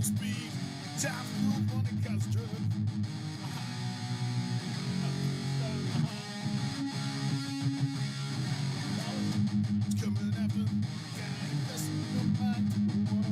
speed, top group on the custom. It's coming after, got investing in your mind to the world.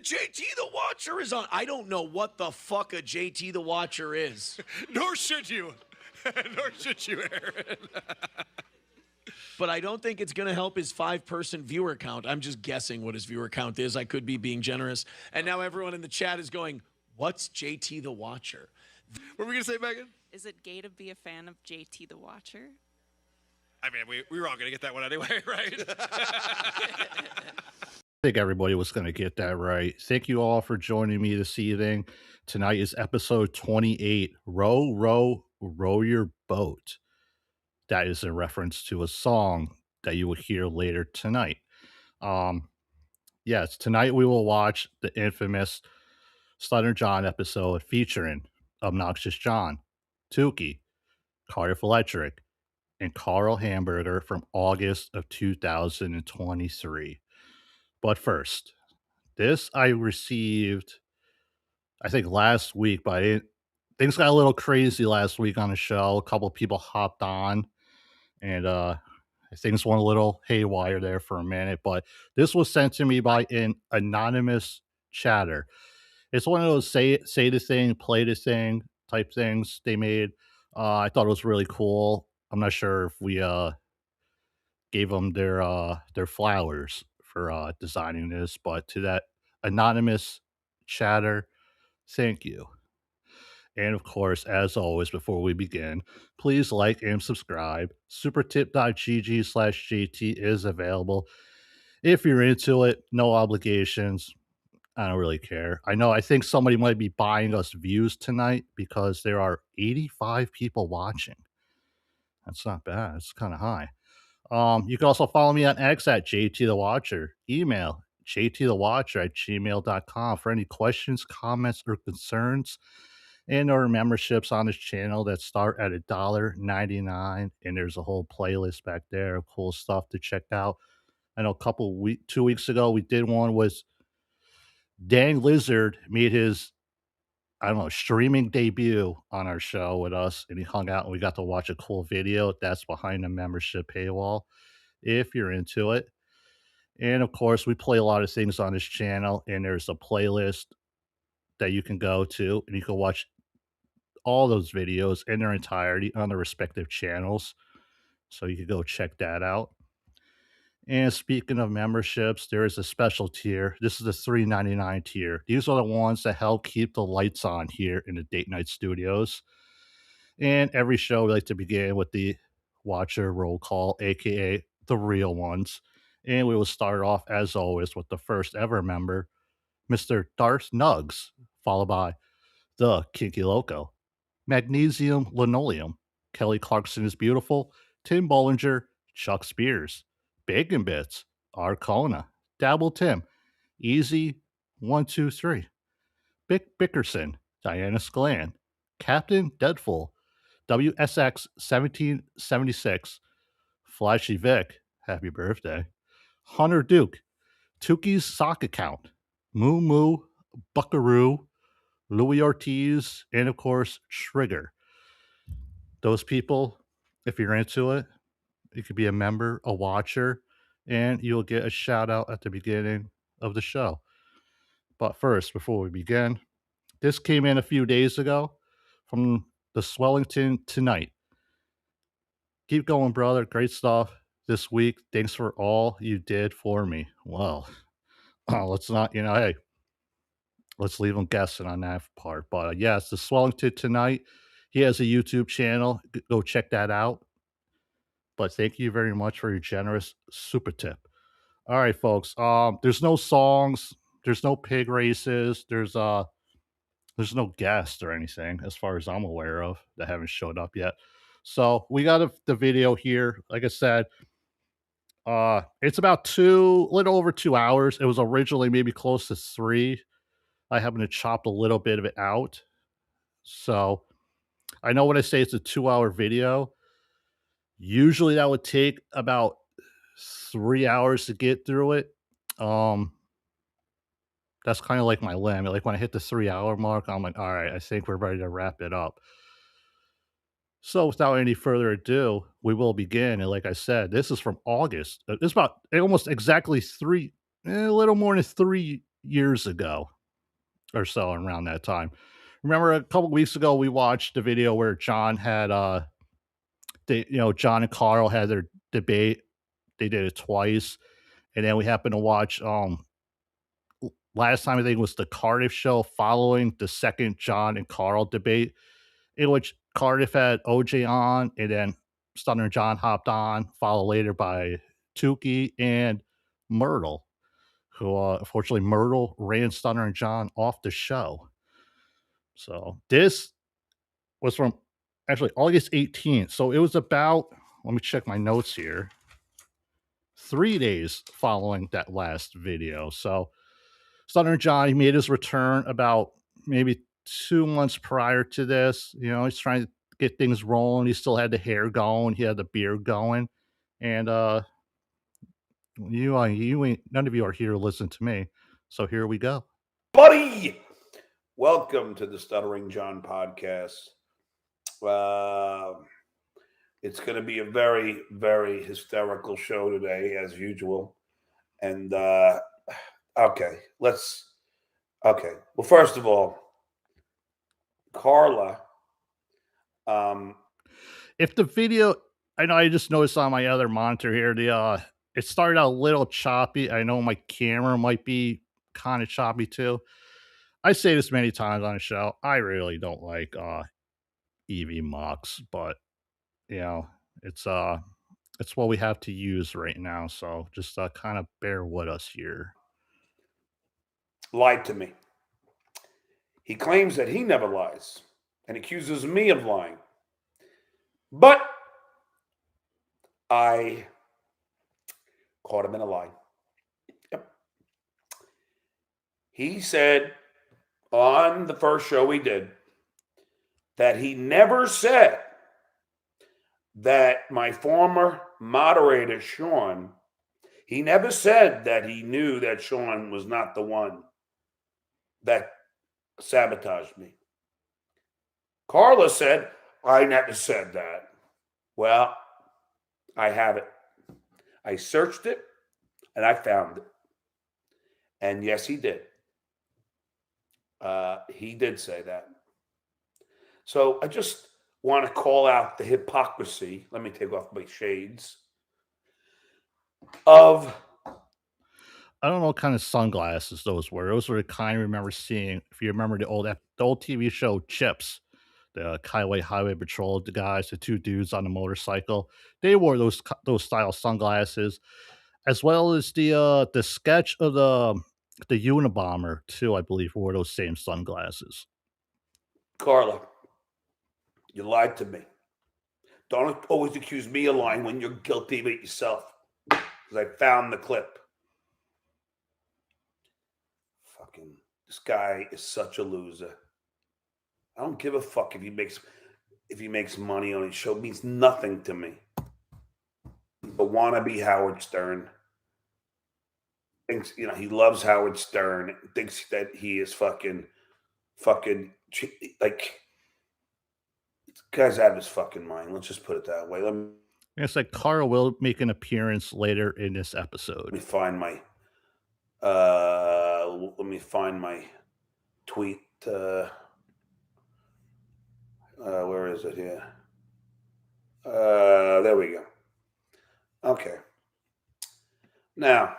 JT the Watcher is on. I don't know what the fuck a JT the Watcher is. Nor should you. Nor should you, Aaron. But I don't think it's going to help his 5-person viewer count. I'm just guessing what his viewer count is. I could be being generous. And now everyone in the chat is going, what's JT the Watcher? What were we going to say, Megan? Is it gay to be a fan of JT the Watcher? I mean, we were all going to get that one anyway, right? I think everybody was going to get that right. Thank you all for joining me this evening. Tonight is episode 28, Row, Row, Row Your Boat. That is in reference to a song that you will hear later tonight. Yes, tonight we will watch the infamous Stuttering John episode featuring Obnoxious John, Tookie, Cardiff Electric, and Karl Hamburger from August of 2023. But first, this I received, I think last week, but things got a little crazy last week on the show. A couple of people hopped on, and Things went a little haywire there for a minute, but this was sent to me by an anonymous chatter. It's one of those say the thing, play the thing type things they made. I thought it was really cool. I'm not sure if we gave them their flowers for designing this, but to that anonymous chatter, thank you. And of course, as always, before we begin, please like and subscribe. Supertip.gg/JT is available. If you're into it, no obligations. I don't really care. I think somebody might be buying us views tonight because there are 85 people watching. That's not bad. It's kind of high. You can also follow me on X at JT the Watcher. Email jtthewatcher@gmail.com for any questions, comments, or concerns. And our memberships on this channel that start at $1.99. And there's a whole playlist back there of cool stuff to check out. I know 2 weeks ago we did one was Dang Lizard made his streaming debut on our show with us, and he hung out and we got to watch a cool video that's behind the membership paywall if you're into it. And of course, we play a lot of things on this channel, and there's a playlist that you can go to and you can watch all those videos in their entirety on their respective channels. So you can go check that out. And speaking of memberships, there is a special tier. This is the $3.99 tier. These are the ones that help keep the lights on here in the Date Night Studios. And every show we like to begin with the Watcher roll call, aka the real ones. And we will start off, as always, with the first ever member, Mr. Darth Nugs, followed by the Kinky Loco, Magnesium Linoleum, Kelly Clarkson is Beautiful, Tim Bollinger, Chuck Spears, Bacon Bits, Arcona, Dabble Tim, Easy 123, Bick Bickerson, Diana Sclan, Captain Deadful, WSX 1776, Flashy Vic, happy birthday, Hunter Duke, Tookie's Sock Account, Moo Moo, Buckaroo, Louis Ortiz, and of course, Trigger. Those people, if you're into it, you could be a member, a watcher, and you'll get a shout out at the beginning of the show. But first, before we begin, this came in a few days ago from the Swellington Tonight. Keep going, brother. Great stuff this week. Thanks for all you did for me. Well, let's not, hey, let's leave them guessing on that part. But yes, the Swellington Tonight. He has a YouTube channel. Go check that out. But thank you very much for your generous super tip. All right, folks. There's no songs. There's no pig races. There's no guest or anything, as far as I'm aware of, that haven't showed up yet. So we got the video here. Like I said, it's about little over 2 hours. It was originally maybe close to 3. I happen to chop a little bit of it out. So I know when I say it's a 2-hour video, usually that would take about 3 hours to get through it. That's kind of like my limit. Like when I hit the 3-hour mark, I'm like, all right, I think we're ready to wrap it up. So without any further ado, we will begin. And like I said, this is from August. It's about almost exactly a little more than 3 years ago or so, around that time. Remember a couple weeks ago, we watched the video where John had, John and Karl had their debate. They did it twice. And then we happened to watch, last time I think was the Cardiff show following the second John and Karl debate, in which Cardiff had OJ on, and then Stuttering John hopped on, followed later by Tookie and Myrtle, who unfortunately Myrtle ran Stuttering John off the show. So this was from actually August 18th. So it was about, let me check my notes here, 3 days following that last video. So Stuttering John, he made his return about maybe 2 months prior to this. He's trying to get things rolling. He still had the hair going. He had the beard going. And you ain't, none of you are here to listen to me. So here we go. Buddy, welcome to the Stuttering John podcast. It's going to be a very, very hysterical show today, as usual. And okay, okay. Well, first of all, Carla. Um, If the video, I know I just noticed on my other monitor here, it started out a little choppy. I know my camera might be kind of choppy too. I say this many times on the show. I really don't like EV mocks, but you know, it's uh it's what we have to use right now. So just kind of bear with us here. lied to me. He claims that he never lies and accuses me of lying. But I caught him in a lie. Yep. He said on the first show we did that he never said that my former moderator, Sean, he never said that he knew that Sean was not the one that sabotaged me. Carla said, I never said that. Well, I have it. I searched it and I found it. And yes, he did. He did say that. So I just want to call out the hypocrisy. Let me take off my shades. Of I don't know what kind of sunglasses those were. Those were the kind I remember seeing. If you remember the old TV show Chips, the Highway Patrol, the guys, the two dudes on the motorcycle, they wore those style sunglasses, as well as the sketch of the Unabomber too. I believe wore those same sunglasses. Carla, you lied to me. Don't always accuse me of lying when you're guilty of it yourself. Because I found the clip. Fucking, this guy is such a loser. I don't give a fuck if he makes money on his show. It means nothing to me. The wannabe Howard Stern thinks, he loves Howard Stern. Thinks that he is fucking like, this guy's out of his fucking mind. Let's just put it that way. Let It's like Carl will make an appearance later in this me episode. find my tweet. Where is it here? There we go. Okay. Now,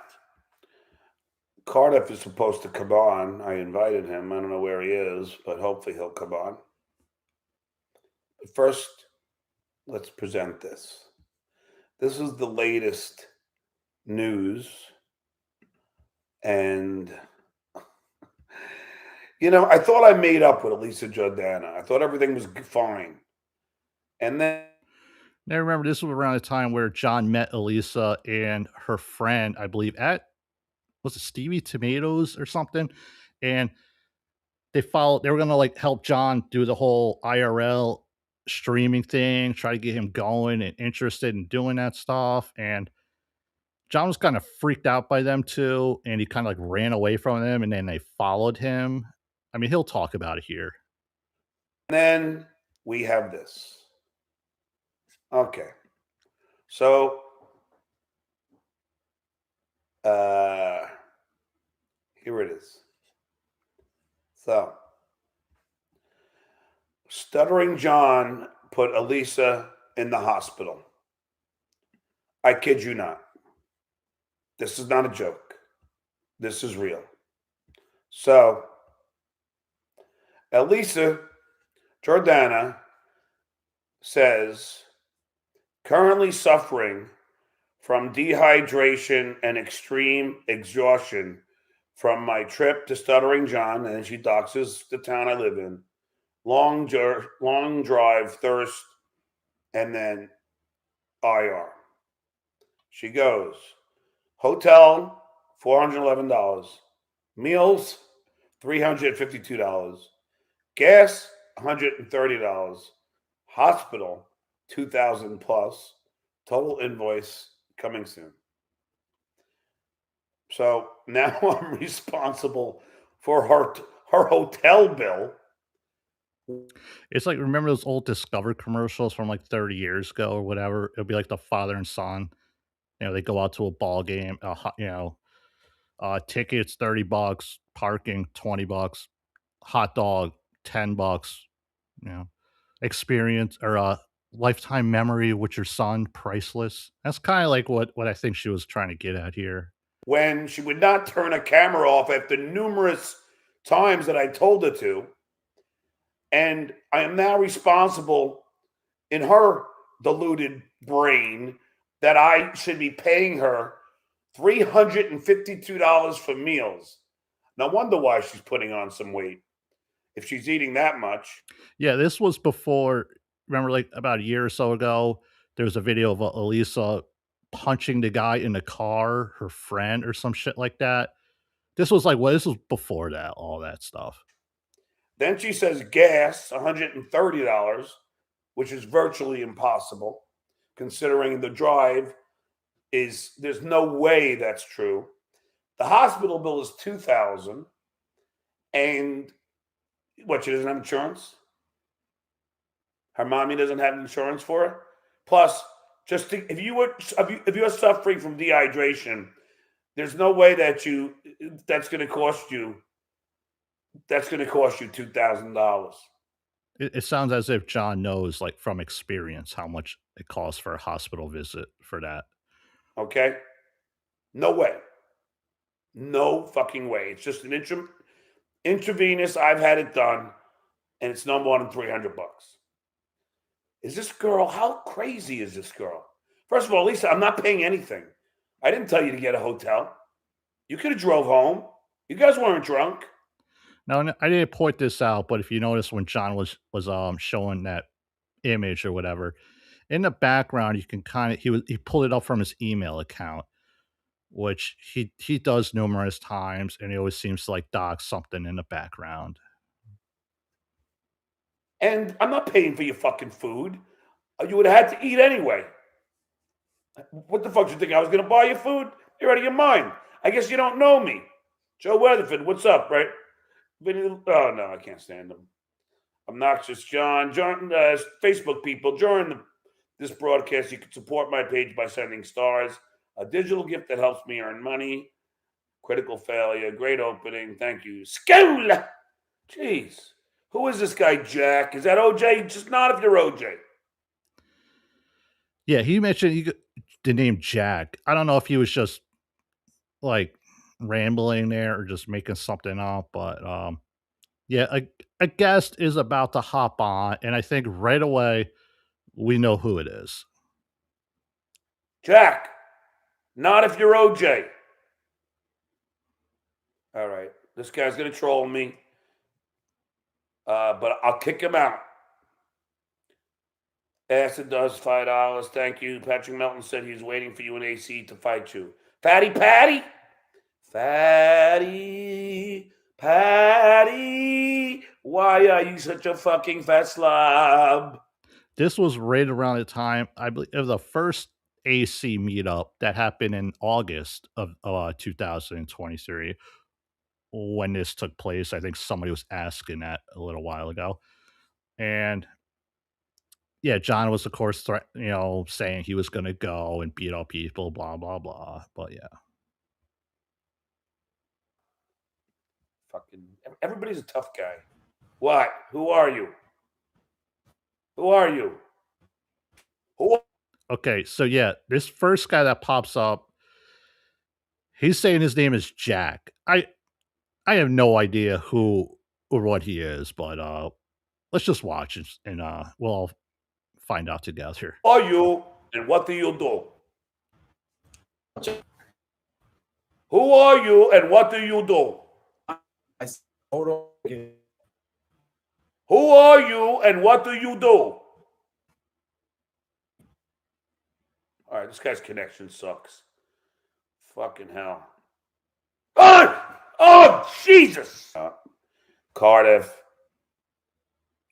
Cardiff is supposed to come on. I invited him. I don't know where he is, but hopefully he'll come on. But first, let's present this. This is the latest news. And, I thought I made up with Elisa Jordana. I thought everything was fine. And then Now remember, this was around the time where John met Elisa and her friend, I believe, was it Stevie Tomatoes or something? And they were gonna like help John do the whole IRL streaming thing, try to get him going and interested in doing that stuff. And John was kind of freaked out by them too, and he kind of like ran away from them, and then they followed him. I mean, he'll talk about it here. we have this. Okay. So here it is. So Stuttering John put Elisa in the hospital. I kid you not. This is not a joke. This is real. So Elisa Jordana says, currently suffering from dehydration and extreme exhaustion from my trip to Stuttering John, and she doxes the town I live in. Long drive, thirst, and then IR. She goes, hotel, $411. Meals, $352. Gas, $130. Hospital, $2,000 plus. Total invoice coming soon. So now I'm responsible for her hotel bill It's like, remember those old Discover commercials from like 30 years ago or whatever? It'll be like the father and son. They go out to a ball game. Tickets $30, parking $20, hot dog $10. You know, experience or lifetime memory with your son, priceless. That's kind of like what I think she was trying to get at here. When she would not turn a camera off after numerous times that I told her to. And I am now responsible in her deluded brain that I should be paying her $352 for meals. No wonder why she's putting on some weight if she's eating that much. Yeah, this was before. Remember, like about a year or so ago, there was a video of Elisa punching the guy in the car, her friend, or some shit like that. This was like, well, this was before that, all that stuff. Then she says gas, $130, which is virtually impossible considering the drive is, there's no way that's true. The hospital bill is $2,000, and what, she doesn't have insurance? Her mommy doesn't have insurance for her? Plus, if you are suffering from dehydration, there's no way that that's going to cost you $2,000. It sounds as if John knows, like from experience, how much it costs for a hospital visit for that. Okay? No way. No fucking way. It's just an intravenous. I've had it done, and it's no more than $300. Is this girl? How crazy is this girl? First of all, Lisa, I'm not paying anything. I didn't tell you to get a hotel. You could have drove home. You guys weren't drunk. No, I didn't point this out, but if you notice when John was showing that image or whatever, in the background you can kind of he pulled it up from his email account, which he does numerous times, and he always seems to like dock something in the background. And I'm not paying for your fucking food. You would have had to eat anyway. What the fuck, you think I was going to buy you food? You're out of your mind. I guess you don't know me. Joe Weatherford, what's up, right? Oh, no, I can't stand him. Obnoxious John. Facebook people, during this broadcast, you can support my page by sending stars, a digital gift that helps me earn money. Critical failure, great opening, thank you. School! Jeez. Who is this guy, Jack? Is that OJ? Just not if you're OJ. Yeah, he mentioned the name Jack. I don't know if he was just like rambling there or just making something up, but yeah, a guest is about to hop on, and I think right away we know who it is. Jack, not if you're OJ. All right, this guy's going to troll me, but I'll kick him out. Acid does $5. Thank you. Patrick Melton said he's waiting for you in AC to fight you. Fatty Patty? Fatty Patty, why are you such a fucking fat slob? This was right around the time, I believe, of the first AC meetup that happened in August of 2023 when this took place. I think somebody was asking that a little while ago. And yeah, John was, of course, saying he was going to go and beat up people, blah, blah, blah. But yeah. Fucking everybody's a tough guy. What? Who are you? Who are you? Okay, so yeah, this first guy that pops up, he's saying his name is Jack. I have no idea who or what he is, but let's just watch and we'll all find out together. Who are you and what do you do? Who are you and what do you do? Hold on. Who are you and what do you do? All right, this guy's connection sucks. Fucking hell. Oh, Jesus. Cardiff,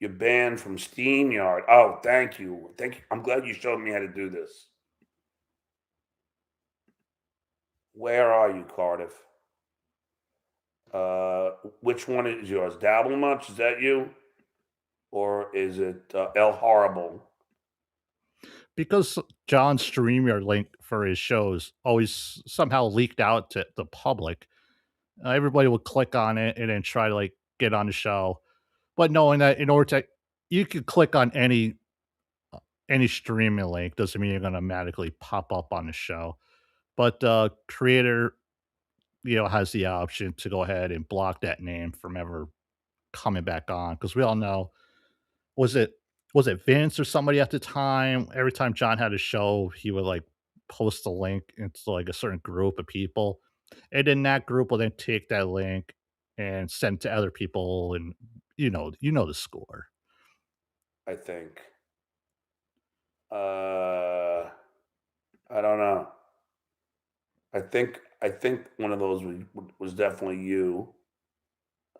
you're banned from SteamYard. Oh, thank you. Thank you. I'm glad you showed me how to do this. Where are you, Cardiff? Which one is yours? Dabble Much? Is that you? or is it El Horrible? Because John's StreamYard link for his shows always somehow leaked out to the public, everybody would click on it and then try to like get on the show. But knowing that in order to, you could click on any streaming link doesn't mean you're going to automatically pop up on the show. But the creator, has the option to go ahead and block that name from ever coming back on, because we all know, was it was it Vince or somebody at the time? Every time John had a show, he would like post a link into like a certain group of people, and then that group will then take that link and send to other people, and the score. I think. I don't know. I think one of those was definitely you.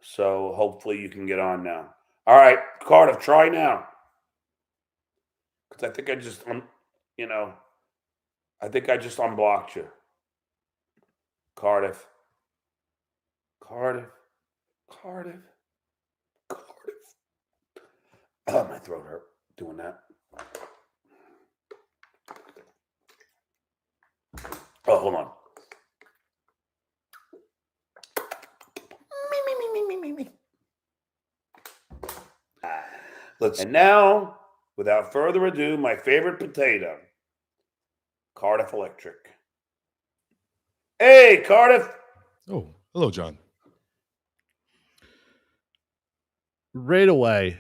So hopefully you can get on now. All right, Cardiff, try now. Because I think you know, I think I just unblocked you. Cardiff. Cardiff. Cardiff. Cardiff. Oh, my throat hurt doing that. Oh, hold on. And now, without further ado, my favorite potato, Cardiff Electric. Hey, Cardiff. Oh, hello, John. Right away,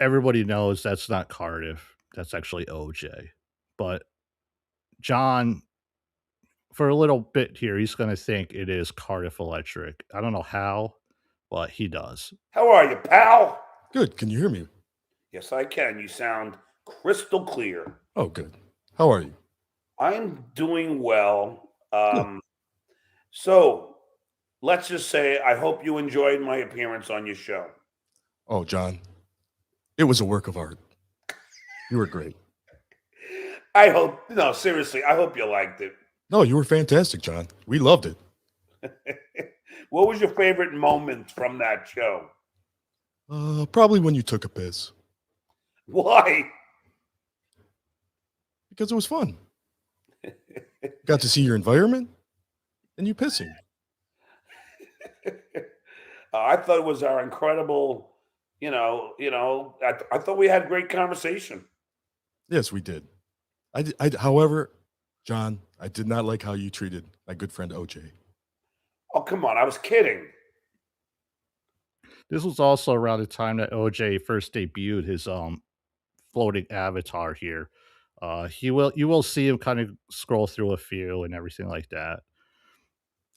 everybody knows that's not Cardiff. That's actually OJ. But John, for a little bit here, he's going to think it is Cardiff Electric. I don't know how, but he does. How are you, pal? Good. Can you hear me? Yes, I can. You sound crystal clear. Oh, good. How are you? I'm doing well. Good. So let's just say I hope you enjoyed my appearance on your show. Oh, John, it was a work of art. You were great. No, seriously, I hope you liked it. No, you were fantastic, John. We loved it. What was your favorite moment from that show? Probably when you took a piss, Why? because it was fun. Got to see your environment and you pissing. I thought it was our incredible, I thought we had great conversation. Yes, we did. However, John, I did not like how you treated my good friend OJ. Oh, come on. I was kidding. This was also around the time that OJ first debuted his floating avatar here. You will see him kind of scroll through a few and everything like that.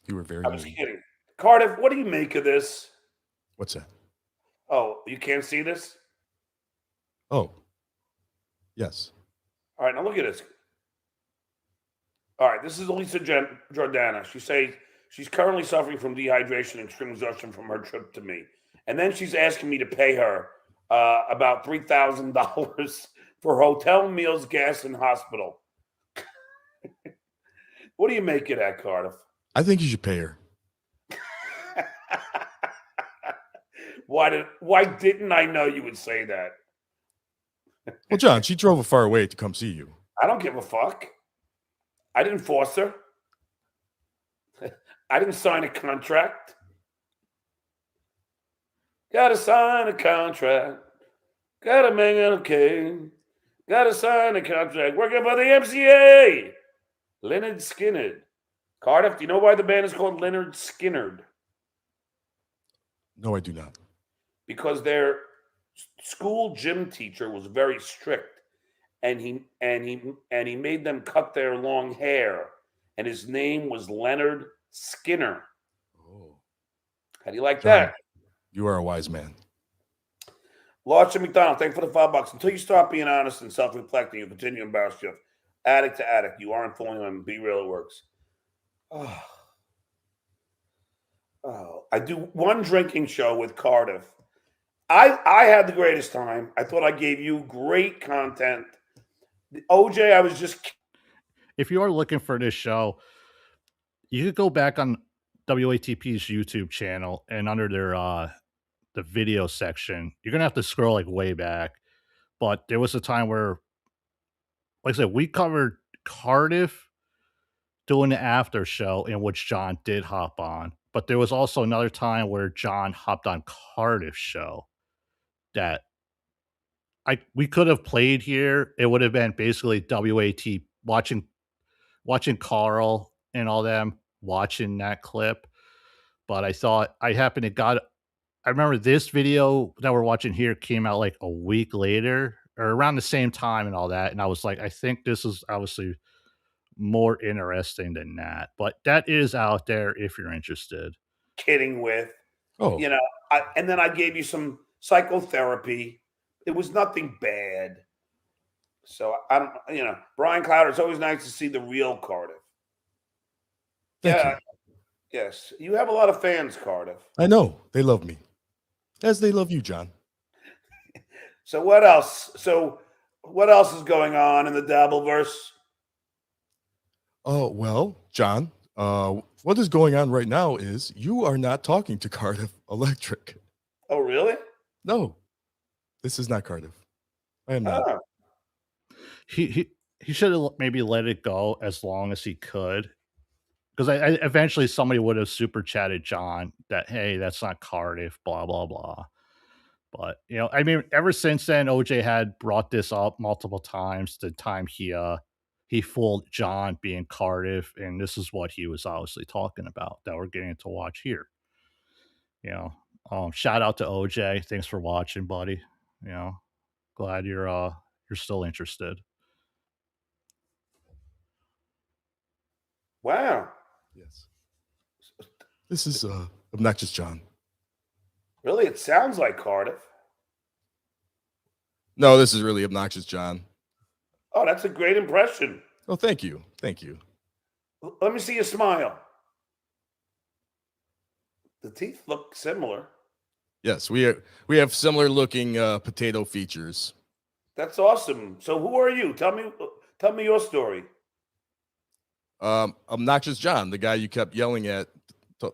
You were very I was mean. kidding. Cardiff, what do you make of this? What's that? Oh, you can't see this? Oh, yes. All right, now look at this. All right, this is Elisa Jordana. She says she's currently suffering from dehydration and extreme exhaustion from her trip to me. And then she's asking me to pay her about $3,000 for hotel meals, gas, and hospital. What do you make of that, Cardiff? I think you should pay her. Why didn't I know you would say that? Well, John, she drove a far way to come see you. I don't give a fuck. I didn't force her. I didn't sign a contract. Gotta sign a contract. Gotta make it okay. Gotta sign a contract. Working for the MCA. Leonard Skinner. Cardiff, do you know why the band is called Leonard Skinner? No, I do not. Because their school gym teacher was very strict, and he made them cut their long hair, and his name was Leonard Skinner. Oh, How do you like John, that? you are a wise man. Larson McDonald, thank you for the $5. Until you start being honest and self-reflecting, you continue to embarrass yourself. Addict to addict, you aren't fooling them. Be real, it works. Oh, I do one drinking show with Cardiff. I had the greatest time. I thought I gave you great content. OJ, I was just. If you are looking for this show, you could go back on WATP's YouTube channel, and under their the video section, you're gonna have to scroll like way back. But there was a time where, like I said, we covered Cardiff doing the after show in which John did hop on. But there was also another time where John hopped on Cardiff's show that we could have played here. It would have been basically WAT watching Carl and all them watching that clip. But I thought I remember this video that we're watching here came out like a week later or around the same time and all that. And I was like, I think this is obviously more interesting than that. But that is out there if you're interested. Kidding with, Oh, you know, and then I gave you some psychotherapy. It was nothing bad. So I don't, Brian Clowder, it's always nice to see the real Cardiff. thank Yeah. you. Yes. You have a lot of fans, Cardiff. I know they love me, as they love you, John. So what else? What else is going on in the dabbleverse? Oh well, John. What is going on right now is you are not talking to Cardiff Electric. Oh, really? No, this is not Cardiff. I am not. Oh, He should have maybe let it go as long as he could. Because I eventually somebody would have super chatted John that, hey, that's not Cardiff, blah, blah, blah. But, I mean, ever since then, OJ had brought this up multiple times. The time he fooled John being Cardiff, and this is what he was obviously talking about that we're getting to watch here. Shout out to OJ. Thanks for watching, buddy. Glad you're still interested. wow. Yes. This is Obnoxious John. Really? It sounds like Cardiff. No, this is really Obnoxious John. Oh, that's a great impression. Oh, thank you. Thank you. Let me see you smile. The teeth look similar. Yes, we have similar looking potato features. That's awesome. So who are you? Tell me your story. Obnoxious John, the guy you kept yelling at,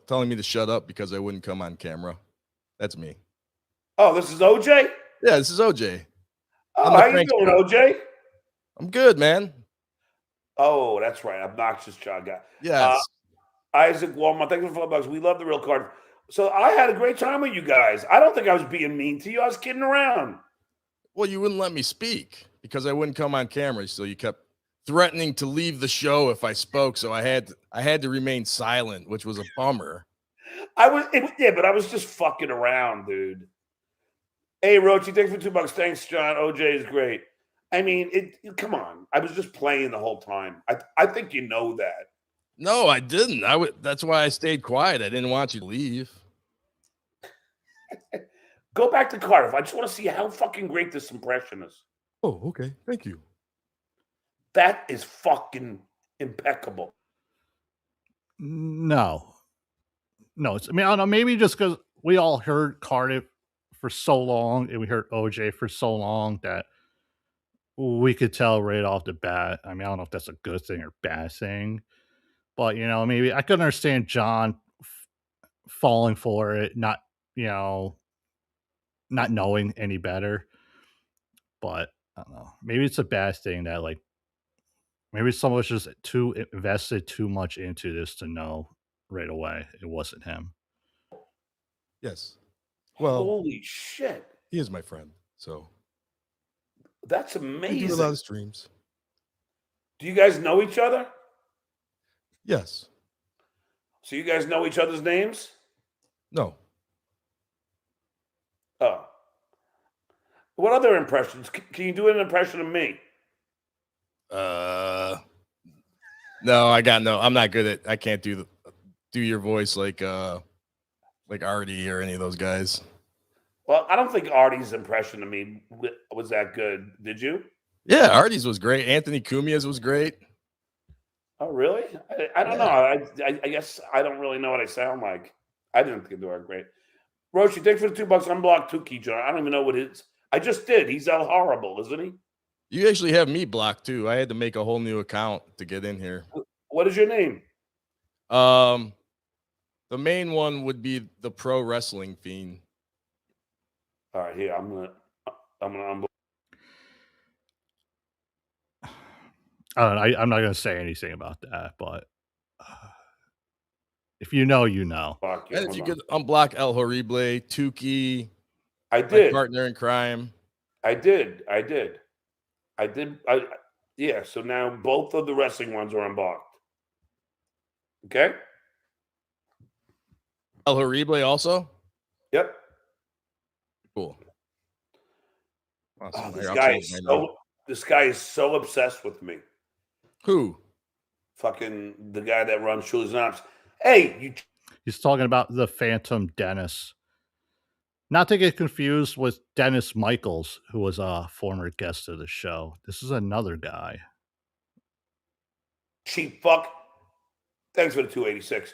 telling me to shut up because I wouldn't come on camera. That's me. Oh, this is OJ? Yeah, this is OJ. Oh, how you doing, OJ? I'm good, man. Oh, that's right. Obnoxious John guy. Yes. Isaac Walmart, thank you for $4. We love the real Cardiff. So I had a great time with you guys. I don't think I was being mean to you. I was kidding around. Well, you wouldn't let me speak because I wouldn't come on camera, so you kept threatening to leave the show if I spoke. So I had to remain silent, which was a bummer. But I was just fucking around, dude. Hey, Rochi, thanks for $2. Thanks, John. OJ is great. I mean, come on. I was just playing the whole time. I think you know that. No, I didn't. That's why I stayed quiet. I didn't want you to leave. Go back to Cardiff. I just want to see how fucking great this impression is. Oh, okay. Thank you. That is fucking impeccable. No. I mean, I don't know. Maybe just because we all heard Cardiff for so long and we heard OJ for so long that we could tell right off the bat. I mean, I don't know if that's a good thing or bad thing, but maybe I could understand John falling for it, not knowing any better. But I don't know. Maybe it's a bad thing that maybe someone was just invested too much into this to know right away it wasn't him. Yes. Well, Holy shit. he is my friend, so That's we do a amazing. lot of streams. Do you guys know each other? Yes. So you guys know each other's names? No. Oh. What other impressions? Can you do an impression of me? No, I'm not good at. I can't do your voice like Artie or any of those guys. Well, I don't think Artie's impression of me was that good. Did you? Yeah, Artie's was great. Anthony Cumia's was great. Oh, really? I don't know. I guess I don't really know what I sound like. I didn't think they were great. Roshi, thanks for the $2. Unblock Tookie, John. I don't even know what it is. I just did. He's all horrible, isn't he? You actually have me blocked too. I had to make a whole new account to get in here. What is your name? The main one would be the Pro Wrestling Fiend. All right, here I'm gonna unblock. I'm not going to say anything about that, but if you know, you know. You. And if Hold you on. could unblock El Horrible, Tookie, I my did. partner in crime. I did. Yeah. So now both of the wrestling ones are unblocked. Okay. El Horrible also? Yep. Cool. Awesome. Oh, Here, I'll change my name. this guy is so obsessed with me. Who? Fucking the guy that runs Shuley's Ops. Hey, you He's talking about the Phantom Dennis. Not to get confused with Dennis Michaels, who was a former guest of the show. This is another guy. cheap fuck. Thanks for the 286.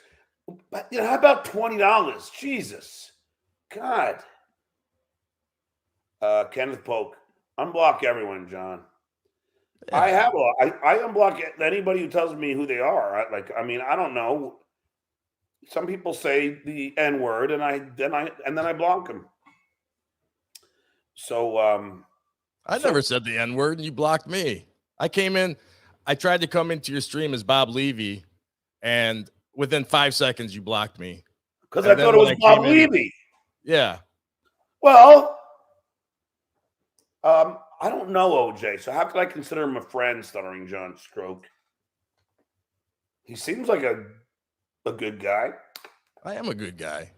But how about $20? Jesus. God. Kenneth Polk. Unblock everyone, John. I unblock anybody who tells me who they are. I don't know. Some people say the N word, and then I block them. So I never said the N word, and you blocked me. I came in, I tried to come into your stream as Bob Levy, and within 5 seconds, you blocked me. Because I thought it was Bob Levy. Yeah. Well, I don't know OJ, so how could I consider him a friend, Stuttering John Stroke? He seems like a good guy. I am a good guy.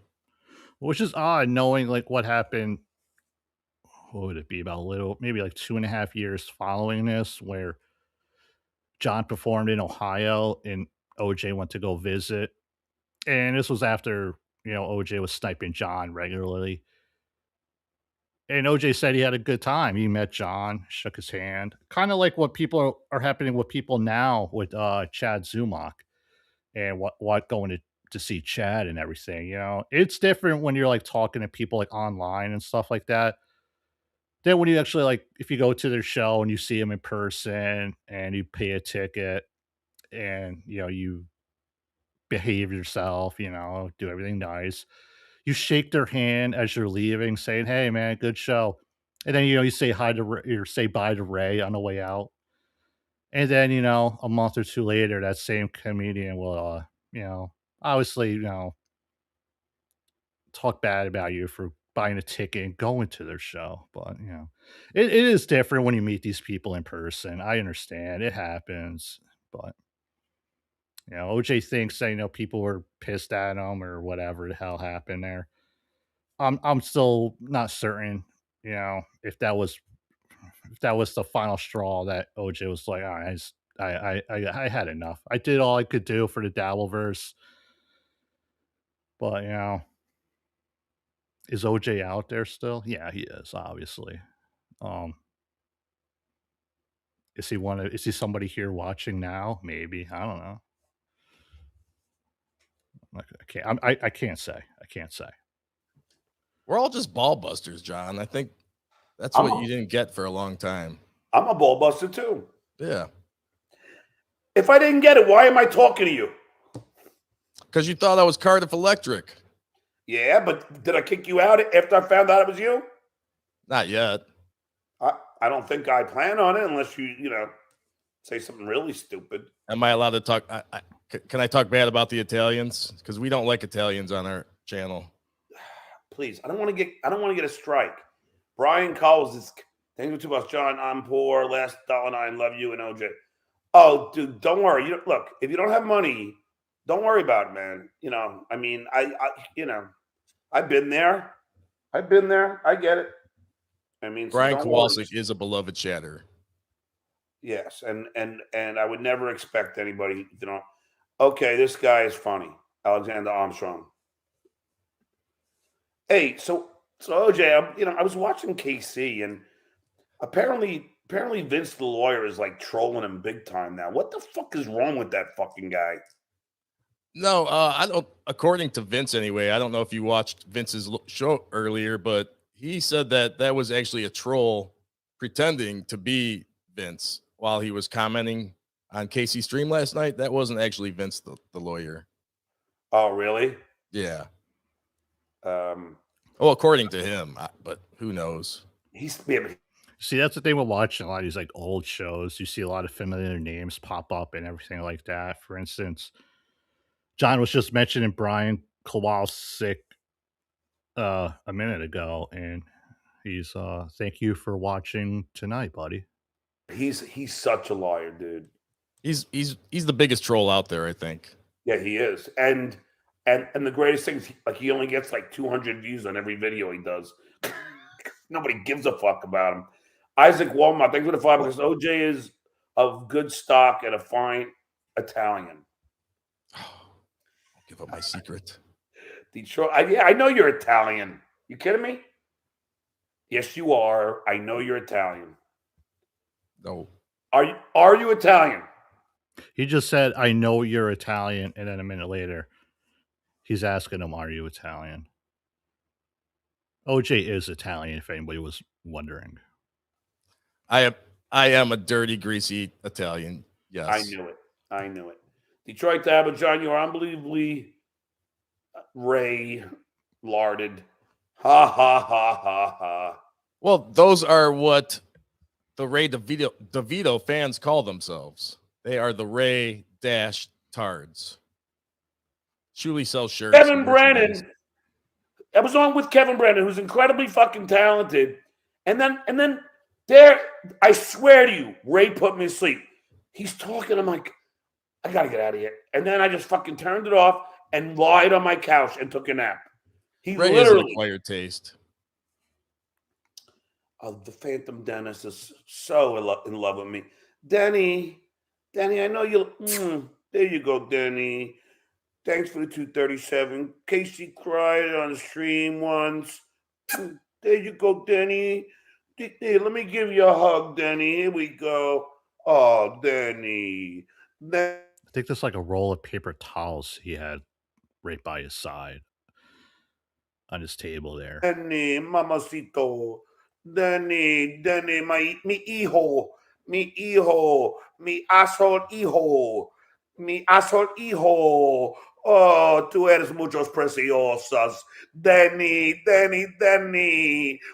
Which is odd, knowing like what happened. What would it be, about maybe like 2.5 years following this, where John performed in Ohio and OJ went to go visit. And this was after, OJ was sniping John regularly. And OJ said he had a good time. He met John, shook his hand. Kind of like what people are happening with people now with Chad Zumach and what going to see Chad and everything. It's different when you're like talking to people like online and stuff like that. Then when you actually, like, if you go to their show and you see them in person and you pay a ticket and you behave yourself, do everything nice. You shake their hand as you're leaving, saying, "Hey, man, good show." And then you say hi to or say bye to Ray on the way out. And then a month or two later, that same comedian will, obviously, talk bad about you for buying a ticket and going to their show. But it is different when you meet these people in person. I understand it happens, but OJ thinks that people were pissed at him or whatever the hell happened there. I'm still not certain, if that was the final straw that OJ was like, all right, I had enough. I did all I could do for the dabbleverse, but is OJ out there still? Yeah, he is, obviously. Is he somebody here watching now? Maybe. I don't know. I can't say. I can't say. We're all just ball busters, John. I think that's what you didn't get for a long time. I'm a ball buster too. Yeah. If I didn't get it, why am I talking to you? Because you thought I was Cardiff Electric. Yeah, but did I kick you out after I found out it was you? Not yet. I don't think I plan on it unless you say something really stupid. Am I allowed to talk? Can I talk bad about the Italians? Because we don't like Italians on our channel. Please, I don't want to get a strike. Brian calls this. Thank you to us, John. I'm poor. Last $1.09. Love you and OJ. Oh, dude, don't worry. Look, if you don't have money, don't worry about it, man. I've been there. I get it. Brian Kowalczyk is a beloved chatter. Yes, and I would never expect anybody, okay, this guy is funny. Alexander Armstrong. Hey, so OJ, I was watching KC, and apparently Vince the lawyer is like trolling him big time now. What the fuck is wrong with that fucking guy? No, I don't. According to Vince, anyway, I don't know if you watched Vince's show earlier, but he said that was actually a troll pretending to be Vince while he was commenting on KC stream last night. That wasn't actually Vince the lawyer. Oh, really? Yeah. Oh, according to him, but who knows? He's See, that's the thing with watching a lot of these like old shows. You see a lot of familiar names pop up and everything like that. For instance, John was just mentioning Brian Kowalczyk a minute ago, and he's thank you for watching tonight, buddy. he's such a liar, dude. He's the biggest troll out there, I think. Yeah, he is. And the greatest thing is like he only gets like 200 views on every video he does. Nobody gives a fuck about him. Isaac Walmart, thanks for the $5 because OJ is of good stock and a fine Italian. I'll give up my secret. Detroit, yeah, I know you're Italian. You kidding me? Yes, you are. I know you're Italian. No. Are you Italian? He just said, "I know you're Italian," and then a minute later, he's asking him, "Are you Italian?" OJ is Italian, if anybody was wondering. I am a dirty, greasy Italian. Yes. I knew it. Detroit Dabble John, you are unbelievably Ray larded. Ha ha ha ha ha. Well, those are what the Ray DeVito fans call themselves. They are the Ray Dash Tards. Truly sells shirts. Kevin Brennan. I was on with Kevin Brennan, who's incredibly fucking talented. And then there, I swear to you, Ray put me to sleep. He's talking. I'm like, I gotta get out of here. And then I just fucking turned it off and lied on my couch and took a nap. He Ray literally is an acquired taste. The Phantom Dennis is so in love with me. Denny, I know you. There you go, Denny. Thanks for the 237. Casey cried on the stream once. There you go, Denny. Here, let me give you a hug, Denny. Here we go. Oh, Denny. I think there's like a roll of paper towels he had right by his side on his table there. Denny, mamacito. Denny, mi hijo, mi asshole hijo. Oh, tú eres muchos preciosas. Denny.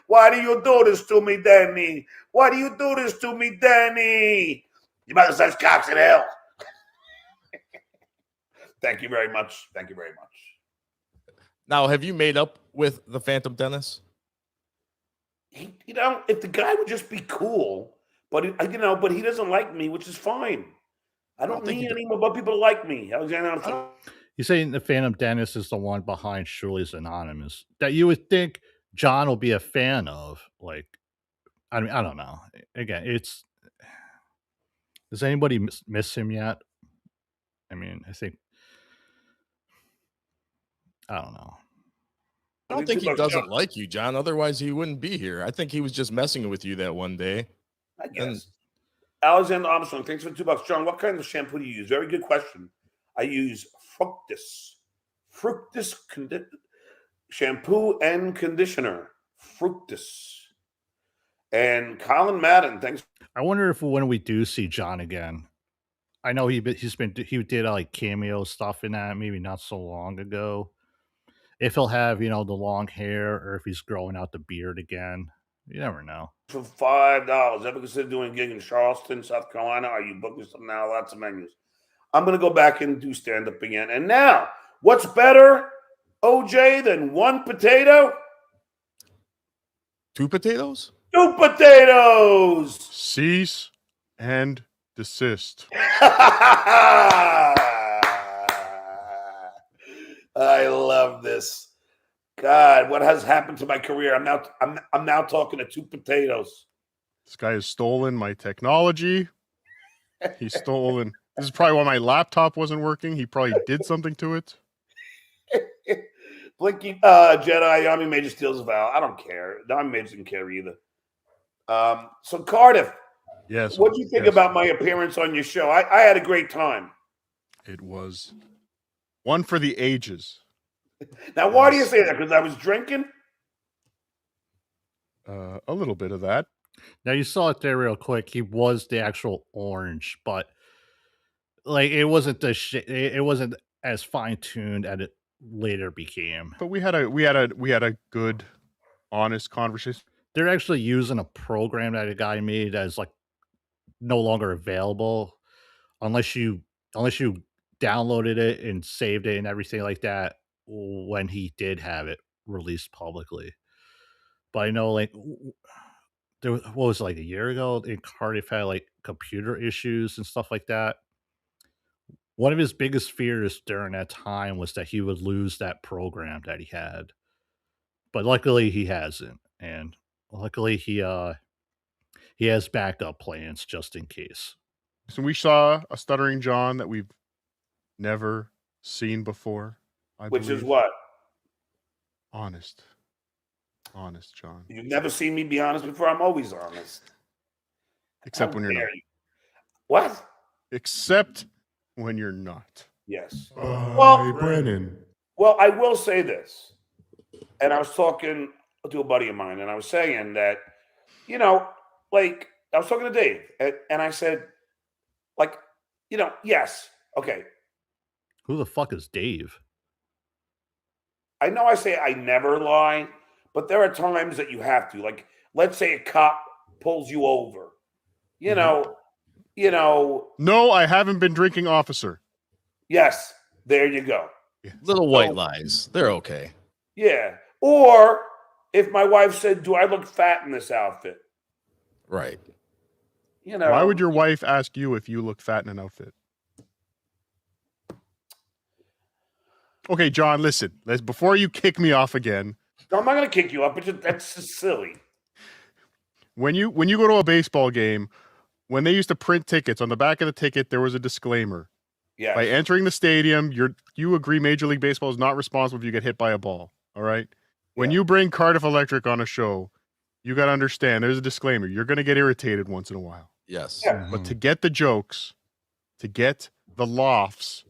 Why do you do this to me, Denny? Why do you do this to me, Denny? You mother such cocks in hell. Thank you very much. Now, have you made up with the Phantom Dennis? If the guy would just be cool, but he doesn't like me, which is fine. I don't need any more people to like me. Alexander, You're saying the Phantom Dennis is the one behind Shirley's Anonymous that you would think John will be a fan of. Like, I mean, I don't know. Again, does anybody miss him yet? I mean, I don't know. I don't think he doesn't like you, John. Otherwise, he wouldn't be here. I think he was just messing with you that one day. I guess. Alexander Armstrong, thanks for the $2. John, what kind of shampoo do you use? Very good question. I use Fructis shampoo and conditioner. Fructis. And Colin Madden, thanks. I wonder if when we do see John again, I know he did like cameo stuff in that maybe not so long ago. If he'll have the long hair or if he's growing out the beard again, you never know. For $5, ever consider doing a gig in Charleston, South Carolina? Are you booking something now? Lots of menus. I'm gonna go back and do stand up again. And now, what's better, OJ, than one potato? Two potatoes? 2 potatoes. Cease and desist. I love this. God, what has happened to my career? I'm now talking to 2 potatoes. This guy has stolen my technology. He's stolen. This is probably why my laptop wasn't working. He probably did something to it. Blinky Jedi Army Major steals a vowel. I don't care. The Army Major didn't care either. So Cardiff, Yes. what do you think about my appearance on your show? I had a great time. It was one for the ages. Now, why do you say that? Because I was drinking? A little bit of that. Now you saw it there real quick. He was the actual orange, but like it wasn't it wasn't as fine tuned as it later became. But we had a good, honest conversation. They're actually using a program that a guy made that is like no longer available unless you downloaded it and saved it and everything like that when he did have it released publicly. But I know like there was, what was it, like a year ago in Cardiff had like computer issues and stuff like that. One of his biggest fears during that time was that he would lose that program that he had. But luckily he hasn't. And luckily he has backup plans just in case. So we saw a Stuttering John that we've never seen before. Which is what? Honest John. You've never seen me be honest before. I'm always honest. Except How when you're dare not. you. What? Except when you're not. Yes. Well, Brennan. Well, I will say this, and I was talking to a buddy of mine, and I was saying that, like I was talking to Dave, and I said, like, yes, okay. Who the fuck is Dave? I know I say I never lie, but there are times that you have to. Like, let's say a cop pulls you over. No, I haven't been drinking, officer. Yes, there you go. Little white lies. They're okay. Yeah. Or if my wife said, "Do I look fat in this outfit?" Right. Why would your wife ask you if you look fat in an outfit? Okay, John, listen. Before you kick me off again. No, I'm not going to kick you up. That's just silly. When you go to a baseball game, when they used to print tickets, on the back of the ticket there was a disclaimer. Yes. By entering the stadium, you agree Major League Baseball is not responsible if you get hit by a ball. All right. When you bring Cardiff Electric on a show, you got to understand there's a disclaimer. You're going to get irritated once in a while. Yes. Yeah. But to get the jokes, to get the laughs,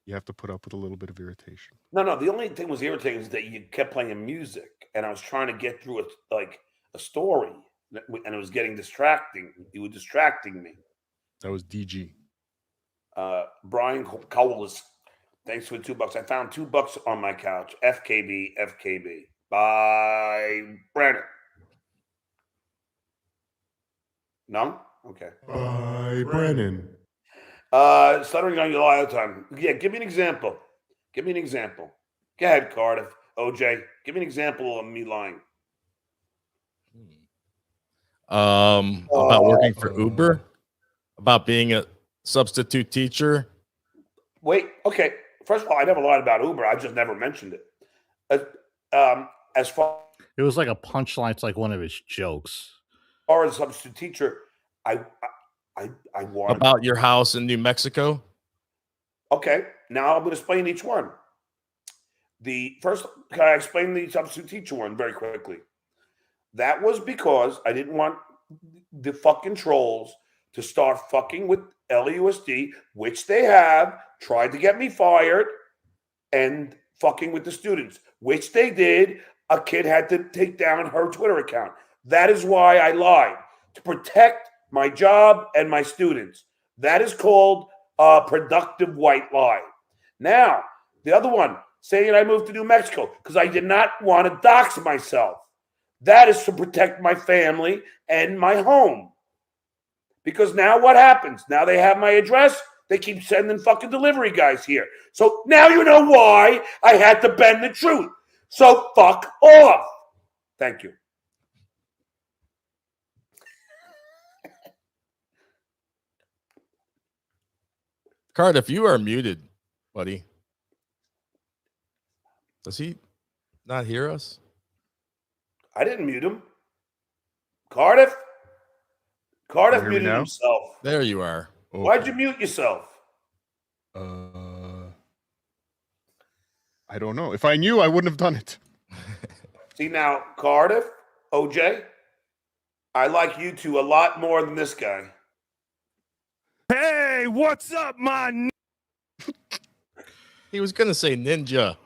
you have to put up with a little bit of irritation. No. The only thing was irritating is that you kept playing music, and I was trying to get through a story, and it was getting distracting. You were distracting me. That was DG. Brian Cowles, thanks for $2. I found $2 on my couch. FKB. By Brandon. No? Okay. By Brennan. Stuttering on you all the time. Yeah, give me an example. Go ahead, Cardiff. OJ, give me an example of me lying. About working for Uber, about being a substitute teacher. Wait, okay. First of all, I never lied about Uber. I just never mentioned it. As far It was like a punchline. It's like one of his jokes. as a substitute teacher, I wanted. About your house in New Mexico. Okay, now I'm going to explain each one. Can I explain the substitute teacher one very quickly? That was because I didn't want the fucking trolls to start fucking with LAUSD, which they have, tried to get me fired, and fucking with the students, which they did. A kid had to take down her Twitter account. That is why I lied, to protect my job and my students. That is called a productive white lie. Now, the other one, saying I moved to New Mexico because I did not want to dox myself. That is to protect my family and my home. Because now what happens? Now they have my address. They keep sending fucking delivery guys here. So now you know why I had to bend the truth. So fuck off. Thank you. Cardiff, you are muted, buddy. Does he not hear us? I didn't mute him. Cardiff hear me muted now? himself. There you are. Why'd you mute yourself? I don't know. If I knew, I wouldn't have done it. See now, Cardiff, OJ, I like you two a lot more than this guy. Hey, what's up, my? He was gonna say ninja.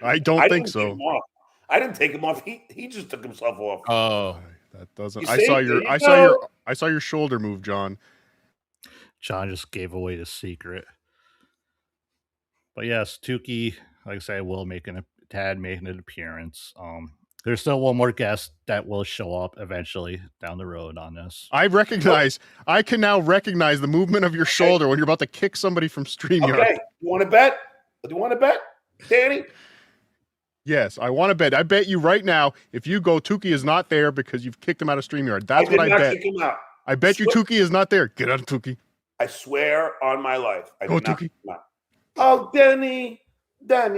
I don't think didn't take so. him off. I didn't take him off. He just took himself off. Oh, That doesn't. You I see? saw There your. you I go. saw your shoulder move, John. John just gave away the secret. But yes, Tookie, like I say, will make Tad making an appearance. There's still one more guest that will show up eventually down the road on this. I can now recognize the movement of your shoulder when you're about to kick somebody from StreamYard. Okay, you want to bet? Do you want to bet, Danny? Yes, I want to bet. I bet you right now, if you go, Tookie is not there because you've kicked him out of StreamYard. That's what I bet. Kick him out. I bet you Tookie is not there. Get out of Tookie. I swear on my life. I Go, did not Tookie. kick him out. Oh, Danny. Hold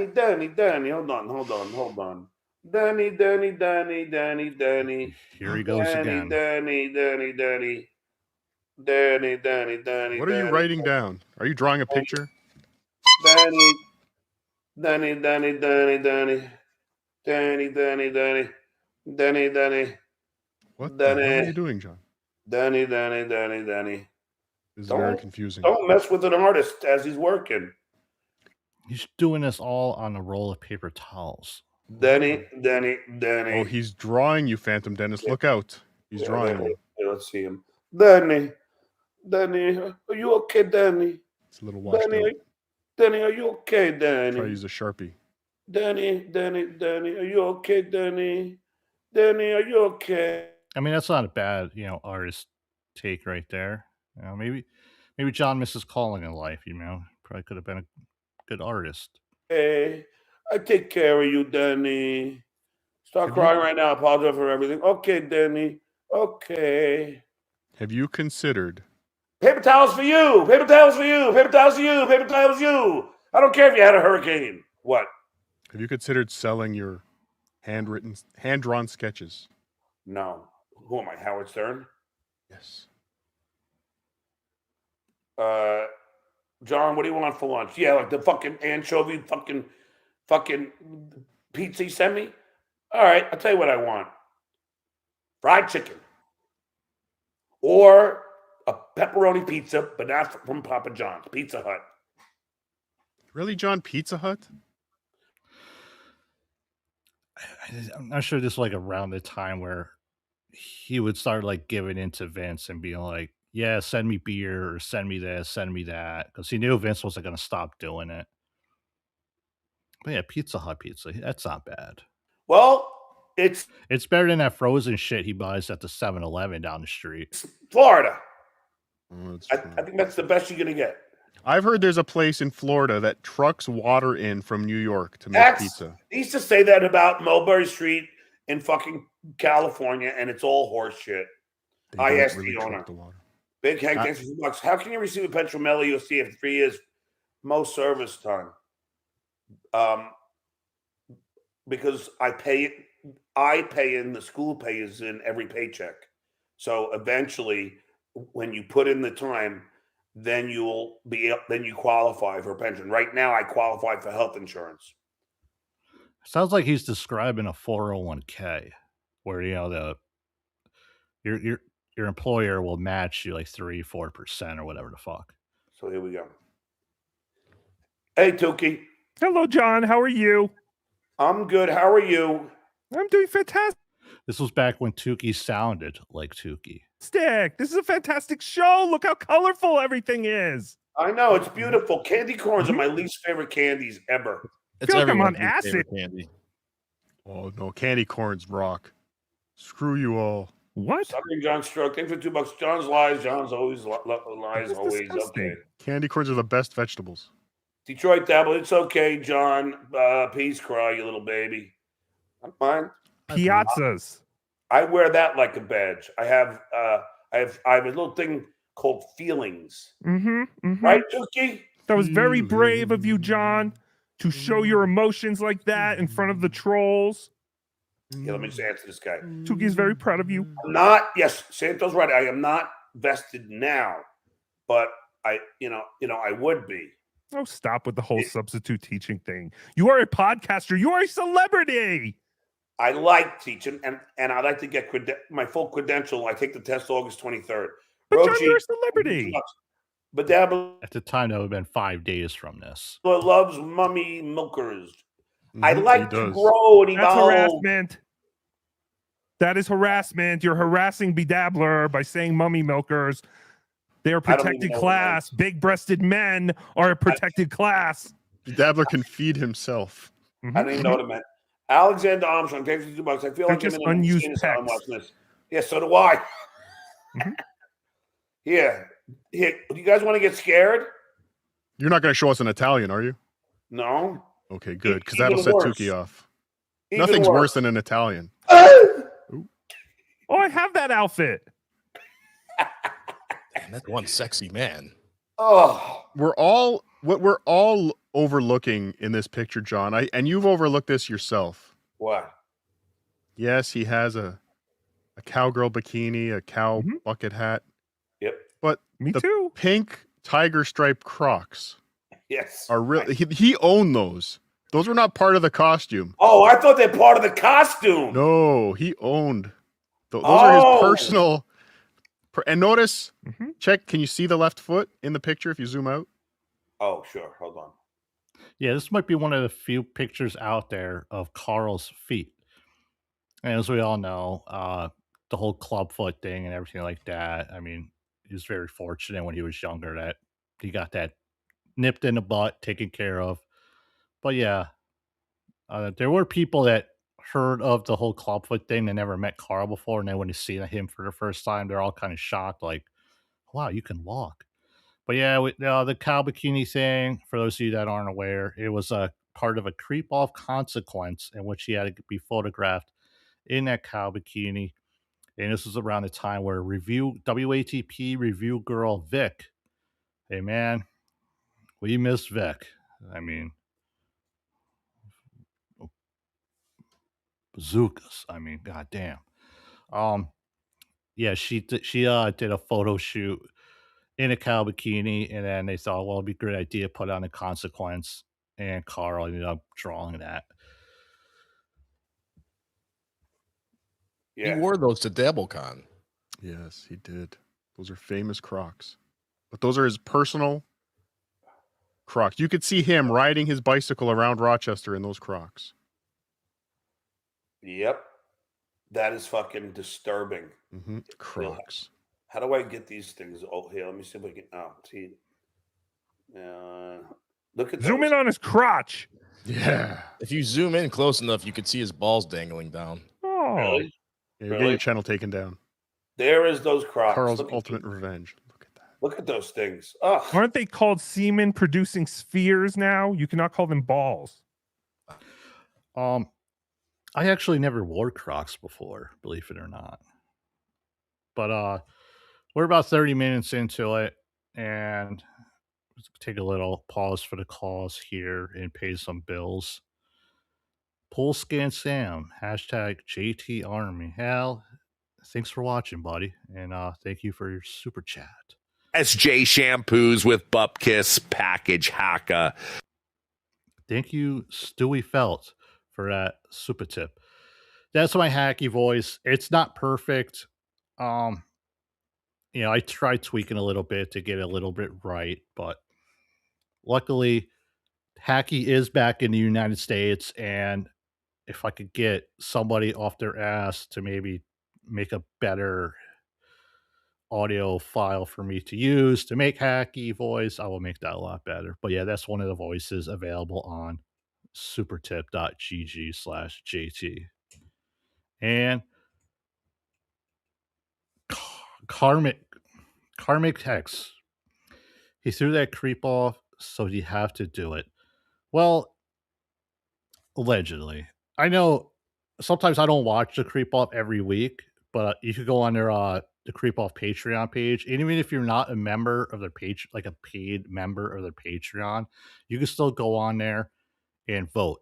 on. Danny. Here he goes again. Danny. What are you writing down? Are you drawing a picture? Danny. What the hell are you doing, John? Danny. This is very confusing. Don't mess with an artist as he's working. He's doing this all on a roll of paper towels. Danny. Oh, he's drawing you, Phantom Dennis. Look out. He's drawing you. Let's see him. Danny, are you okay, Danny? It's a little washed out. Danny, are you okay, Danny? Try to use a Sharpie. Danny, are you okay, Danny? Danny, are you okay? I mean, that's not a bad, artist take right there. Maybe John misses calling in life. Probably could have been a good artist. Hey, I take care of you, Danny. Stop crying right now. Apologize for everything. Okay, Danny. Okay. Have you considered? Paper towels for you. Paper towels for you. Paper towels for you. Paper towels for you. I don't care if you had a hurricane. What? Have you considered selling your hand-drawn sketches? No. Who am I, Howard Stern? Yes. John, what do you want for lunch? Yeah, like the fucking anchovy fucking pizza you sent me? All right, I'll tell you what I want. Fried chicken. Or a pepperoni pizza, but not from Papa John's. Pizza Hut. Really, John? Pizza Hut? I'm not sure this is like around the time where he would start like giving into Vince and being like, yeah, send me beer or send me this, send me that. Because he knew Vince wasn't going to stop doing it. But yeah, Pizza Hut pizza, that's not bad. Well, it's better than that frozen shit he buys at the 7-Eleven down the street. Florida. Oh, I think that's the best you're going to get. I've heard there's a place in Florida that trucks water in from New York to make pizza. They used to say that about Mulberry Street in fucking California, and it's all horse shit. I asked the owner. Big Hank, thanks for $2. How can you receive a Petromelli UFC after 3 years? Most service time. Because I pay in, the school pays in every paycheck. So eventually, when you put in the time, then you qualify for a pension. Right now, I qualify for health insurance. Sounds like he's describing a 401k, where your employer will match you like 3-4% or whatever the fuck. So here we go. Hey, Tookie. Hello, John. How are you? I'm good. How are you? I'm doing fantastic. This was back when Tookie sounded like Tookie. This is a fantastic show. Look how colorful everything is. I know. It's beautiful. Candy corns are my least favorite candies ever. It's feel like I'm everyone's on acid. favorite candy. Oh, no. Candy corns rock. Screw you all. What? Stuttering John stroke. Thanks for $2. John's lies. John's always lies. Always disgusting. okay. Candy corns are the best vegetables. Detroit Dabble. It's okay, John. Peace cry, you little baby. I'm fine. Piazzas. I wear that like a badge. I have a little thing called feelings. Right, Tookie? That was very brave of you, John, to show your emotions like that in front of the trolls. Yeah, let me just answer this guy. Tookie's very proud of you. I'm not. Yes, Santo's right. I am not vested now, but I would be. Oh, stop with the whole substitute teaching thing. You are a podcaster. You are a celebrity. I like teaching, and I like to get my full credential. I take the test August 23rd. But John, you're a celebrity. But Dabble At the time, that would have been 5 days from this. loves mummy milkers. I like to does. grow and That's evolve. harassment. That is harassment. You're harassing Bedabbler by saying mummy milkers. They are I don't even protected know class. Big-breasted men are a protected class. Dabbler can feed himself. Mhm. I didn't even know what it meant. Alexander Armstrong takes $2. I feel They're like I'm just in an unused insane asylum pecs. watching this. Yeah, so do I. Mhm. Here. Do you guys want to get scared? You're not going to show us an Italian, are you? No. Okay, good, because Even that'll set worse. Tookie off. Even Nothing's worse than an Italian. Oh, I have that outfit. Damn, that's one sexy man. Oh, What we're all overlooking in this picture, John, and you've overlooked this yourself. what? Yes, he has a cowgirl bikini, a cow Mhm. bucket hat, Yep. but Me the too. pink tiger stripe Crocs Yes. are real. He owned those. Those were not part of the costume. Oh, I thought they're part of the costume. No, he owned. Those are his Oh. personal. And notice, Mhm. check. Can you see the left foot in the picture if you zoom out? Oh, sure. Hold on. Yeah, this might be one of the few pictures out there of Carl's feet. And as we all know, the whole clubfoot thing and everything like that. I mean, he was very fortunate when he was younger that he got that nipped in the butt, taken care of. But yeah, there were people that heard of the whole clubfoot thing. They never met Carl before, and then when they see him for the first time, they're all kind of shocked, like, "Wow, you can walk." But yeah, the cow bikini thing, for those of you that aren't aware, it was a part of a creep off consequence in which he had to be photographed in that cow bikini. And this was around the time where WATP review girl Vic, hey man, we miss Vic. I mean, bazookas. I mean, goddamn. Yeah, she did a photo shoot in a cow bikini, and then they thought, well, it'd be a great idea to put on a consequence, and Carl ended up drawing that. He Yeah. wore those to DabbleCon. Yes, he did. Those are famous Crocs. But those are his personal Crocs. You could see him riding his bicycle around Rochester in those Crocs. Yep. That is fucking disturbing. Mm-hmm. Crocs. How do I get these things? Oh, here, let me see if I can. Oh, see. Look at Zoom those. in on his crotch. Yeah. If you zoom in close enough, you could see his balls dangling down. Oh, Really? Yeah, you're Really? getting your channel taken down. There is those Crocs. Carl's Look at ultimate revenge. Look at that. Look at those things. Oh, aren't they called semen producing spheres now? You cannot call them balls. I actually never wore Crocs before, believe it or not. But we're about 30 minutes into it, and let's take a little pause for the cause here and pay some bills. Pull Scan Sam, hashtag JT Army. Hal, thanks for watching, buddy, and thank you for your super chat. SJ Shampoos with Bupkiss Package Haka. Thank you, Stewie Felt, for that super tip. That's my hacky voice. It's not perfect. I tried tweaking a little bit to get it a little bit right, but luckily, hacky is back in the United States, and if I could get somebody off their ass to maybe make a better audio file for me to use to make hacky voice, I will make that a lot better. But yeah, that's one of the voices available on supertip.gg/JT. And Karmic Hex. He threw that creep off, so you have to do it. Well, allegedly. I know sometimes I don't watch the creep off every week, but you could go on their the creep off Patreon page. And even if you're not a member of their page, like a paid member of their Patreon, you can still go on there and vote.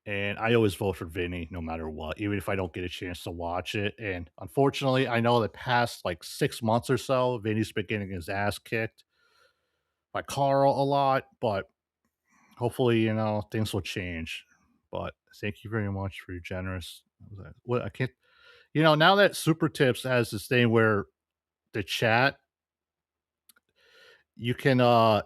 And I always vote for Vinny no matter what, even if I don't get a chance to watch it. And unfortunately, I know the past like 6 months or so, Vinny's been getting his ass kicked by Carl a lot, but hopefully, things will change. But thank you very much for your generous. What I can't, now that Super Tips has this thing where the chat, you can,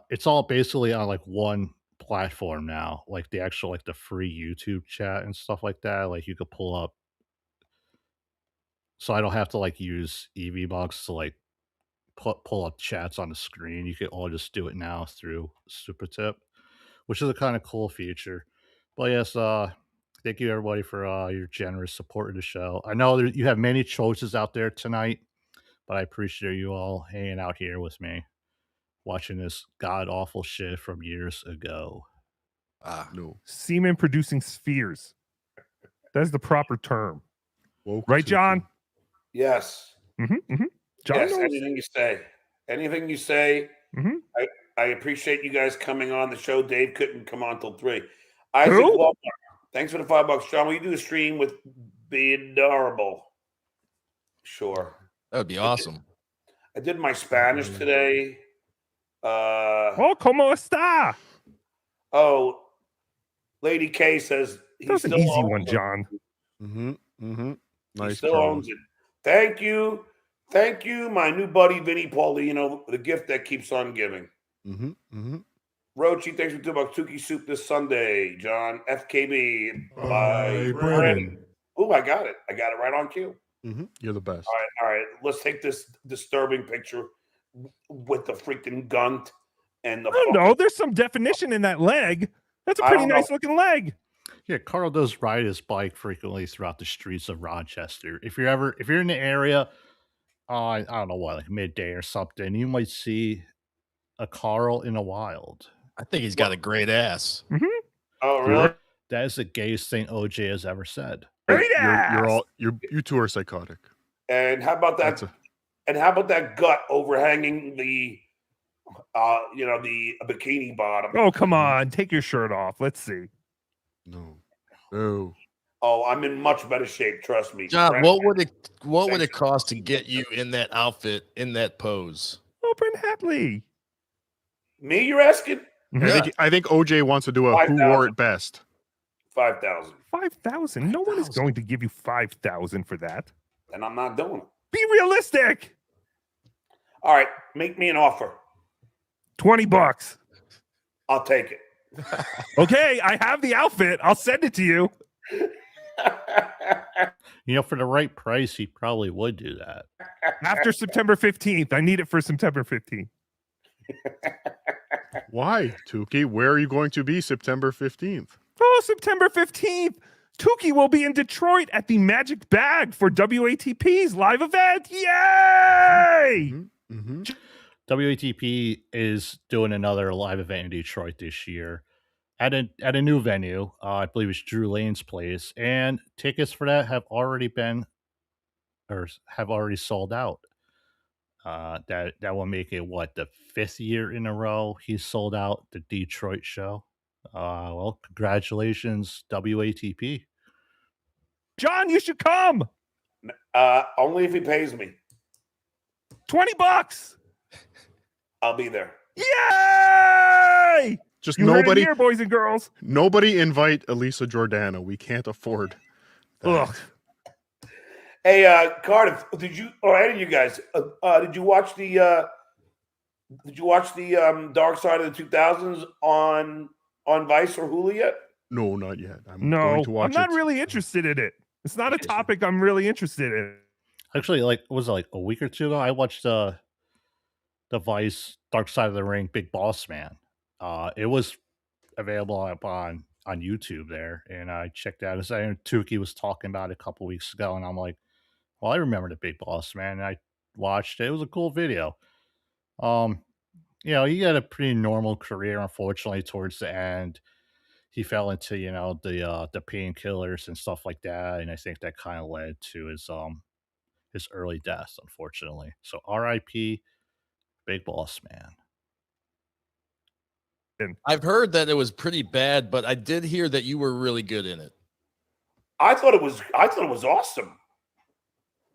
it's all basically on like one platform now, like the actual, like the free YouTube chat and stuff like that. Like you could pull up, so I don't have to like use EVBox to like pull up chats on the screen. You can all just do it now through Super Tip, which is a kind of cool feature. But yes, thank you everybody for your generous support of the show. I know you have many choices out there tonight, but I appreciate you all hanging out here with me, watching this god awful shit from years ago. No. Semen producing spheres. That's the proper term. Woke Right, Tookie. John? Yes. John Yes. knows. Anything you say. Anything you say. Mhm. I appreciate you guys coming on the show. Dave couldn't come on till 3. Isaac Who? Walmart, thanks for the $5. John, will you do a stream with Be Adorable? Sure. That would be awesome. I did my Spanish today. Oh, ¿cómo está? Oh, Lady K says he That's an still easy owns one, it. John. He Nice, still Carl. owns it. Thank you. Thank you, my new buddy Vinny Paulino, the gift that keeps on giving. Rochi, thanks for $2. Tookie Soup this Sunday. John, FKB. Bye, Brennan. Oh, I got it. I got it right on cue. You're the best. All right. Let's take this disturbing picture with the freaking gun and the. I don't know. There's some definition in that leg. That's a I pretty don't know. nice looking leg. Yeah, Carl does ride his bike frequently throughout the streets of Rochester. If you're in the area, I don't know what, like midday or something, you might see a Carl in the wild. I think he's got a great ass. Oh, really? That is the gayest thing OJ has ever said. You two are psychotic. And how about that? And how about that gut overhanging the, the bikini bottom? Oh, come on. Take your shirt off. Let's see. No. Oh, I'm in much better shape. Trust me. John, Brent, what would it cost to get you in that outfit, in that pose? Oh, Brent Hatley. Me, you're asking? I think OJ wants to do a who wore it best. 5,000. 5,000. No one is going to give you 5,000 for that. And I'm not doing it. Be realistic. All right, make me an offer. $20. I'll take it. Okay, I have the outfit. I'll send it to you. For the right price, he probably would do that. After September 15th. I need it for September 15th. Why, Tookie? Where are you going to be September 15th? Oh, September 15th. Tookie will be in Detroit at the Magic Bag for WATP's live event. Yay! WATP is doing another live event in Detroit this year at a new venue. I believe it's Drew Lane's place, and tickets for that have already sold out. That will make it the 5th year in a row he's sold out the Detroit show. Well, congratulations, WATP. John, you should come. Only if he pays me. $20. I'll be there. Yay! Just You heard it nobody here, boys and girls. Nobody invite Elisa Jordana. We can't afford that. Ugh. Hey, Cardiff, did you or any of you guys did you watch the Dark Side of the 2000s on Vice or Hulu yet? No, not yet. I'm No, going to watch I'm not it. really interested in it. It's not a topic I'm really interested in. Actually, was it a week or two ago? I watched the Vice Dark Side of the Ring Big Boss Man. It was available up on YouTube there, and I checked out. Tookie was talking about it a couple weeks ago, and I'm like, well, I remember the Big Boss Man, and I watched it. It was a cool video. He had a pretty normal career. Unfortunately, towards the end, he fell into the painkillers and stuff like that, and I think that kind of led to his early death, unfortunately. So R.I.P. Big Boss Man. I've heard that it was pretty bad, but I did hear that you were really good in it. I thought it was awesome.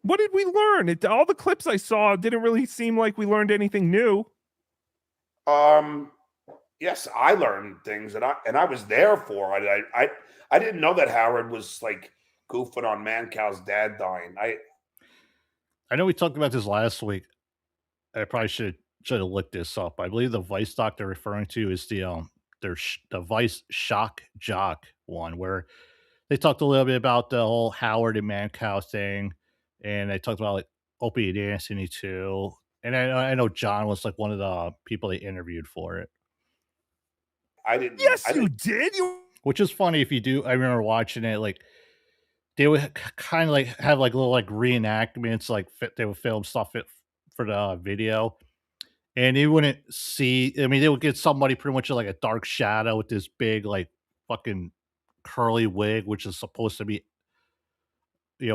What did we learn? All the clips I saw didn't really seem like we learned anything new. Yes, I learned things, and I was there for it. I didn't know that Howard was like goofing on Mancow's dad dying. I know we talked about this last week. I probably should have looked this up. I believe the Vice doc they're referring to is the Vice Shock Jock one, where they talked a little bit about the whole Howard and Mancow thing, and they talked about Opie and Anthony too. And I know John was one of the people they interviewed for it. I didn't. Yes, I you didn't. did. You Which is funny if you do. I remember watching it. Like they would kind of like have like little like reenactments. Like they would film stuff for the video, and you wouldn't see. I mean, they would get somebody pretty much in like a dark shadow with this big like fucking curly wig, which is supposed to be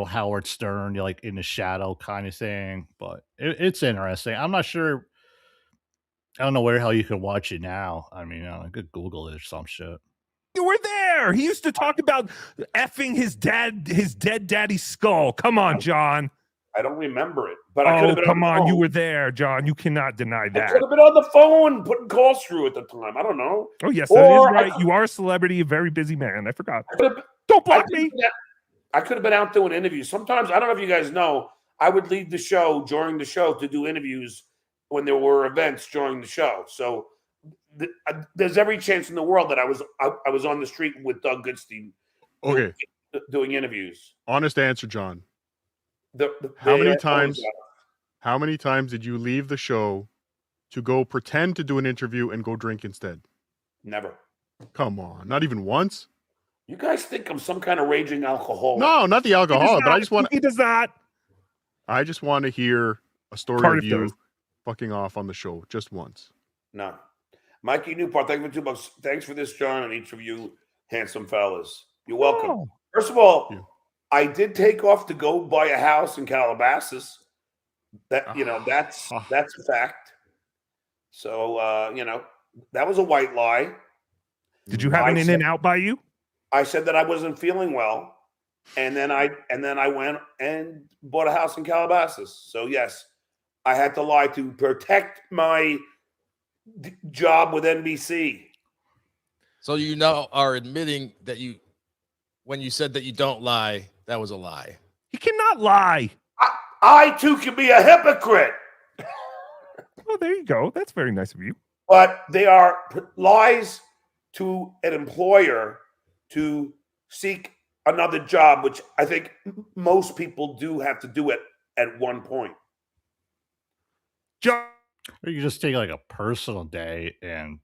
Howard Stern, like in the shadow kind of thing. But it's interesting. I'm not sure. I don't know where the hell you can watch it now. I mean, I could Google it or some shit. you were there. He used to talk about effing his dead daddy's skull. Come on, John. I don't remember it, but I could Oh, have been. come on. the You phone. were there, John. You cannot deny I that. could have been on the phone putting calls through at the time. I don't know. Oh, yes, that is Or right. You are a celebrity, a very busy man. I forgot. I could have, Don't block me. I could have been out doing interviews. Sometimes, I don't know if you guys know, I would leave the show during the show to do interviews when there were events during the show. So there's every chance in the world that I was on the street with Doug Goodstein Okay. doing interviews. Honest answer, John. How How many times did you leave the show to go pretend to do an interview and go drink instead? Never. Come on, not even once? You guys think I'm some kind of raging alcoholic? No, not the alcoholic, but I just want He does not. I just want to hear a story Cardiff of you does. fucking off on the show just once. No. Mikey Newport, thank you for $2. Thanks for this, John, and each of you handsome fellas. You're welcome. Oh. First of all, Yeah. I did take off to go buy a house in Calabasas. That's a fact. So that was a white lie. Did you have an in and out by you? I said that I wasn't feeling well, and then I went and bought a house in Calabasas. So yes, I had to lie to protect my job with NBC. So you now are admitting that when you said that you don't lie, that was a lie. He cannot lie. I too can be a hypocrite, Oh, there you go. That's very nice of you. but they are lies to an employer to seek another job, which I think most people do have to do it at one point. John. Or you just take like a personal day and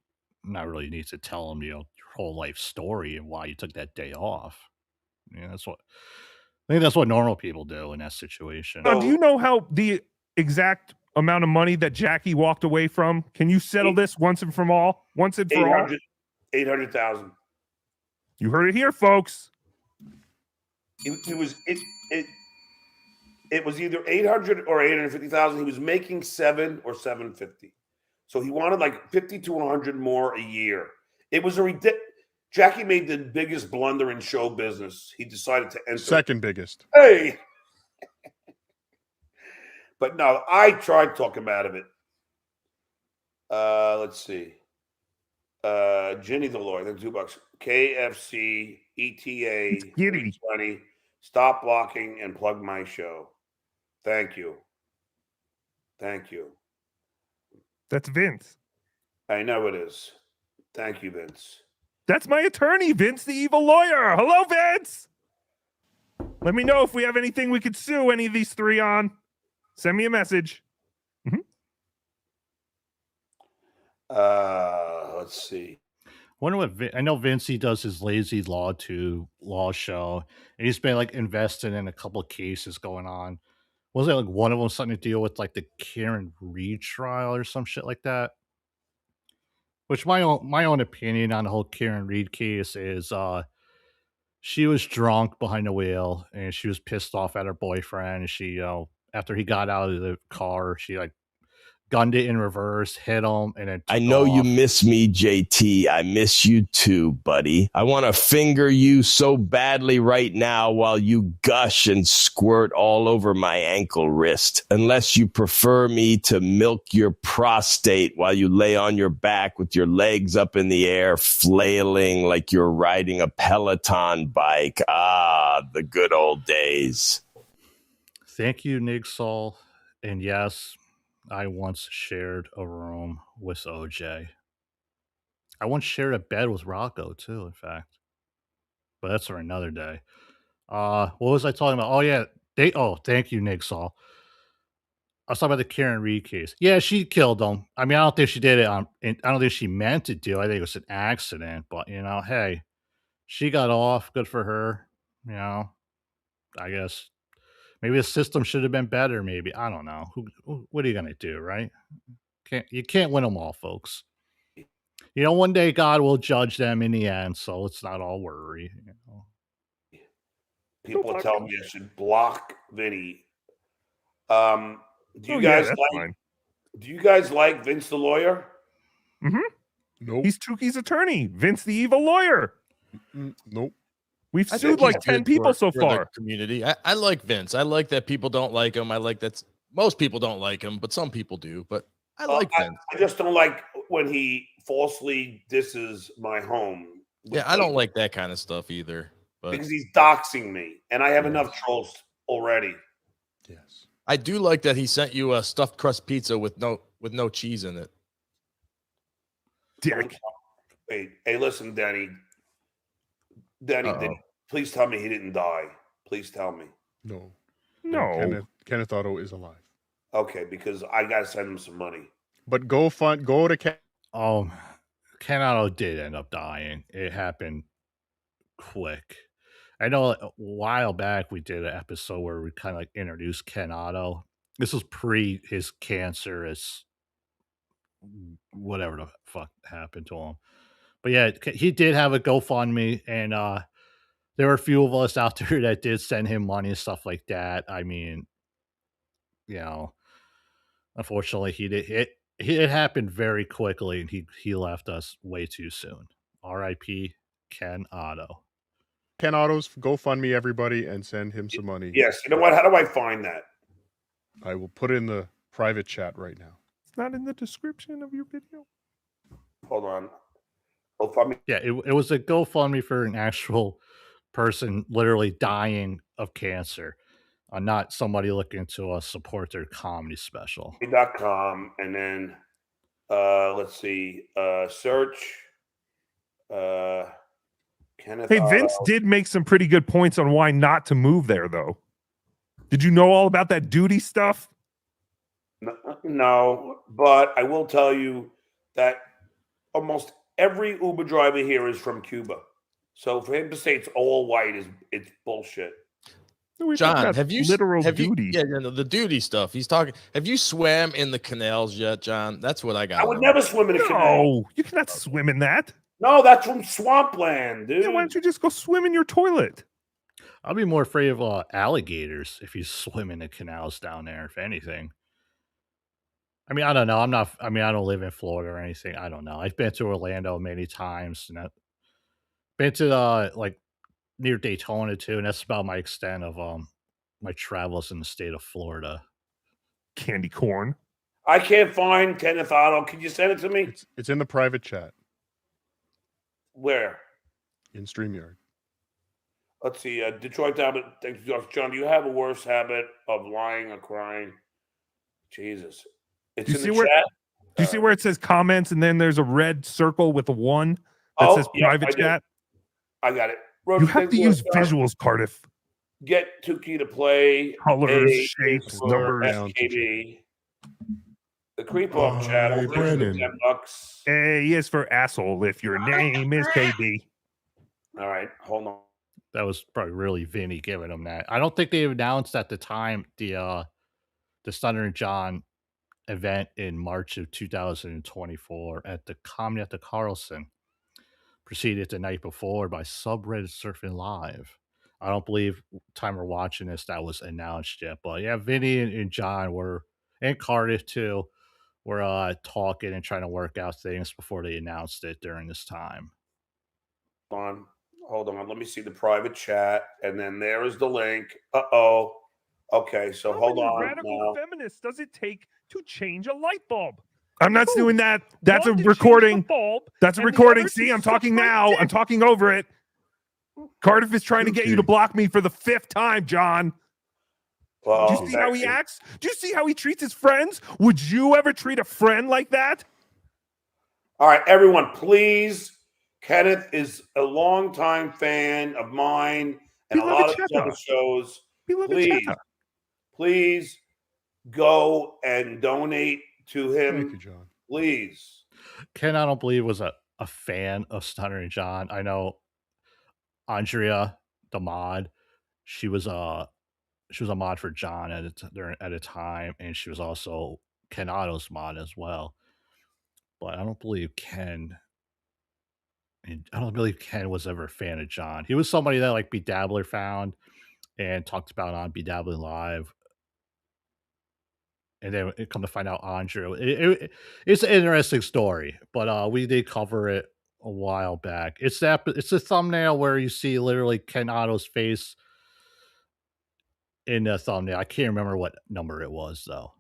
not really need to tell them, your whole life story and why you took that day off. I think that's what normal people do in that situation. Do you know how the exact amount of money that Jackie walked away from? Can you settle this once and for all? Once and for all? 800,000. You heard it here, folks. It was either 800 or 850,000. He was making 7 or 750. So he wanted like 50 to 100 more a year. It was a ridiculous. Jackie made the biggest blunder in show business. He decided to enter. Second biggest. Hey. But no, I tried to talk him out of it. Let's see. Ginny the lawyer, then $2. KFC, ETA, 20. Stop blocking and plug my show. Thank you. Thank you. That's Vince. I know it is. Thank you, Vince. That's my attorney, Vince, the evil lawyer. Hello, Vince. Let me know if we have anything we could sue any of these three on. Send me a message. Let's see. Wonder what I know. Vince, he does his Lazy Law 2 law show, and he's been like invested in a couple of cases going on. Wasn't like one of them something to deal with like the Karen Reed trial or some shit like that? Which my own opinion on the whole Karen Reed case is she was drunk behind the wheel and she was pissed off at her boyfriend. And she, after he got out of the car, she like gunned it in reverse, hit him, and then I know you miss me, JT. I miss you too, buddy. I want to finger you so badly right now while you gush and squirt all over my ankle wrist. Unless you prefer me to milk your prostate while you lay on your back with your legs up in the air, flailing like you're riding a Peloton bike. Ah, the good old days. Thank you, Nigsol. And yes, I once shared a room with OJ. I once shared a bed with Rocco too, in fact. But that's for another day. What was I talking about? Oh yeah, thank you, Nigsol. I was talking about the Karen Reed case. Yeah, she killed him. I mean, I don't think she did it I don't think she meant to do. I think it was an accident. But hey, she got off. Good for her. I guess maybe the system should have been better. Maybe I don't know. What are you gonna do, right? You can't win them all, folks. One day God will judge them in the end. So let's not all worry. People tell me I should block Vinny. Do you guys like Vince the lawyer? Mm-hmm. Nope. He's Tookie's attorney, Vince the evil lawyer. Nope. We've I sued think like he's 10 good people so for the far. community. I like Vince. I like that people don't like him. I like that most people don't like him, but some people do. But I like Vince. I just don't like when he falsely disses my home. Yeah, I don't like that kind of stuff either. But Because he's doxing me, and I have enough trolls already. Yes. I do like that he sent you a stuffed crust pizza with no cheese in it. Dick. Wait, hey, listen, Danny. Please tell me he didn't die. Please tell me. No. No. Kenneth Otto is alive. Okay, because I gotta send him some money. But go to Ken Otto did end up dying. It happened quick. I know a while back we did an episode where we kind of like introduced Ken Otto. This was pre his cancerous whatever the fuck happened to him. But yeah, he did have a GoFundMe, and there were a few of us out there that did send him money and stuff like that. I mean, unfortunately, it happened very quickly, and he left us way too soon. R.I.P. Ken Otto. Ken Otto's GoFundMe, everybody, and send him some money. Yes. You know what? How do I find that? I will put it in the private chat right now. It's not in the description of your video. Hold on. GoFundMe. Yeah, it was a GoFundMe for an actual person literally dying of cancer, not somebody looking to support their comedy special. .com, and then let's see, search Kenneth Hey, Otto. Vince did make some pretty good points on why not to move there, though. Did you know all about that duty stuff? No, but I will tell you that almost every Uber driver here is from Cuba. So for him to say it's all white it's bullshit. John, have you duty? The duty stuff. He's talking. Have you swam in the canals yet, John? That's what I got. I would never swim in a canal. No, you cannot swim in that. No, that's from swampland, dude. Yeah, why don't you just go swim in your toilet? I'll be more afraid of alligators if you swim in the canals down there, if anything. I mean, I don't know. I don't live in Florida or anything. I don't know. I've been to Orlando many times, and I've been to like near Daytona too, and that's about my extent of my travels in the state of Florida. Candy corn. I can't find Kenneth Otto. Can you send it to me? It's in the private chat. Where? In StreamYard. Let's see. Detroit habit. John, do you have a worse habit of lying or crying? Jesus. It's in the chat. Do you see where it says comments and then there's a red circle with a 1 that says private chat? I got it. You have to use visuals, Cardiff. Get Tookie to play colors, shapes, numbers. SKB. The creep off channel. Brandon. $10. A is for asshole if your name is KB. All right, hold on. That was probably really Vinny giving him that. I don't think they announced at the time the Stuttering John event in March of 2024 at the Comedy at the Carlson, preceded the night before by Subreddit Surfing Live. I don't believe time we're watching this that was announced yet, but yeah, Vinny and John and Cardiff too were talking and trying to work out things before they announced it during this time. Hold on. Let me see the private chat, and then there is the link. Okay, so hold on. Radical feminist does it take to change a light bulb? I'm not doing that. That's a recording. That's a recording. See, I'm talking now. I'm talking over it. Cardiff is trying to get you to block me for the 5th time, John. Well, do you see how he acts? Do you see how he treats his friends? Would you ever treat a friend like that? All right, everyone, please. Kenneth is a longtime fan of mine and a lot of the other shows. Please go and donate to him, Thank you, John. please. Ken, I don't believe, was a fan of Stuttering John. I know Andrea, the mod, she was a mod for John at a time, and she was also Kenato's mod as well. But I don't believe Ken. I don't believe Ken was ever a fan of John. He was somebody that like Bedabbler found and talked about on Bedabbler Live. And then it come to find out Andrea. It's an interesting story, but we did cover it a while back. It's the thumbnail where you see literally Kenato's face in the thumbnail. I can't remember what number it was though.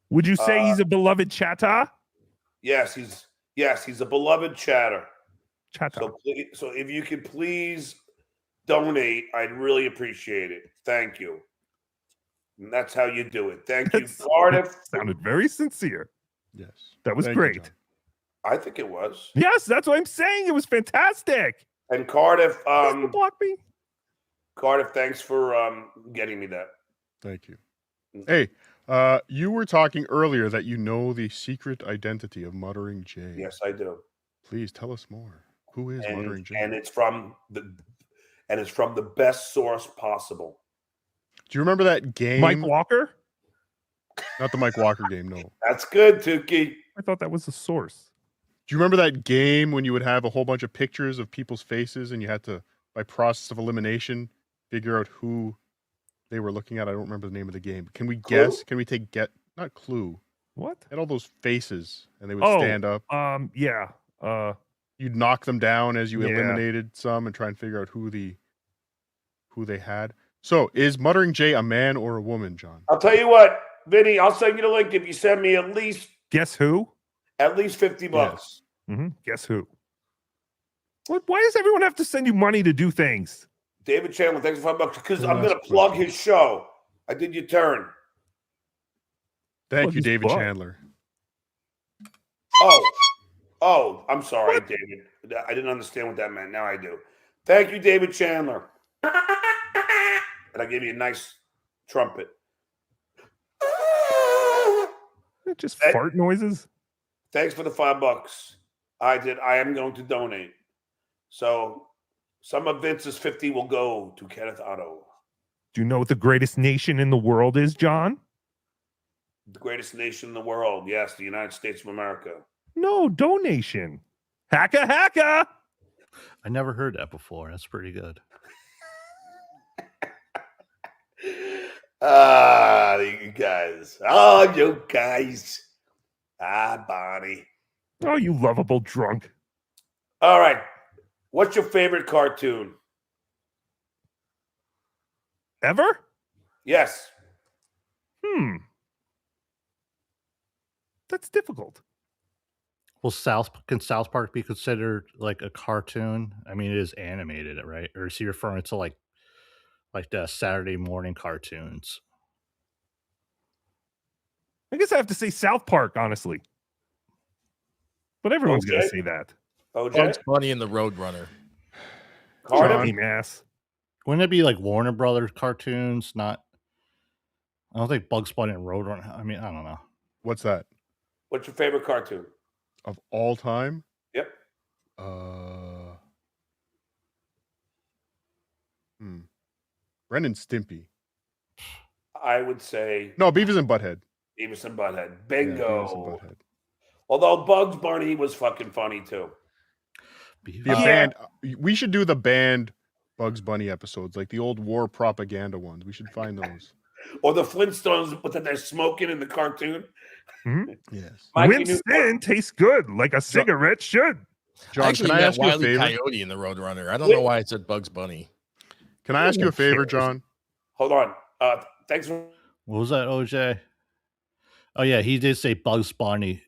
Would you say he's a beloved chatter? Yes, he's a beloved chatter. Chatter. So if you could please donate, I'd really appreciate it. Thank you. And that's how you do it. Thank you, Cardiff. Sounded very sincere. Yes. That was Thank you, great. John. I think it was. Yes, that's what I'm saying. It was fantastic. And Cardiff, Block me. Cardiff, thanks for getting me that. Thank you. Hey, you were talking earlier that you know the secret identity of Muttering Jay. Yes, I do. Please tell us more. Who is Muttering Jay? And it's from the best source possible. Do you remember that game? Mike Walker? Not the Mike Walker game, no. That's good, Tookie. I thought that was the source. Do you remember that game when you would have a whole bunch of pictures of people's faces and you had to, by process of elimination, figure out who they were looking at? I don't remember the name of the game. Can we guess? Can we not Clue? What? Had all those faces and they would stand up. Yeah. You'd knock them down as you eliminated some and try and figure out who they had. So, is Muttering Jay a man or a woman, John? I'll tell you what, Vinny, I'll send you the link if you send me at least Guess who? $50. Yes. Mm-hmm. Guess who? What? Why does everyone have to send you money to do things? David Chandler, thanks for $5 because I'm going to plug his show. I did your turn. Thank you, David Chandler. Oh, I'm sorry, David. I didn't understand what that meant. Now I do. Thank you, David Chandler. And I gave you a nice trumpet. Just fart noises. Thanks for the $5. I am going to donate. So some of Vince's 50 will go to Kenneth Otto. Do you know what the greatest nation in the world is, John? The greatest nation in the world. Yes, the United States of America. No, donation. Hacka. I never heard that before. That's pretty good. You guys. Oh, you guys. Bonnie. Oh, you lovable drunk. All right. What's your favorite cartoon? Ever? Yes. That's difficult. Well, can South Park be considered like a cartoon? I mean, it is animated, right? Or is he referring to like the Saturday morning cartoons? I guess I have to say South Park, honestly. But everyone's going to say that. Bugs Bunny and the Roadrunner. Cardiff ass. Wouldn't it be like Warner Brothers cartoons? I don't think Bugs Bunny and Roadrunner. I mean, I don't know. What's that? What's your favorite cartoon? Of all time? Yep. Ren and Stimpy. I would say no, Beavis and Butthead. Beavis and Butthead. Bingo. Yeah, Beavis and Butthead. Although Bugs Bunny was fucking funny too. Band. We should do the banned Bugs Bunny episodes, like the old war propaganda ones. We should find those. Or the Flintstones that they're smoking in the cartoon. Mm-hmm. Yes. Winston tastes good, like a cigarette should. John, Actually, can I ask you a Wile E. favor? Coyote in the Roadrunner. I don't know why it said Bugs Bunny. Can I ask you a favor, John? Hold on. Thanks for. What was that, OJ? Oh yeah, he did say Bugs Bunny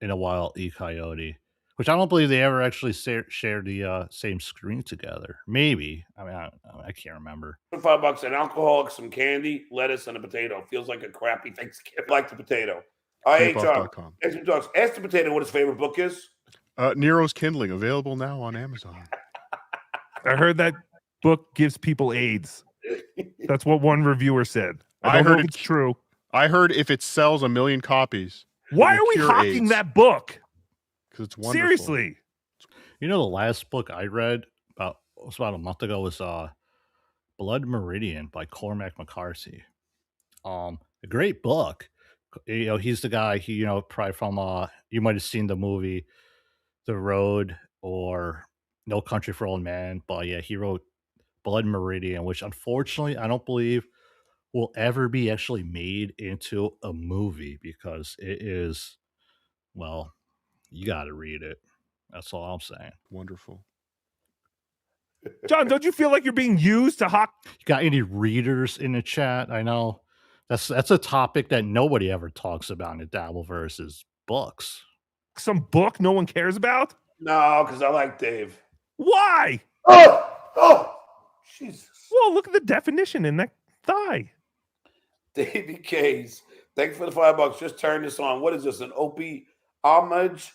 in a Wile E. Coyote, which I don't believe they ever actually shared the same screen together. Maybe. I mean, I can't remember. $5, an alcoholic, some candy, lettuce, and a potato. Feels like a crappy Thanksgiving. Like the potato. Hey, John. Ask the potato what his favorite book is. Nero's Kindling, available now on Amazon. I heard that book gives people AIDS. That's what one reviewer said. I don't know if it's true. I heard if it sells 1 million copies. Why are we hawking AIDS. that book? Because it's wonderful. Seriously. You know, the last book I read about a month ago was Blood Meridian by Cormac McCarthy. A great book. You know, he's the guy. He, you know, probably from you might have seen the movie The Road or No Country for Old Men. But yeah, he wrote Blood Meridian, which unfortunately I don't believe will ever be actually made into a movie because it is, well, you got to read it. That's all I'm saying. Wonderful. John, don't you feel like you're being used to hawk? You got any readers in the chat? I know that's a topic that nobody ever talks about in the dabbleverse is books. Some book no one cares about? No, because I like Dave. Why? Oh, Jesus. Well, look at the definition in that thigh. Davey K's. Thanks for the $5. Just turn this on. What is this? An Opie homage?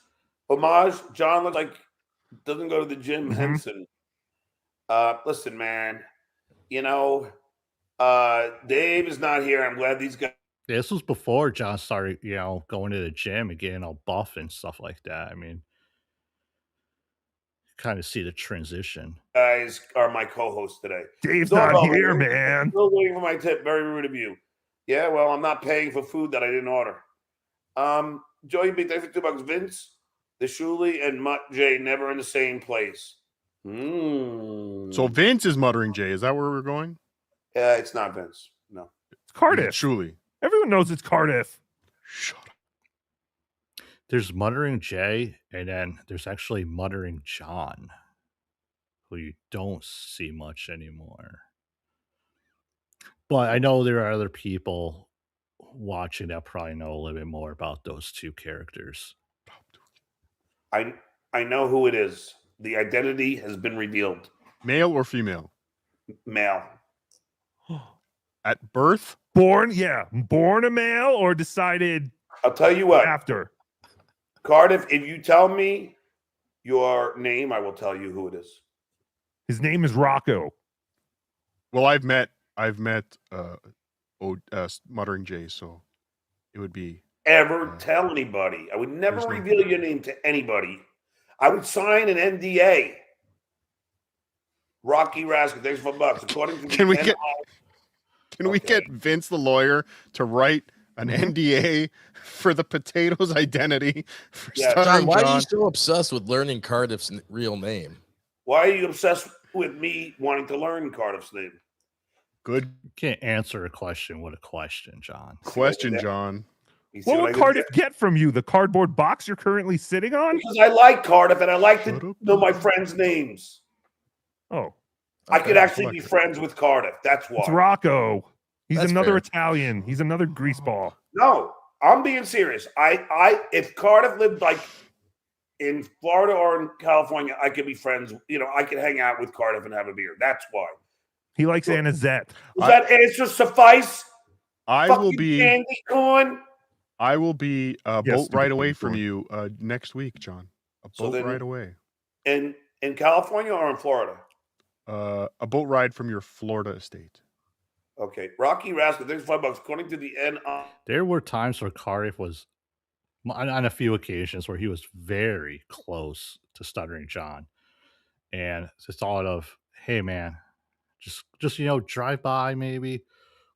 John looks like doesn't go to the gym. Henson. Listen, man. You know, Dave is not here. I'm glad these guys. This was before John started, you know, going to the gym and getting all buff and stuff like that. I mean, kind of see the transition. Guys are my co-hosts today. Dave's not here, man. Still waiting for my tip. Very rude of you. Yeah, well, I'm not paying for food that I didn't order. Joey B, thanks for $2. Vince, the Shuli, and Mutt J never in the same place. So Vince is Muttering J. Is that where we're going? Yeah, it's not Vince. No. It's Cardiff. Shuli. Everyone knows it's Cardiff. Shut up. There's Muttering J, and then there's actually Muttering John, who you don't see much anymore. But I know there are other people watching that probably know a little bit more about those two characters. I know who it is. The identity has been revealed. Male or female? Male. At birth? Born a male or decided I'll tell you what. After. Cardiff, if you tell me your name, I will tell you who it is. His name is Rocco. Well, I've met Muttering J, so it would be tell anybody. I would never reveal your name to anybody. I would sign an NDA. Rocky Rascal, thanks for $5. According to Can we get Vince the lawyer to write an NDA for the potatoes identity for Stuttering Why John? are you so obsessed with learning Cardiff's real name? Why are you obsessed with me wanting to learn Cardiff's name? Good. You can't answer a question with a question, John. Question, John. What would Cardiff get from you? The cardboard box you're currently sitting on? Because I like Cardiff and I like to know my friends' names. Oh. I could actually be friends with Cardiff. That's why. It's Rocco. He's That's another fair. Italian. He's another greaseball. No, I'm being serious. If Cardiff lived like in Florida or in California, I could be friends. You know, I could hang out with Cardiff and have a beer. That's why. He likes Anisette. Does that answer suffice? I will be candy corn. I will be a boat stupid ride away candy from corn. you next week, John. A So boat then- ride away. In California or in Florida? A boat ride from your Florida estate. Okay. Rocky Rascal, thanks for $5. According to the NI. There were times where Cardiff was, on a few occasions, where he was very close to Stuttering John. And the thought of, hey, man, just you know, drive by maybe,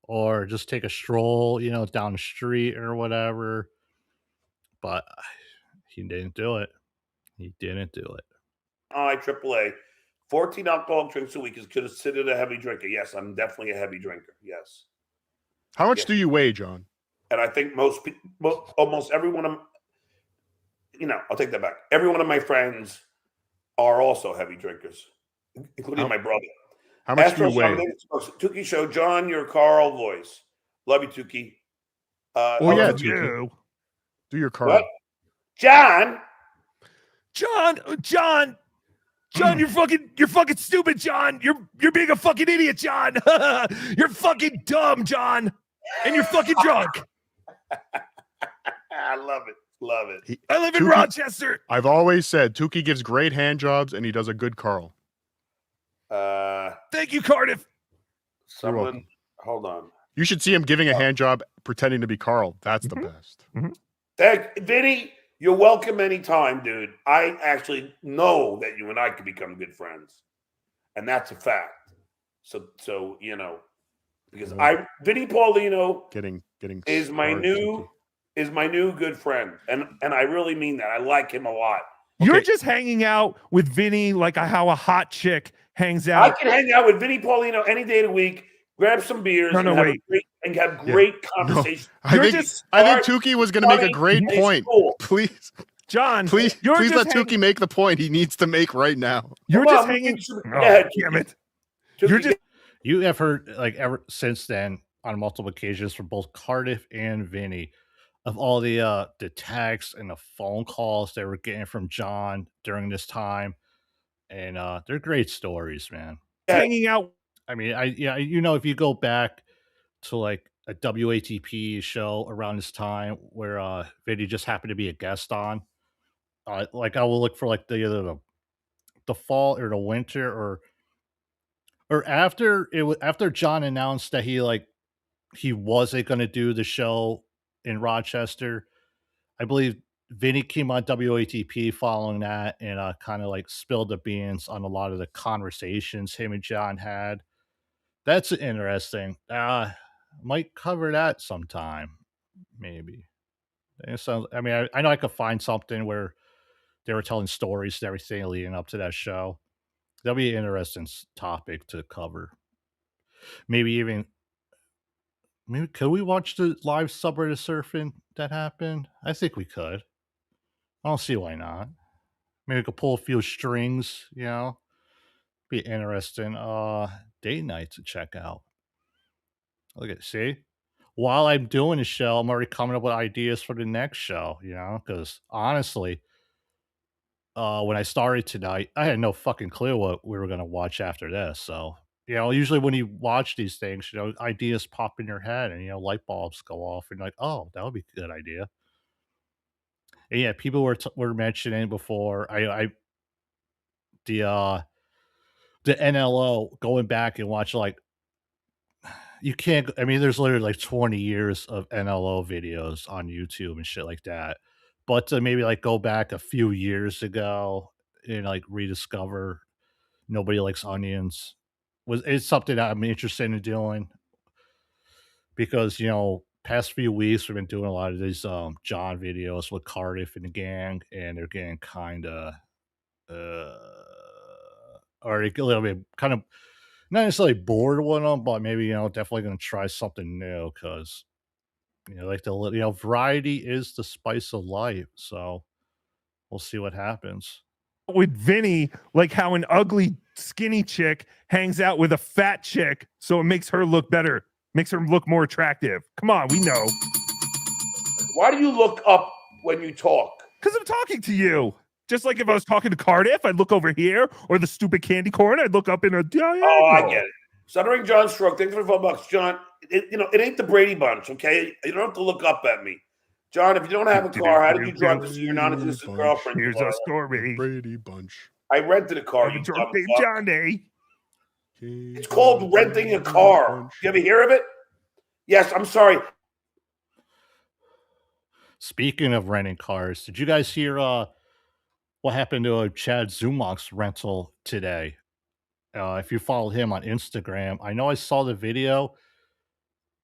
or just take a stroll, you know, down the street or whatever. But he didn't do it. He didn't do it. IAAA, 14 alcoholic drinks a week is considered a heavy drinker. Yes, I'm definitely a heavy drinker. Yes. How much do you weigh, John? And I think most people, almost every one of, I'll take that back. Every one of my friends are also heavy drinkers, including my brother. How much do you weigh? Tookie Show, John, your Carl voice. Love you, Tookie. Tookie. Do your Carl. What? John, you're fucking stupid, John. You're being a fucking idiot, John. You're fucking dumb, John. And you're fucking drunk. I love it. Love it. I live in Rochester. I've always said Tookie gives great hand jobs and he does a good Carl. Thank you, Cardiff. Someone, hold on. You should see him giving a hand job pretending to be Carl. That's the best. Vinny, you're welcome anytime, dude. I actually know that you and I could become good friends, and that's a fact. So you know, because Vinny Paulino getting is my new good friend, and I really mean that. I like him a lot. You're just hanging out with Vinny like how a hot chick hangs out. I can hang out with Vinny Paulino any day of the week, grab some beers, and have great conversations. I think Tookie was going to make a great point. Please, John, please let Tookie make the point he needs to make right now. You're just hanging. Damn it! You have heard ever since then on multiple occasions from both Cardiff and Vinny of all the texts and the phone calls they were getting from John during this time, and they're great stories, man. Hanging out. I mean, if you go back to like a WATP show around this time where Vinny just happened to be a guest on, I will look for like either the fall or the winter or after John announced that he wasn't going to do the show in Rochester. I believe Vinny came on WATP following that and kind of like spilled the beans on a lot of the conversations him and John had. That's interesting. Might cover that sometime, maybe. So, I mean, I know I could find something where they were telling stories and everything leading up to that show. That'll be an interesting topic to cover. Maybe could we watch the live subreddit surfing that happened? I think we could. I don't see why not. Maybe we could pull a few strings, Be interesting date night to check out. Look at see. While I'm doing the show, I'm already coming up with ideas for the next show, because honestly, when I started tonight, I had no fucking clue what we were gonna watch after this. So, usually when you watch these things, ideas pop in your head and light bulbs go off and you're like, oh, that would be a good idea. And yeah, people were mentioning before the NLO going back and watch you can't. I mean, there's literally 20 years of NLO videos on YouTube and shit like that. But to maybe go back a few years ago and rediscover Nobody Likes Onions it's something that I'm interested in doing because past few weeks we've been doing a lot of these John videos with Cardiff and the gang, and they're getting kind of or a little bit kind of not necessarily bored with them, but maybe definitely going to try something new because variety is the spice of life. So we'll see what happens. With Vinny, like how an ugly skinny chick hangs out with a fat chick, so it makes her look better, makes her look more attractive. Come on, we know. Why do you look up when you talk? Because I'm talking to you. Just like if I was talking to Cardiff, I'd look over here, or the stupid candy corn, I'd look up in a diagonal. Oh, I get it. Stuttering John Stroke, thanks for $4, John. It ain't the Brady Bunch, okay? You don't have to look up at me. John, if you don't have a car, how do you drive to see your non-existent girlfriend? Here's a story. Brady Bunch. I rented a car. You drunk Dave Johnny. It's called renting a car. You ever hear of it? Yes, I'm sorry. Speaking of renting cars, did you guys hear what happened to Chad Zumach's rental today? If you follow him on Instagram, I know I saw the video.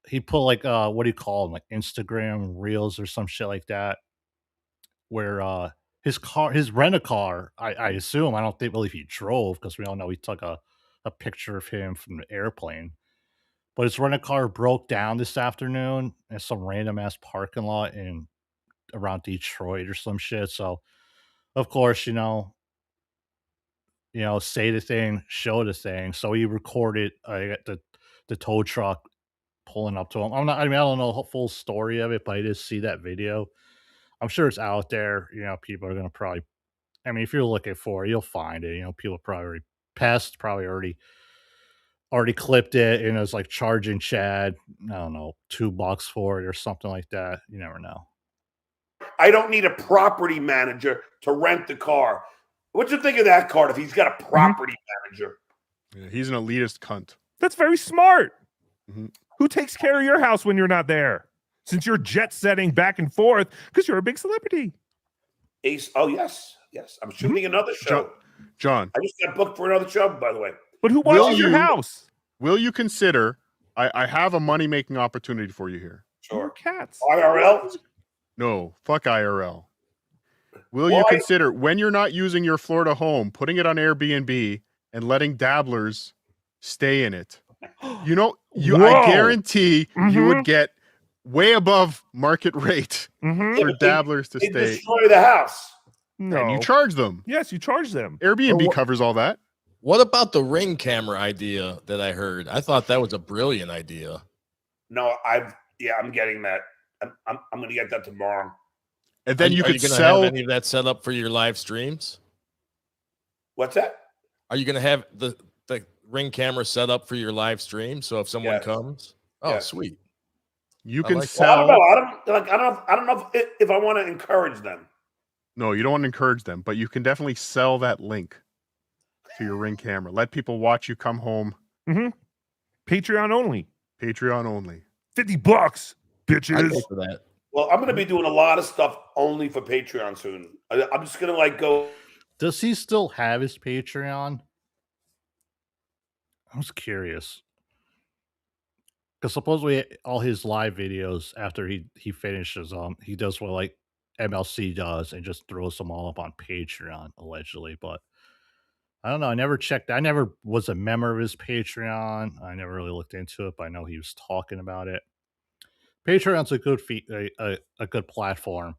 He put what do you call them, Instagram Reels or some shit like that, where his rent-a-car, I assume, I don't think really if he drove because we all know he took a picture of him from the airplane, but his rent-a-car broke down this afternoon in some random ass parking lot around Detroit or some shit. So of course, say the thing, show the thing. So he recorded the tow truck pulling up to him. I don't know the full story of it, but I did see that video. I'm sure it's out there. People are going to probably, if you're looking for it, you'll find it. People probably already clipped it and it was charging Chad, I don't know, $2 for it or something like that. You never know. I don't need a property manager to rent the car. What you think of that, Cardiff? He's got a property manager. Yeah, he's an elitist cunt. That's very smart. Mm-hmm. Who takes care of your house when you're not there? Since you're jet setting back and forth because you're a big celebrity. Ace. Oh, yes. I'm shooting another show. John. I just got booked for another show, by the way. But who watches your house? Will you consider? I have a money-making opportunity for you here. Sure. Cats. IRL? No, fuck IRL. Will you consider, when you're not using your Florida home, putting it on Airbnb and letting dabblers stay in it? You know, I guarantee you would get way above market rate for dabblers to They stay. destroy the house. No. And you charge them. Yes, you charge them. Airbnb covers all that. What about the Ring camera idea that I heard? I thought that was a brilliant idea. No, I'm getting that. I'm going to get that tomorrow. And then you could gonna sell have any of that set up for your live streams. What's that? Are you going to have the Ring camera set up for your live stream? So if someone comes, sweet. You can like sell. I don't know if I want to encourage them. No, you don't want to encourage them, but you can definitely sell that link to your Ring camera. Let people watch you come home. Patreon only. Patreon only. $50, bitches. I'd pay for that. Well, I'm going to be doing a lot of stuff only for Patreon soon. I'm just going to go. Does he still have his Patreon? I was curious. Because supposedly all his live videos after he finishes he does what like MLC does and just throws them all up on Patreon, allegedly. But I don't know. I never checked. I never was a member of his Patreon. I never really looked into it, but I know he was talking about it. Patreon's a good a good platform.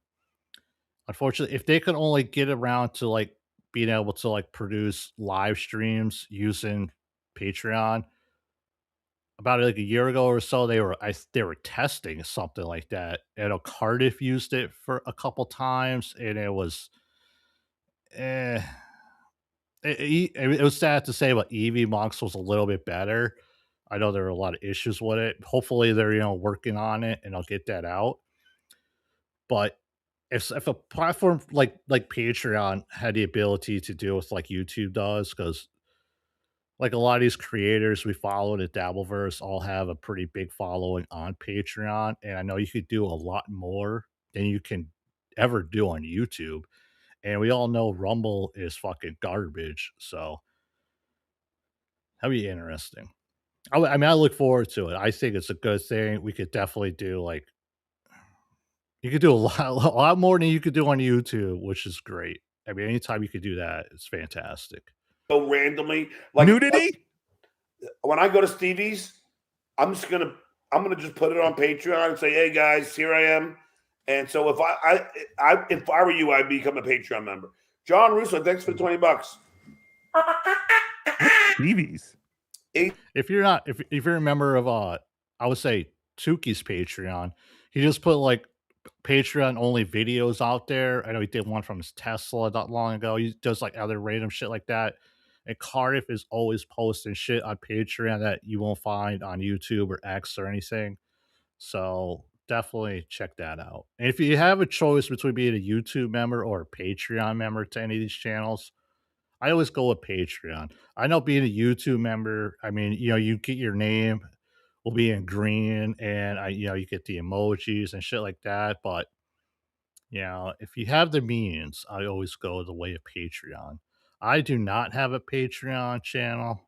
Unfortunately, if they could only get around to like being able to like produce live streams using Patreon, about like a year ago or so, they were testing something like that. I know Cardiff used it for a couple times, and it was, it was sad to say, but Evie Monks was a little bit better. I know there were a lot of issues with it. Hopefully, they're working on it, and I'll get that out. But if a platform like Patreon had the ability to do what like YouTube does, because like a lot of these creators we follow in the Dabbleverse all have a pretty big following on Patreon, and I know you could do a lot more than you can ever do on YouTube. And we all know Rumble is fucking garbage, so that'd be interesting. I mean, I look forward to it. I think it's a good thing. We could definitely do like you could do a lot more than you could do on YouTube, which is great. I mean, anytime you could do that, it's fantastic. Go randomly, like nudity. When I go to Stevie's, I'm gonna just put it on Patreon and say, "Hey guys, here I am." And so if I were you, I'd become a Patreon member. John Russo, thanks for the $20. Stevie's. If you're a member of I would say Tookie's Patreon, he just put like Patreon only videos out there. I know he did one from his Tesla not long ago. He does like other random shit like that. And Cardiff is always posting shit on Patreon that you won't find on YouTube or X or anything. So definitely check that out. And if you have a choice between being a YouTube member or a Patreon member to any of these channels, I always go with Patreon. I know being a YouTube member, I mean, you get your name will be in green and you get the emojis and shit like that. But if you have the means, I always go the way of Patreon. I do not have a Patreon channel.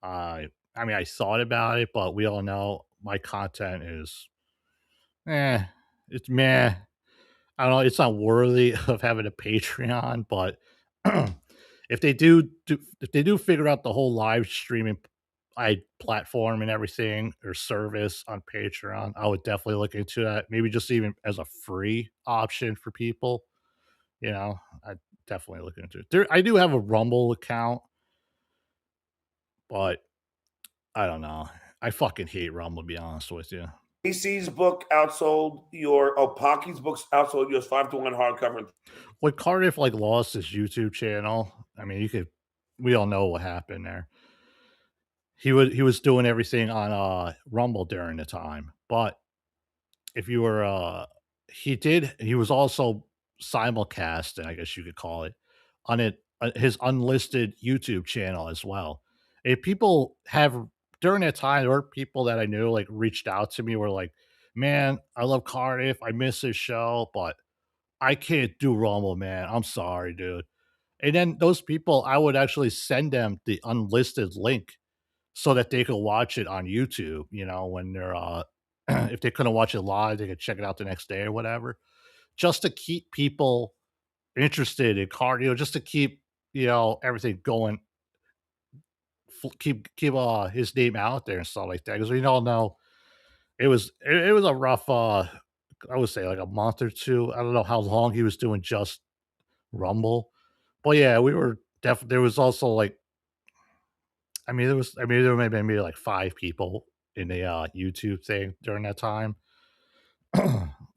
I mean, I thought about it, but we all know my content is, it's meh. I don't know. It's not worthy of having a Patreon, but if they do figure out the whole live streaming platform and everything or service on Patreon, I would definitely look into that. Maybe just even as a free option for people. I definitely look into it. I do have a Rumble account, but I don't know. I fucking hate Rumble, to be honest with you. AC's book outsold Pocky's books outsold yours 5-1 hardcover. When Cardiff lost his YouTube channel, I mean, we all know what happened there. He was doing everything on Rumble during the time, but if you were he was also simulcasting, I guess you could call it, on his unlisted YouTube channel as well. If people have during that time, there were people that I knew like reached out to me, were like, "Man, I love Cardiff. I miss his show, but I can't do Rumble, man. I'm sorry, dude." And then those people, I would actually send them the unlisted link so that they could watch it on YouTube. You know, when they're if they couldn't watch it live, they could check it out the next day or whatever, just to keep people interested in cardio, just to keep everything going, keep his name out there and stuff like that. Because we all know it was a rough I would say like a month or two. I don't know how long he was doing just Rumble, but yeah, we were definitely. There was also like, there may have been maybe like 5 people in the YouTube thing during that time,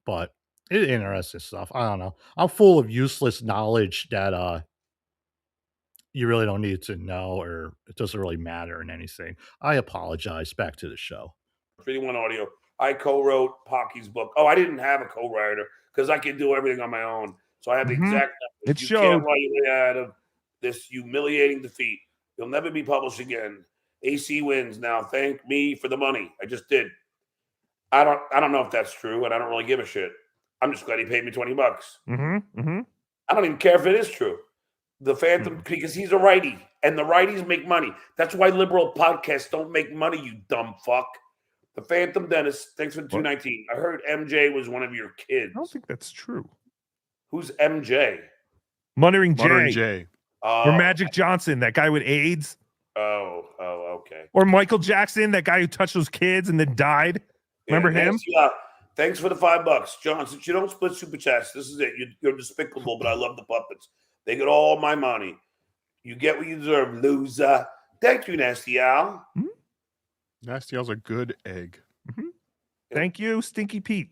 but it's interesting stuff. I don't know. I'm full of useless knowledge that you really don't need to know, or it doesn't really matter in anything. I apologize. Back to the show. 3D1 Audio. I co-wrote Pocky's book. Oh, I didn't have a co-writer because I can do everything on my own. So I have the exact. It You showed. can't write your way out of this humiliating defeat. You'll never be published again. AC wins. Now thank me for the money. I just did. I don't know if that's true, and I don't really give a shit. I'm just glad he paid me $20. I don't even care if it is true. The Phantom, because he's a righty, and the righties make money. That's why liberal podcasts don't make money, you dumb fuck. The Phantom Dentist, thanks for the 219. I heard MJ was one of your kids. I don't think that's true. Who's MJ? Muttering Muttering J. J. Or Magic Johnson, that guy with AIDS. Oh, okay. Or Michael Jackson, that guy who touched those kids and then died. Remember him? Yeah. Thanks for the $5. John, since you don't split super chats, this is it. You're despicable, but I love the puppets. They get all my money. You get what you deserve, loser. Thank you, Nasty Al. Nasty Al's a good egg. Thank you, Stinky Pete.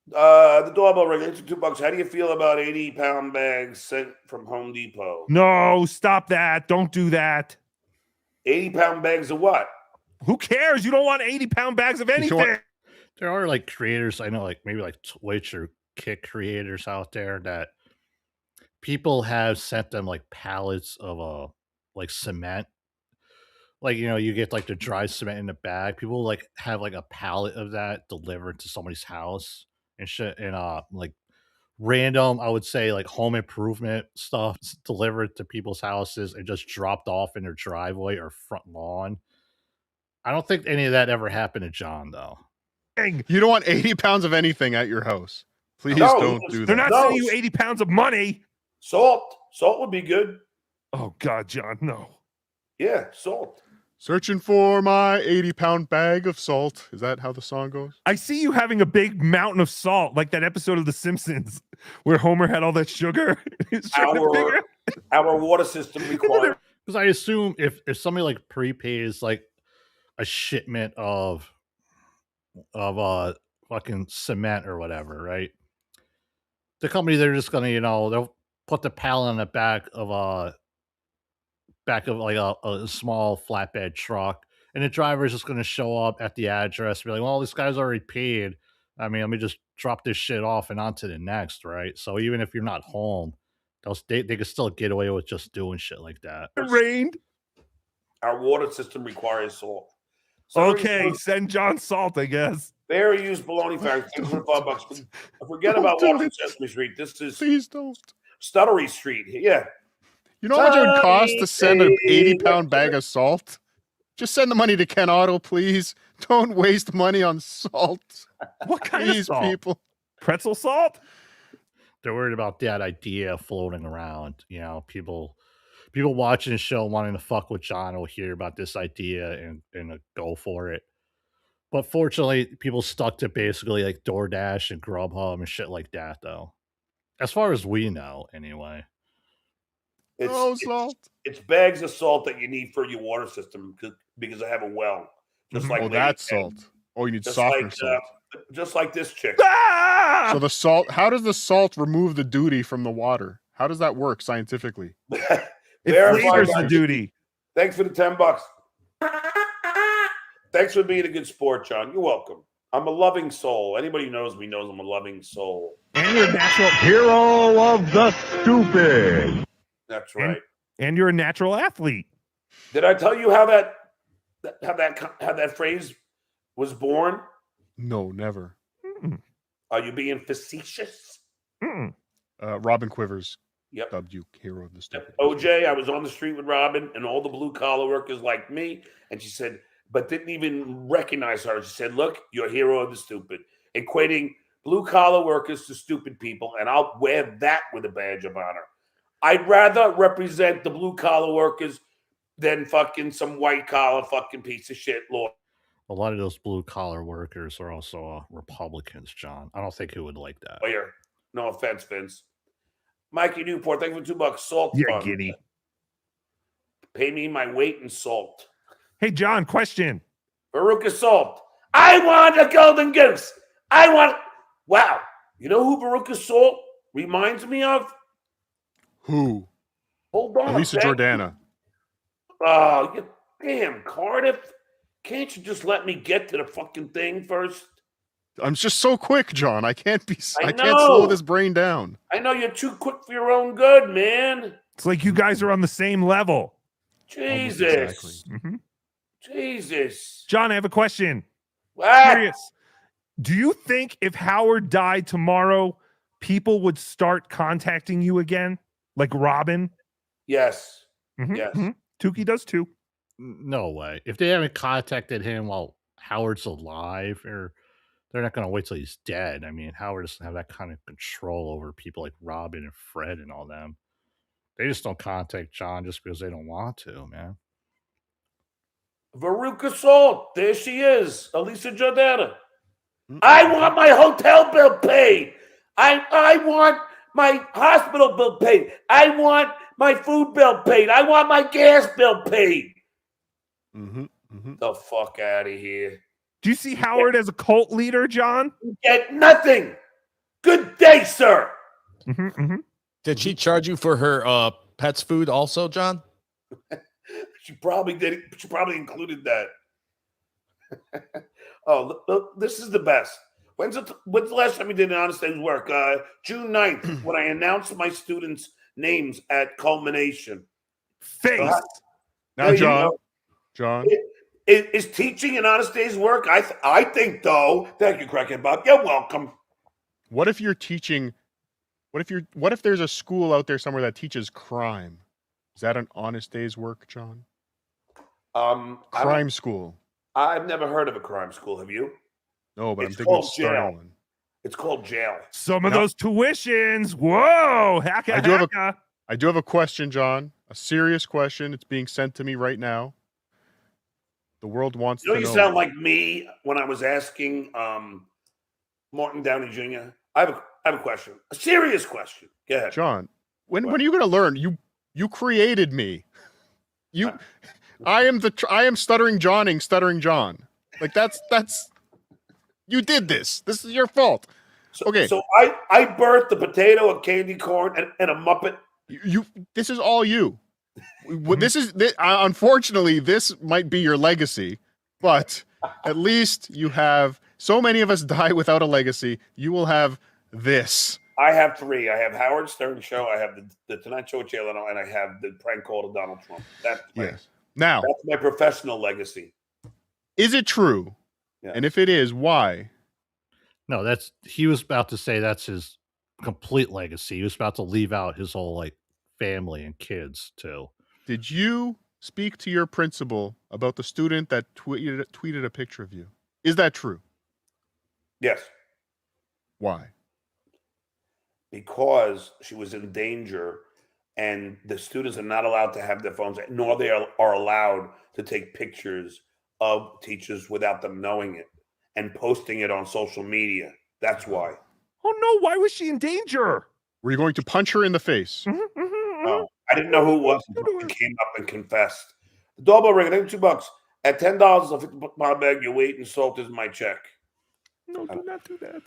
The doorbell ring. It's $2. How do you feel about 80-pound bags sent from Home Depot? No, stop that. Don't do that. 80-pound bags of what? Who cares? You don't want 80-pound bags of anything. There are like creators I know, like maybe like Twitch or Kick creators out there that people have sent them like pallets of like cement. Like, you get like the dry cement in the bag. People like have like a pallet of that delivered to somebody's house and shit. And like random, I would say like home improvement stuff delivered to people's houses and just dropped off in their driveway or front lawn. I don't think any of that ever happened to John though. You don't want 80 pounds of anything at your house. Please don't do that. They're not sending you 80 pounds of money. Salt would be good. Oh God, John, no. Yeah, salt. Searching for my 80-pound bag of salt. Is that how the song goes? I see you having a big mountain of salt, like that episode of The Simpsons where Homer had all that sugar. Our water system requires. Because I assume if somebody like prepays like a shipment of fucking cement or whatever, right? The company, they're just gonna, they'll put the pallet on the back of like a small flatbed truck, and the driver is just gonna show up at the address and be like, well, this guy's already paid. I mean, let me just drop this shit off and on to the next, right? So even if you're not home, they could still get away with just doing shit like that. It rained. Our water system requires salt. Okay, send John salt, I guess. Fair use baloney facts. $5. Forget about Watson Sesame Street. This is please don't. Stuttery Street. Yeah. You know how much it would cost to send an 80-pound bag of salt? Just send the money to Ken Otto, please. Don't waste money on salt. What kind of salt? People. Pretzel salt? They're worried about that idea floating around. People watching the show wanting to fuck with John will hear about this idea and go for it. But fortunately, people stuck to basically like DoorDash and Grubhub and shit like that, though. As far as we know, anyway. It's bags of salt that you need for your water system because I have a well. Just like that's salt. Oh, you need softer salt. Just like this chick. Ah! So the salt. How does the salt remove the duty from the water? How does that work scientifically? It flavors the duty. Thanks for the $10. Thanks for being a good sport, John. You're welcome. I'm a loving soul. Anybody who knows me knows I'm a loving soul. And you're a natural hero of the stupid. That's right. And you're a natural athlete. Did I tell you how that how that phrase was born? No, never. Are you being facetious? Robin Quivers Yep. dubbed you hero of the stupid. OJ, I was on the street with Robin and all the blue collar workers like me, and she said, but didn't even recognize her. She said, look, you're hero of the stupid, equating blue collar workers to stupid people, and I'll wear that with a badge of honor. I'd rather represent the blue collar workers than fucking some white collar fucking piece of shit lawyer. A lot of those blue collar workers are also Republicans, John. I don't think he would like that. No offense, Vince. Mikey Newport, thank you for $2. Salt Yeah, fund. giddy. Pay me my weight in salt. Hey, John, question. Veruca Salt. I want a golden goose. Wow. You know who Veruca Salt reminds me of? Who? Hold on. Elisa Jordana. Oh, you damn Cardiff. Can't you just let me get to the fucking thing first? I'm just so quick, John. I can't I can't slow this brain down. I know you're too quick for your own good, man. It's like you guys are on the same level. Jesus. Exactly. Mhm. Jesus. John, I have a question. What? Curious. Do you think if Howard died tomorrow, people would start contacting you again? Like Robin? Yes. Mhm, Yes. mhm. Tookie does too. No way. If they haven't contacted him while Howard's alive, or they're not going to wait till he's dead. I mean, Howard doesn't have that kind of control over people like Robin and Fred and all them. They just don't contact John just because they don't want to, man. Veruca Salt. There she is. Elisa Jordana. I want my hotel bill paid. I want my hospital bill paid. I want my food bill paid. I want my gas bill paid. The fuck out of here. Do you see Howard as a cult leader, John? You get nothing. Good day, sir. Did she charge you for her pet's food also, John? She probably did. She probably included that. Oh, look, this is the best. When's the last time we did an honest day's work? June 9th, when I announced my students' names at culmination. Face. Now, John. Is teaching an honest day's work? I think, though. Thank you, Crackhead Bob. You're welcome. What if you're teaching? What if there's a school out there somewhere that teaches crime? Is that an honest day's work, John? Crime school. I've never heard of a crime school. Have you? No, but It's I'm thinking of called starting jail. one. It's called jail. Some of those tuitions. Whoa. I do have a question, John. A serious question. It's being sent to me right now. The world wants to know. You sound like me when I was asking Martin Downey Jr. I have a question. A serious question. Go ahead. John, when are you going to learn? You created me. I am Stuttering John. Like that's you did this. This is your fault. Okay. So I birthed a potato, a candy corn, and a Muppet. This is all you. Unfortunately, this might be your legacy, but at least you have. So many of us die without a legacy. You will have this. I have 3. I have Howard Stern show. I have the Tonight Show with Jay Leno, and I have the prank call to Donald Trump. That's my professional legacy. Is it true? Yeah. And if it is, why? No, he was about to say that's his complete legacy. He was about to leave out his whole family and kids too. Did you speak to your principal about the student that tweeted a picture of you? Is that true? Yes. Why? Because she was in danger, and the students are not allowed to have their phones, nor they are allowed to take pictures of teachers without them knowing it and posting it on social media. That's why. Oh no! Why was she in danger? Were you going to punch her in the face? No, I didn't know who it was until she came up and confessed. The doorbell ring. I think $2. At $10, I'll fit my bag. Your weight and salt is my check. No, do not do that.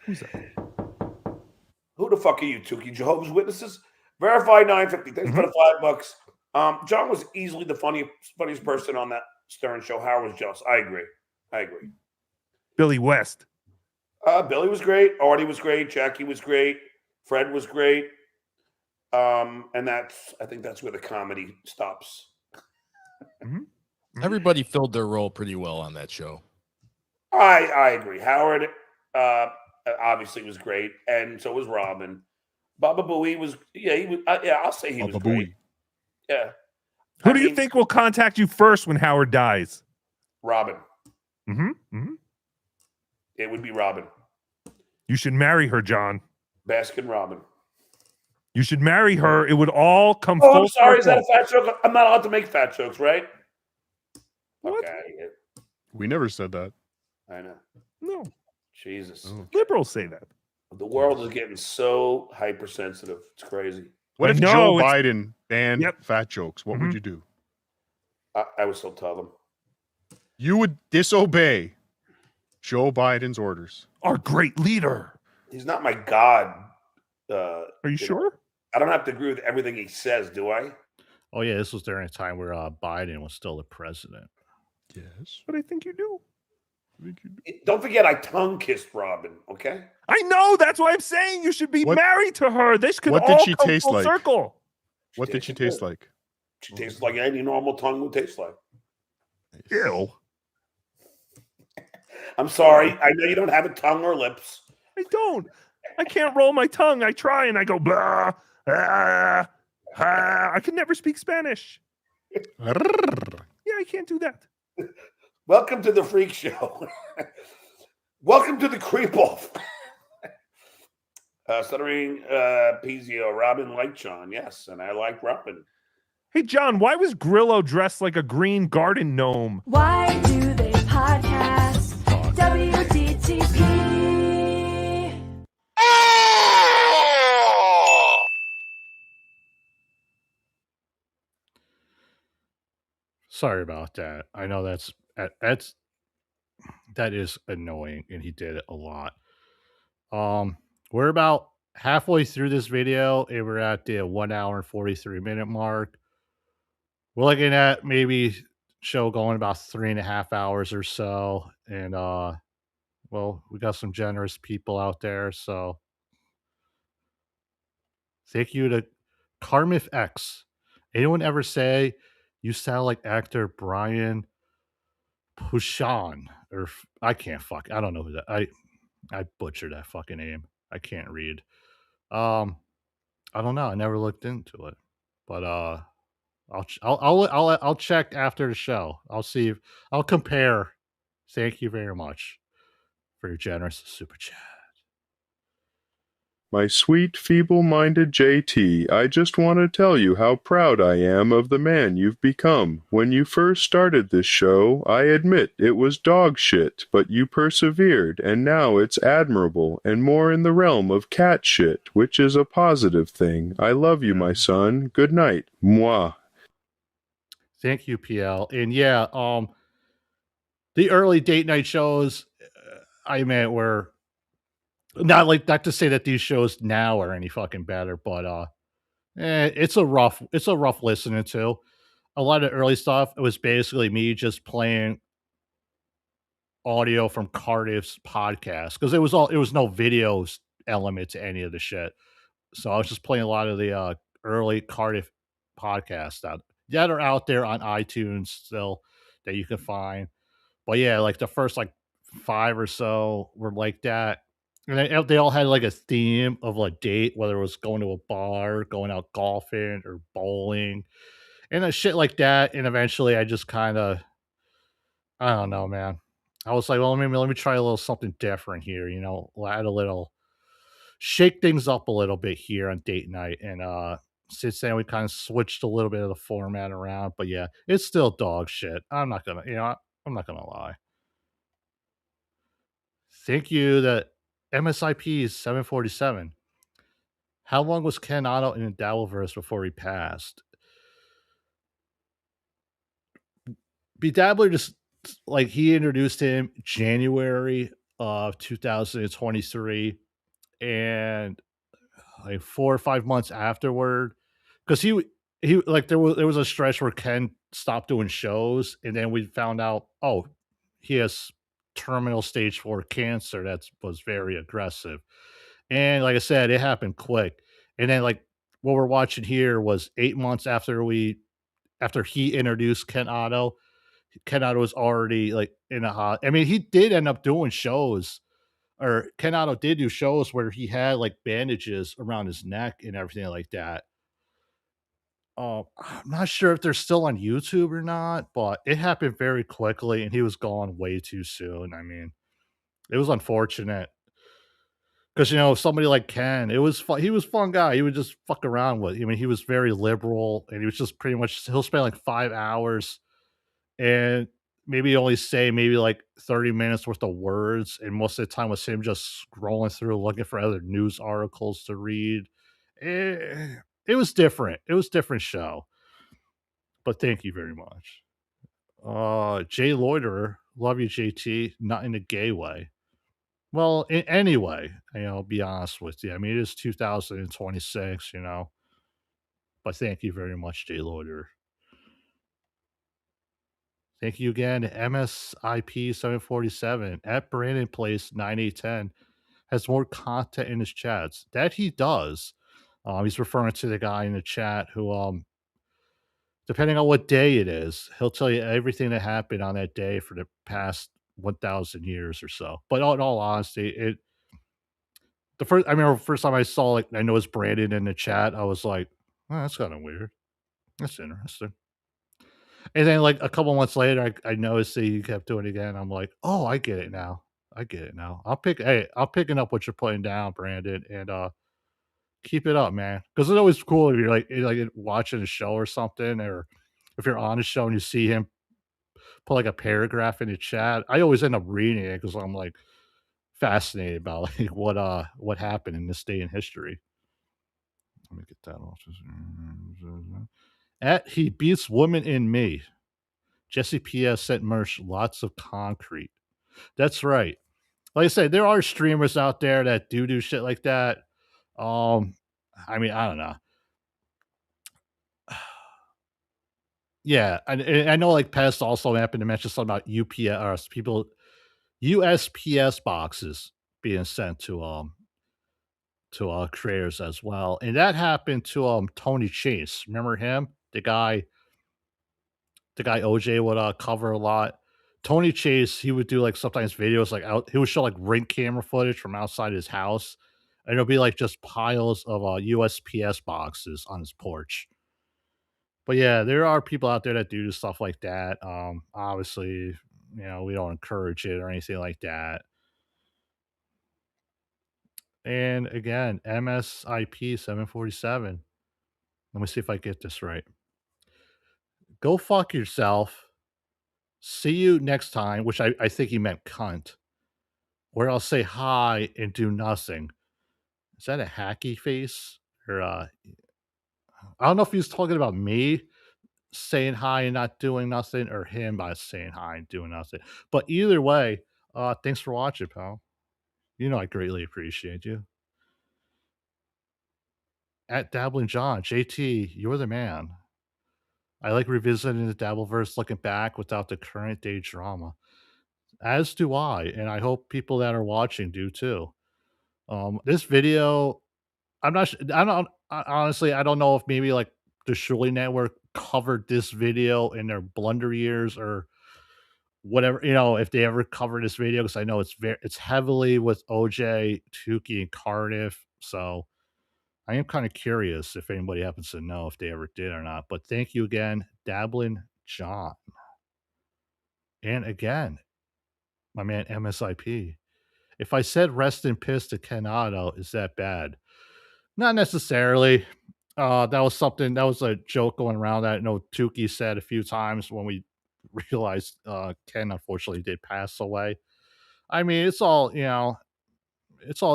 Who's that? Who the fuck are you, Tookie? Jehovah's Witnesses? Verify 950. Thanks for the $5. John was easily the funniest person on that Stern show. Howard was jealous. I agree. Billy West. Billy was great. Artie was great. Jackie was great. Fred was great. And I think that's where the comedy stops. Everybody filled their role pretty well on that show. I agree. Howard obviously was great, and so was Robin. Baba Booey was, he was. I'll say he was Baba great. Booey. Yeah. Who do you think will contact you first when Howard dies? Robin. Mm-hmm. It would be Robin. You should marry her, John. Baskin Robin. You should marry her. It would all come Oh, full I'm sorry. Is that circle. a fat joke? I'm not allowed to make fat jokes, right? What? Okay. We never said that. I know. No. Jesus. Oh. Liberals say that. The world is getting so hypersensitive. It's crazy. What I if know, Joe it's- Biden banned Yep. fat jokes? What would you do? I would still tell them. You would disobey Joe Biden's orders. Our great leader. He's not my god. Are you sure? I don't have to agree with everything he says, do I? Oh yeah, this was during a time where Biden was still the president. Yes. But I think you do. Don't forget, I tongue kissed Robin. Okay. I know. That's why I'm saying you should be What- married to her. This could what all did she come taste full like? circle. What did she taste like? She tastes like any normal tongue would taste like. Ew. I'm sorry. I know you don't have a tongue or lips. I don't. I can't roll my tongue. I try and I go blah. I can never speak Spanish. Yeah, I can't do that. Welcome to the freak show. Welcome to the creep off. Stuttering Pizio, Robin liked John. Yes, and I like Robin. Hey, John, why was Grillo dressed like a green garden gnome? Why do they podcast? WDTP. Sorry about that. I know that is annoying, and he did it a lot. We're about halfway through this video, and we're at the 1 hour and 43-minute mark. We're looking at maybe show going about 3.5 hours or so, and well, we got some generous people out there, so thank you to Cardiff X. Anyone ever say you sound like actor Brian Pushan? Or I don't know who that. I butchered that fucking name. I can't read. I don't know. I never looked into it, but I'll check after the show. I'll see if I'll compare. Thank you very much for your generous super chat. My sweet, feeble-minded JT, I just want to tell you how proud I am of the man you've become. When you first started this show, I admit it was dog shit, but you persevered, and now it's admirable, and more in the realm of cat shit, which is a positive thing. I love you, my son. Good night. Mwah. Thank you, PL. And yeah, the early date night shows, I meant were not to say that these shows now are any fucking better, but it's a rough listening to. A lot of early stuff, it was basically me just playing audio from Cardiff's podcast because it was no videos element to any of the shit. So I was just playing a lot of the early Cardiff podcasts that are out there on iTunes still that you can find. But yeah, like the first 5 or so were like that. And they all had like a theme of a date, whether it was going to a bar, going out golfing, or bowling, and shit like that. And eventually, I just kind of, I don't know, man. I was like, well, let me try a little something different here. Add a little, shake things up a little bit here on date night. And since then, we kind of switched a little bit of the format around. But yeah, it's still dog shit. I'm not gonna lie. Thank you to MSIP 747. How long was Ken Otto in the dabbleverse before he passed? Bedabbler just he introduced him January of 2023, and 4 or 5 months afterward, because he there was a stretch where Ken stopped doing shows, and then we found out, oh, he has terminal stage 4 cancer that was very aggressive. And like I said, it happened quick. And then what we're watching here was 8 months after he introduced Ken Otto, Ken was already like in a hot. I mean, he did end up doing shows, or Ken did do shows where he had like bandages around his neck and everything like that. I'm not sure if they're still on YouTube or not, but it happened very quickly, and he was gone way too soon. I mean, it was unfortunate because somebody like Ken, it was fun. He was a fun guy. He would just fuck around with. I mean, he was very liberal, and he was just pretty much he'll spend like 5 hours and maybe only say maybe like 30 minutes worth of words, and most of the time was him just scrolling through looking for other news articles to read. It was different. It was a different show. But thank you very much. Jay Loiterer, love you, JT. Not in a gay way. Well, in any way, I'll be honest with you. I mean, it is 2026, But thank you very much, Jay Loiterer. Thank you again, MSIP 747 at Brandon Place 9810 has more content in his chats. That he does. He's referring to the guy in the chat who depending on what day it is, he'll tell you everything that happened on that day for the past 1,000 years or so. But in all honesty, I remember the first time I saw I know it's Brandon in the chat, I was like, oh, that's kind of weird. That's interesting. And then like a couple months later, I noticed that he kept doing it again. I'm like, oh, I get it now. I get it now. I'm picking up what you're putting down, Brandon, and keep it up, man. Because it's always cool if you're like watching a show or something, or if you're on a show and you see him put like a paragraph in the chat. I always end up reading it because I'm like fascinated about like what happened in this day in history. Let me get that off. At He Beats Woman in Me. Jesse P.S. sent merch lots of concrete. That's right. Like I said, there are streamers out there that do shit like that. I mean, I don't know. Yeah, I know like Pest also happened to mention something about UPS people USPS boxes being sent to creators as well. And that happened to Tony Chase. Remember him? The guy OJ would cover a lot. Tony Chase, he would do like sometimes videos like he would show like ring camera footage from outside his house, and it'll be like just piles of USPS boxes on his porch. But yeah, there are people out there that do stuff like that. Obviously, we don't encourage it or anything like that. And again, MSIP 747. Let me see if I get this right. Go fuck yourself. See you next time, which I think he meant cunt. Or I'll say hi and do nothing. Is that a hacky face? Or I don't know if he was talking about me saying hi and not doing nothing, or him by saying hi and doing nothing. But either way, thanks for watching, pal. I greatly appreciate you. At Dabbling John, JT, you're the man. I like revisiting the dabbleverse, looking back without the current day drama. As do I, and I hope people that are watching do too. This video, I'm not. Honestly, I don't know if maybe like the Shirley Network covered this video in their blunder years or whatever. If they ever covered this video, because I know it's heavily with OJ, Tookie, and Cardiff. So I am kind of curious if anybody happens to know if they ever did or not. But thank you again, Dabbling John. And again, my man MSIP. If I said rest in piss to Ken Otto, is that bad? Not necessarily. That was a joke going around that I know Tookie said a few times when we realized Ken unfortunately did pass away. I mean, it's all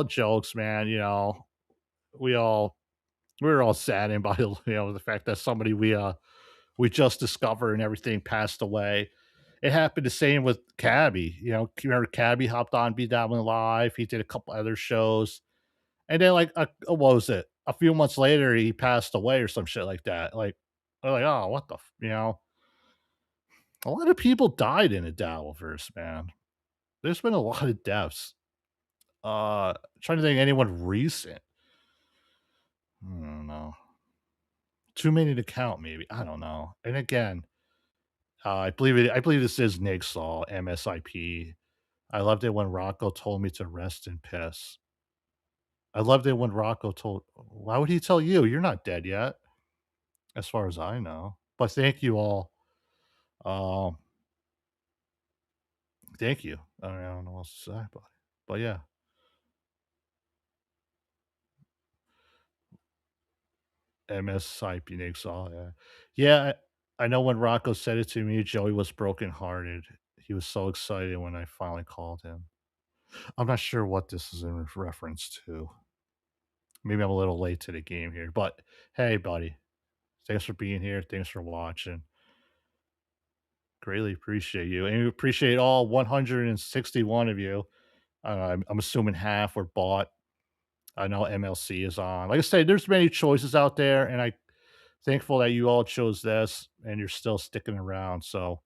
jokes, man. We were all saddened by the fact that somebody we just discovered and everything passed away. It happened the same with Cabby. Remember Cabby hopped on Be Dabbling Live. He did a couple other shows. And then what was it? A few months later, he passed away or some shit like that. Like, they're like, oh, what the, a lot of people died in the Dabbleverse, man. There's been a lot of deaths. Trying to think anyone recent. I don't know. Too many to count, maybe. I don't know. And again, I believe this is Nigsaw, MSIP. I loved it when Rocco told me to rest in piss. I loved it when Rocco told. Why would he tell you? You're not dead yet, as far as I know. But thank you all. Um, Thank you. I don't know what else to say, but yeah. MSIP Nigsaw, yeah. Yeah, I know when Rocco said it to me, Joey was brokenhearted. He was so excited when I finally called him. I'm not sure what this is in reference to. Maybe I'm a little late to the game here, but hey, buddy, thanks for being here. Thanks for watching. Greatly appreciate you, and we appreciate all 161 of you. I'm assuming half were bought. I know MLC is on. Like I said, there's many choices out there, and I'm thankful that you all chose this and you're still sticking around. So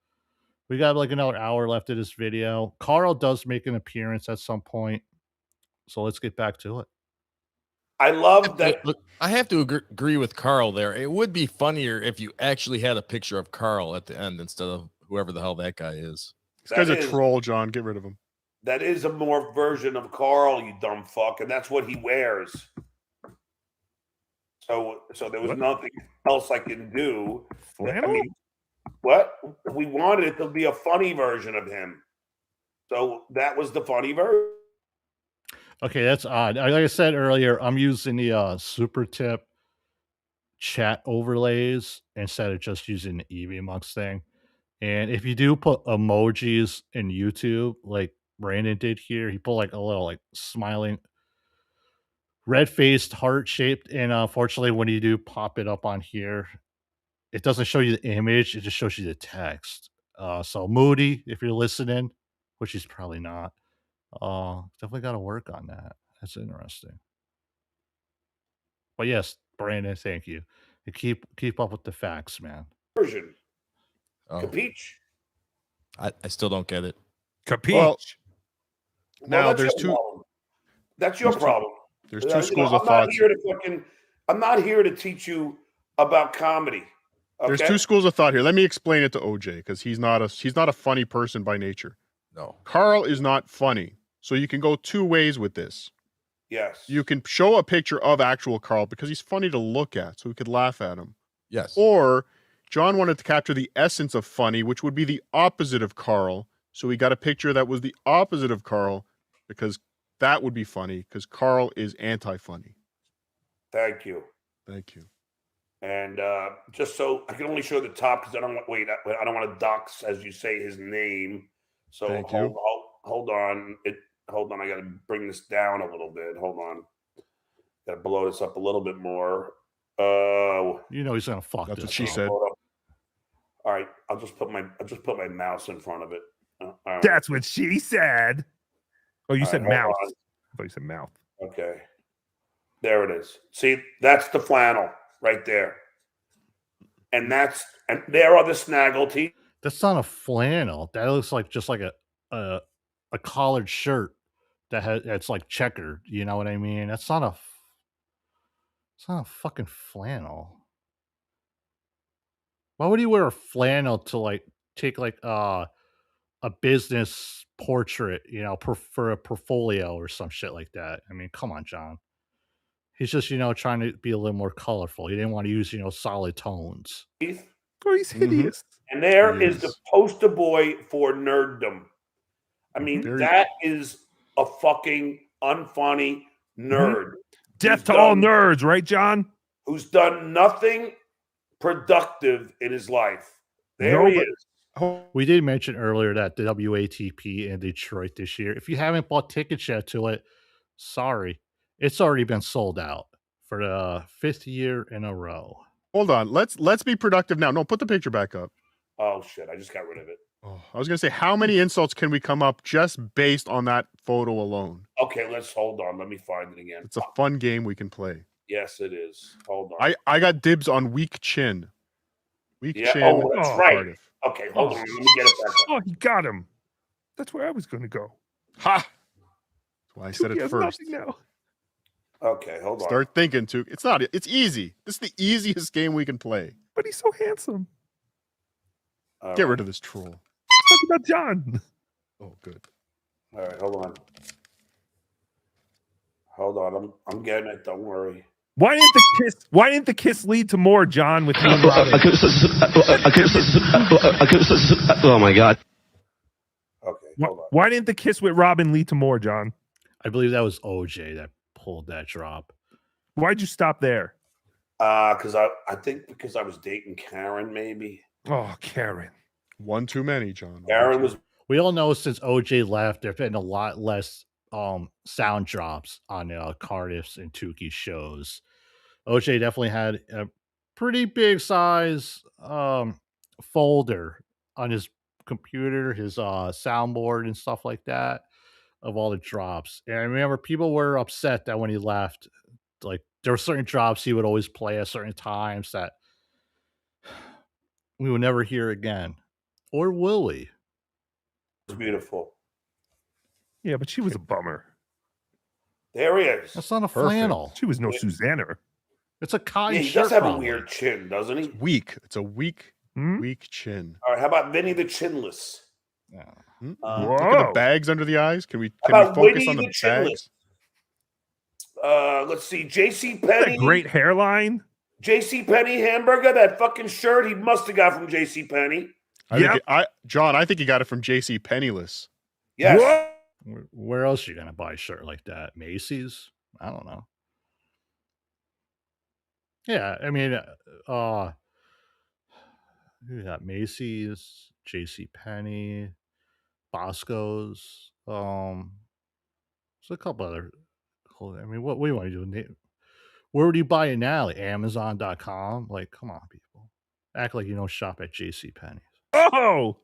we got like another hour left of this video. Karl does make an appearance at some point, so let's get back to it. I love that. Look, I have to agree with Karl there. It would be funnier if you actually had a picture of Karl at the end instead of whoever the hell that guy is. This guy's a troll, John. Get rid of him. That is a morph version of Karl, you dumb fuck, and that's what he wears. So there was nothing else I can do. I mean, what? We wanted it to be a funny version of him. So that was the funny version. Okay, that's odd. Like I said earlier, I'm using the super tip chat overlays instead of just using the EVMux thing. And if you do put emojis in YouTube, like Brandon did here, he put like a little like smiling red-faced heart shaped, and unfortunately when you do pop it up on here, it doesn't show you the image, it just shows you the text. So Moody, if you're listening, which he's probably not, definitely got to work on that. That's interesting. But yes, Brandon, thank you. And keep up with the facts, man. Version. Oh. Capiche? I still don't get it. Capiche. Well, Well, now that's there's your two. problem. That's your problem. There's two schools of I'm thoughts. I'm not here to teach you about comedy. Okay? There's two schools of thought here. Let me explain it to OJ because he's not a funny person by nature. No. Karl is not funny. So you can go two ways with this. Yes. You can show a picture of actual Karl because he's funny to look at, so we could laugh at him. Yes. Or John wanted to capture the essence of funny, which would be the opposite of Karl. So we got a picture that was the opposite of Karl because that would be funny because Karl is anti-funny. Thank you. Thank you. And just so I can only show the top because I don't want to dox, as you say, his name. So hold on. Hold on. I got to bring this down a little bit. Hold on. Got to blow this up a little bit more. You know he's gonna fuck. That's this what she up. said. All right. I'll just put my mouse in front of it. All right. That's what she said. Oh, you All said right, hold mouth. on. I thought you said mouth. Okay. There it is. See, that's the flannel right there. And there are the snaggle teeth. That's not a flannel. That looks like just like a collared shirt that's like checkered. You know what I mean? It's not a fucking flannel. Why would you wear a flannel to like take like a business portrait, you know, for a portfolio or some shit like that? I mean, come on, John. He's just, trying to be a little more colorful. He didn't want to use, solid tones. Oh, he's hideous. And there is the poster boy for nerddom. I mean, that is a fucking unfunny nerd. Death to all nerds, right, John? Who's done nothing productive in his life. There he is. We did mention earlier that the WATP in Detroit this year. If you haven't bought tickets yet to it, sorry. It's already been sold out for the 5th year in a row. Hold on. Let's be productive now. No, put the picture back up. Oh, shit. I just got rid of it. Oh, I was going to say, how many insults can we come up just based on that photo alone? Okay, let's hold on. Let me find it again. It's a fun game we can play. Yes, it is. Hold on. I got dibs on weak chin. Weak chin. Oh, that's right. Cardiff. Okay, hold on. Let me get it back up. Oh, he got him. That's where I was going to go. Ha! That's why I said Tookie it has first. nothing now. Okay, hold on. Start thinking, Tookie. It's easy. This is the easiest game we can play. But he's so handsome. Get rid of this troll. Talk about John. Oh, good. All right, hold on. Hold on, I'm getting it. Don't worry. Why didn't the kiss lead to more, John, with you and Robin? Oh my God. Okay, hold on. Why didn't the kiss with Robin lead to more, John? I believe that was OJ that pulled that drop. Why'd you stop there? Because I think because I was dating Karen, maybe. Oh, Karen. One too many, John. Karen was. We all know since OJ left, there've been a lot less sound drops on Cardiff's and Tookie's shows. OJ definitely had a pretty big size folder on his computer, his soundboard and stuff like that of all the drops. And I remember people were upset that when he left, like there were certain drops he would always play at certain times that we would never hear again. Or will we? It's beautiful. Yeah, but she was a bummer. There he is. That's not a flannel. She was no Susanna. It's a cotton Yeah, he shirt. does have probably. a weird chin, doesn't he? Weak. It's a weak chin. All right, how about Vinny the Chinless? Look at the bags under the eyes. Can we focus Winnie on the the Chinless? bags? Let's see. J.C. Penney. Great hairline. J.C. Penney hamburger. That fucking shirt he must have got from J.C. Penney. John, I think he got it from J.C. Penniless. Yes. Where else are you gonna buy a shirt like that? Macy's? I don't know. Yeah, I mean, you got Macy's, J.C. Penney, Bosco's. There's a couple other. I mean, what do you want to do? Where would you buy it now? Like Amazon.com? Like, come on, people. Act like you don't shop at J.C. Penney. Oh!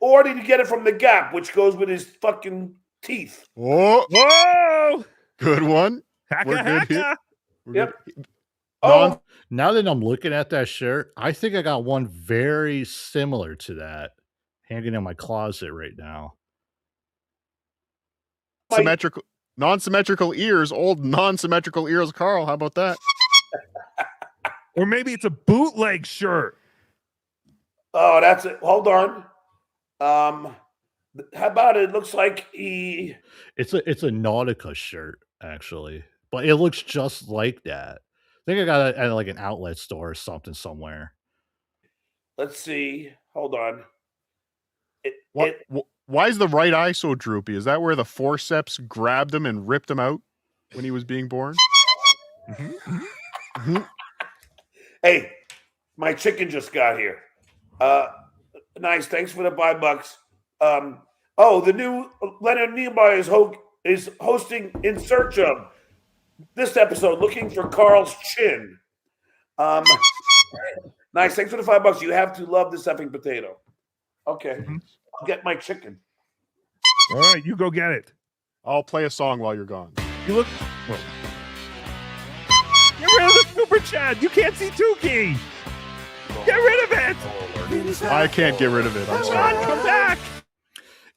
Or did you get it from the Gap, which goes with his fucking teeth? Whoa! Whoa! Good one. We're good here. Yep. Now that I'm looking at that shirt, I think I got one very similar to that hanging in my closet right now. Non-symmetrical ears, old non-symmetrical ears, Carl. How about that? Or maybe it's a bootleg shirt. Oh, that's it. Hold on. How about it? Looks like he. It's a Nautica shirt, actually. But it looks just like that. I think I got it at like an outlet store or something somewhere. Let's see. Hold on. Why is the right eye so droopy? Is that where the forceps grabbed him and ripped him out when he was being born? Hey, my chicken just got here. Nice. Thanks for the $5. The new Leonard Nimoy is hosting In Search Of this episode, looking for Carl's chin. Nice. Thanks for the $5. You have to love this effing potato. Okay. I'll get my chicken. All right, you go get it. I'll play a song while you're gone. You look. Well. Get rid of the super chat. You can't see Tookie. Get rid of it. I can't get rid of it. I'm sorry. Come back.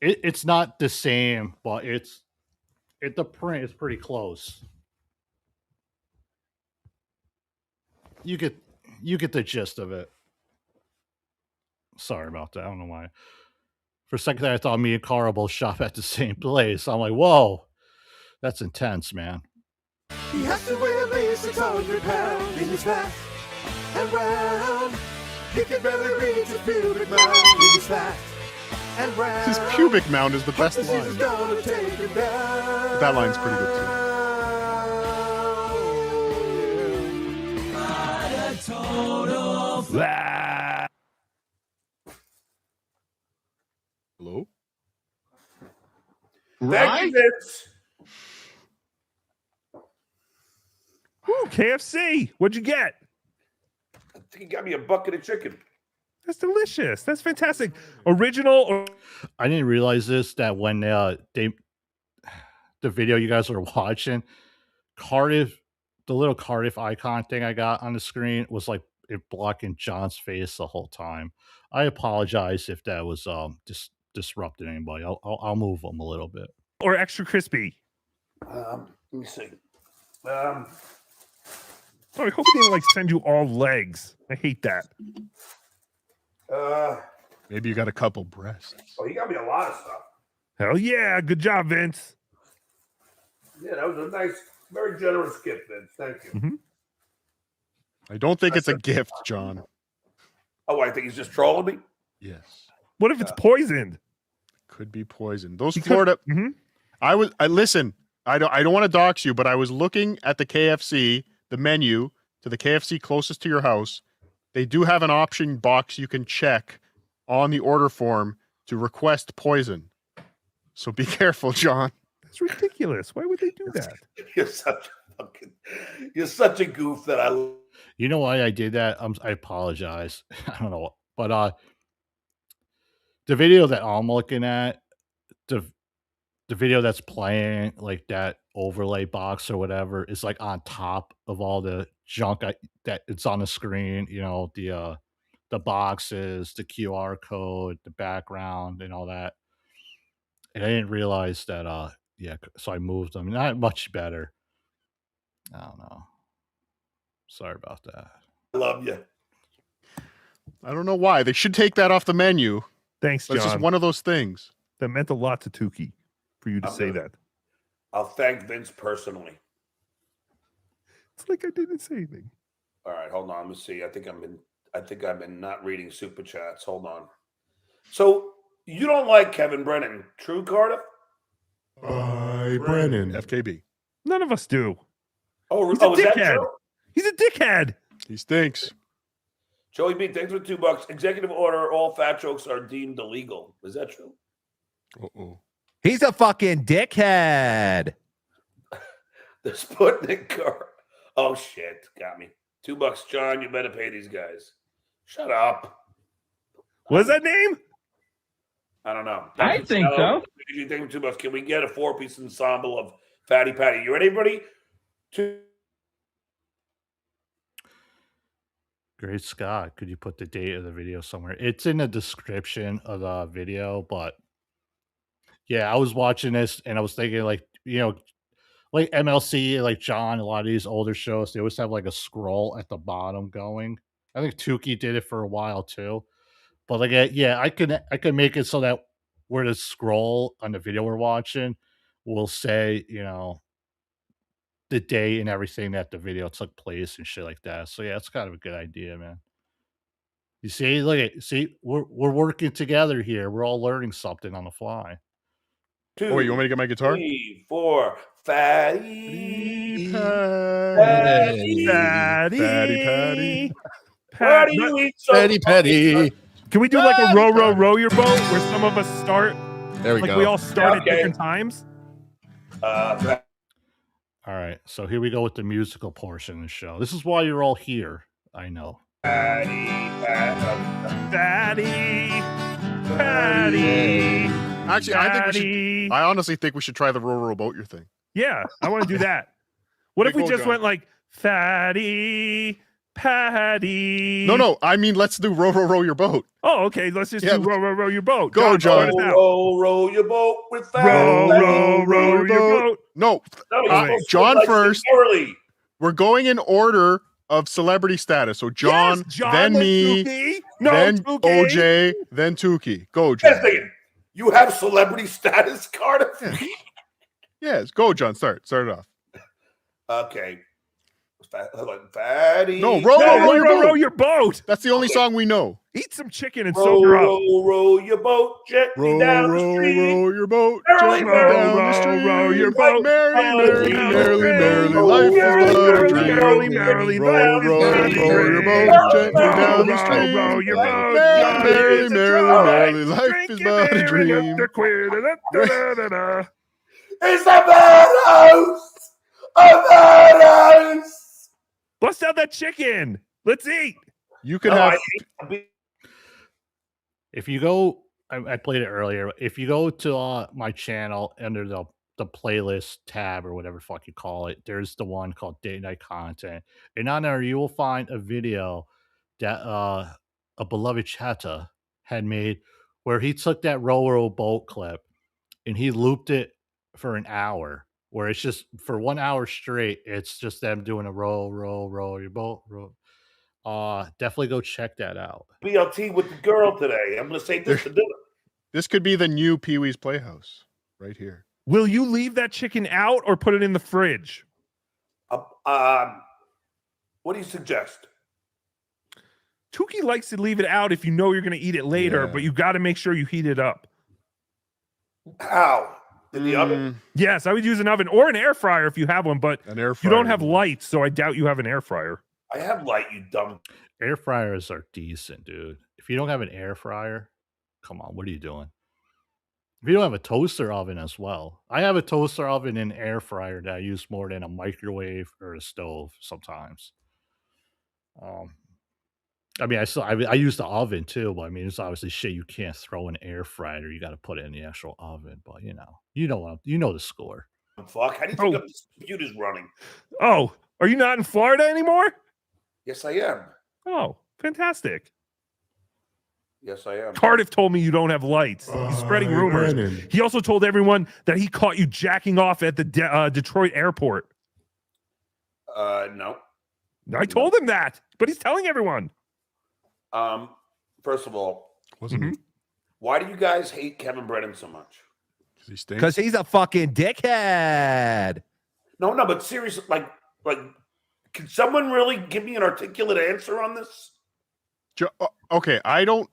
It's not the same, but the print is pretty close. You get the gist of it. Sorry about that. I don't know why. For a second there, I thought me and Carl both shop at the same place. I'm like, whoa, that's intense, man. He has to weigh at least 600 pounds in his fat and round. He can barely reach his pubic mound in his fat and round. His pubic mound is the best line. That line's pretty good too. Hello? Thank you, Vince. Ooh, KFC. What'd you get? I think he got me a bucket of chicken. That's delicious. That's fantastic. Original. Or- I didn't realize this, that when the video you guys were watching, Cardiff, the little Cardiff icon thing I got on the screen was like it blocking John's face the whole time. I apologize if that was disrupted anybody. I'll move them a little bit. Or extra crispy. Let me see. Oh, I hope he didn't like send you all legs. I hate that. Maybe you got a couple breasts. Oh, he got me a lot of stuff. Hell yeah. Good job, Vince. Yeah, that was a nice, very generous gift, Vince. Thank you. Mm-hmm. I don't think it's a gift, John. Oh, I think he's just trolling me? Yes. What if it's poisoned? Could be poison. Those Florida. Mm-hmm. I listen. I don't want to dox you, but I was looking at the KFC, the menu to the KFC closest to your house. They do have an option box you can check on the order form to request poison. So be careful, John. That's ridiculous. Why would they do that? You're such a goof that I. You know why I did that? I apologize. I don't know, but the video that I'm looking at, the video that's playing, like that overlay box or whatever, is like on top of all the junk that it's on the screen. You know, the boxes, the QR code, the background, and all that. And I didn't realize that. Yeah, so I moved them. Not much better. I don't know. Sorry about that. I love you. I don't know why. They should take that off the menu. Thanks, John. It's just one of those things. That meant a lot to Tookie for you to say that. I'll thank Vince personally. It's like I didn't say anything. All right, hold on. Let me see. I think I've been not reading super chats. Hold on. So you don't like Kevin Brennan, true, Cardiff? Bye, Brennan. FKB. None of us do. Oh, He's a is that dickhead. true? He's a dickhead. He stinks. Joey B, thanks for $2. Executive order: all fat jokes are deemed illegal. Is that true? Uh-oh. He's a fucking dickhead. The Sputnik car. Oh shit, got me. $2, John. You better pay these guys. Shut up. What's that name? I don't know. I think so. If you think $2, can we get a 4-piece ensemble of Fatty Patty? You ready, everybody? Great Scott, could you put the date of the video somewhere? It's in the description of the video, but yeah, I was watching this and I was thinking, like, you know, like MLC, like John, a lot of these older shows, they always have like a scroll at the bottom going. I think Tookie did it for a while too. But like, yeah, I could make it so that where the scroll on the video we're watching will say, you know, the day and everything that the video took place and shit like that. So yeah, it's kind of a good idea, man. You see, look at we're working together here. We're all learning something on the fly. 2, Oh, wait, you want me to get my guitar? 3, 4. Fatty Patty. Patty. Why do you eat so Patty. Can we do like a row your boat where some of us start? There we like go. we all start at Okay. different times. All right, so here we go with the musical portion of the show. This is why you're all here. I know. Patty. Actually, I honestly think we should try the row boat your thing. Yeah, I want to do that. What if we Go, just John. went like Fatty Patty? No. I mean, let's do row your boat. Oh, okay. Let's just Yeah, do row your boat. Go, John. start us out. row your boat with Fatty. Row your boat. No, No, you're supposed to John like first. early. We're going in order of celebrity status. So John, Yes, John, then me, Tookie. No, then Tookie. OJ, then Tookie. Go, Wait a John. second. You have celebrity status, Cardiff? Yes, go, John. Start it off. Okay. Fatty. No, row your boat. That's the only song we know. Eat some chicken and sober up. Row your boat gently down the street. Row your boat Merrily, gently merrily, down the street. row your boat. Merrily, life is but a dream. Row your boat gently down the street. Row your boat. Merrily, life is but a dream. It's a madhouse! A madhouse! Bust out that chicken. Let's eat. You could have. If you go, I played it earlier. If you go to my channel under the playlist tab or whatever the fuck you call it, there's the one called Date Night Content, and on there you will find a video that a beloved chatta had made where he took that row boat clip and he looped it for an hour, where it's just for 1 hour straight. It's just them doing a row your boat. Definitely go check that out. BLT with the girl today. I'm going to say this to dinner. This could be the new Pee Wee's Playhouse right here. Will you leave that chicken out or put it in the fridge? What do you suggest? Tookie likes to leave it out if you know you're going to eat it later, but you got to make sure you heat it up. How? In the oven? Yes, I would use an oven or an air fryer if you have one, but An air you fryer. don't have lights, so I doubt you have an air fryer. I have light, you dumb. Air fryers are decent, dude. If you don't have an air fryer, come on, what are you doing? If you don't have a toaster oven as well. I have a toaster oven and air fryer that I use more than a microwave or a stove sometimes. I mean, I use the oven too, but I mean, it's obviously shit you can't throw in an air fryer. You got to put it in the actual oven. But you know the score. Fuck, how do you think this computer's running? Oh, are you not in Florida anymore? Yes, I am. Oh, fantastic. Yes, I am. Cardiff told me you don't have lights. He's spreading rumors. Brennan. He also told everyone that he caught you jacking off at the Detroit airport. No. I told him that, but he's telling everyone. First of all, Wasn't why do you guys hate Kevin Brennan so much? Because he's a fucking dickhead. No, but seriously, like, can someone really give me an articulate answer on this? Okay, I don't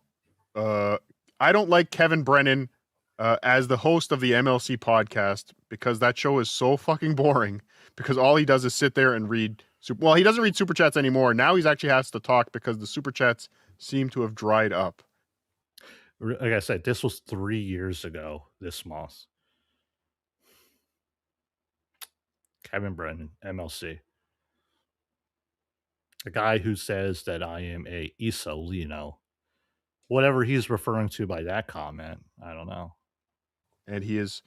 like Kevin Brennan as the host of the MLC podcast because that show is so fucking boring. Because all he does is sit there and read. Well, he doesn't read super chats anymore. Now he's actually has to talk because the super chats seem to have dried up. Like I said, this was 3 years ago this month. Kevin Brennan, MLC. A guy who says that I am a Isolino. Whatever he's referring to by that comment, I don't know. And he is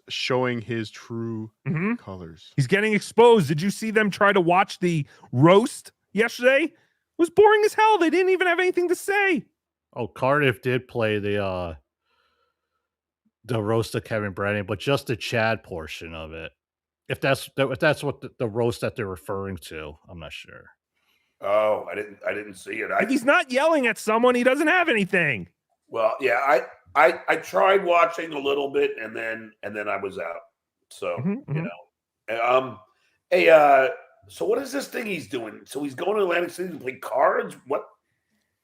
showing his true colors. He's getting exposed. Did you see them try to watch the roast yesterday? It was boring as hell. They didn't even have anything to say. Oh, Cardiff did play the roast of Kevin Brennan, but just the Chad portion of it. If that's what the roast that they're referring to, I'm not sure. Oh, I didn't see it. If he's not yelling at someone, he doesn't have anything. Well, yeah, I tried watching a little bit and then I was out. So you know, hey, so what is this thing he's doing? So he's going to Atlantic City to play cards? What?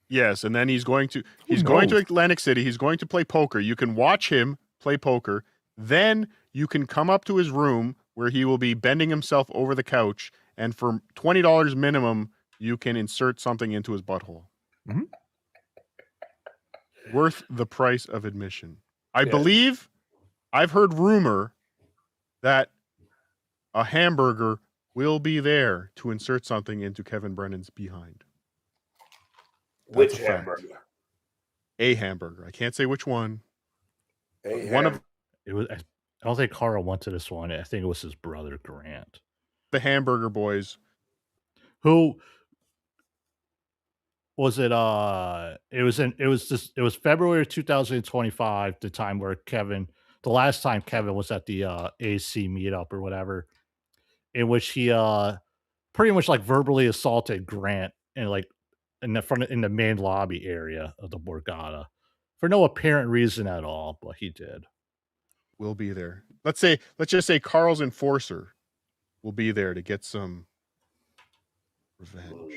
Yes, and then he's going to Atlantic City. He's going to play poker. You can watch him play poker. Then you can come up to his room where he will be bending himself over the couch, and for $20 minimum, you can insert something into his butthole. Worth the price of admission. I believe I've heard rumor that a hamburger will be there to insert something into Kevin Brennan's behind. Which hamburger? A hamburger. I can't say which one. It was. I don't think Carl went to this one. I think it was his brother Grant. The Hamburger Boys. Who was it? It was February 2025, the time where the last time Kevin was at the AC meetup or whatever, in which he pretty much like verbally assaulted Grant in the main lobby area of the Borgata for no apparent reason at all, but he did. Will be there. Let's just say Carl's enforcer will be there to get some revenge.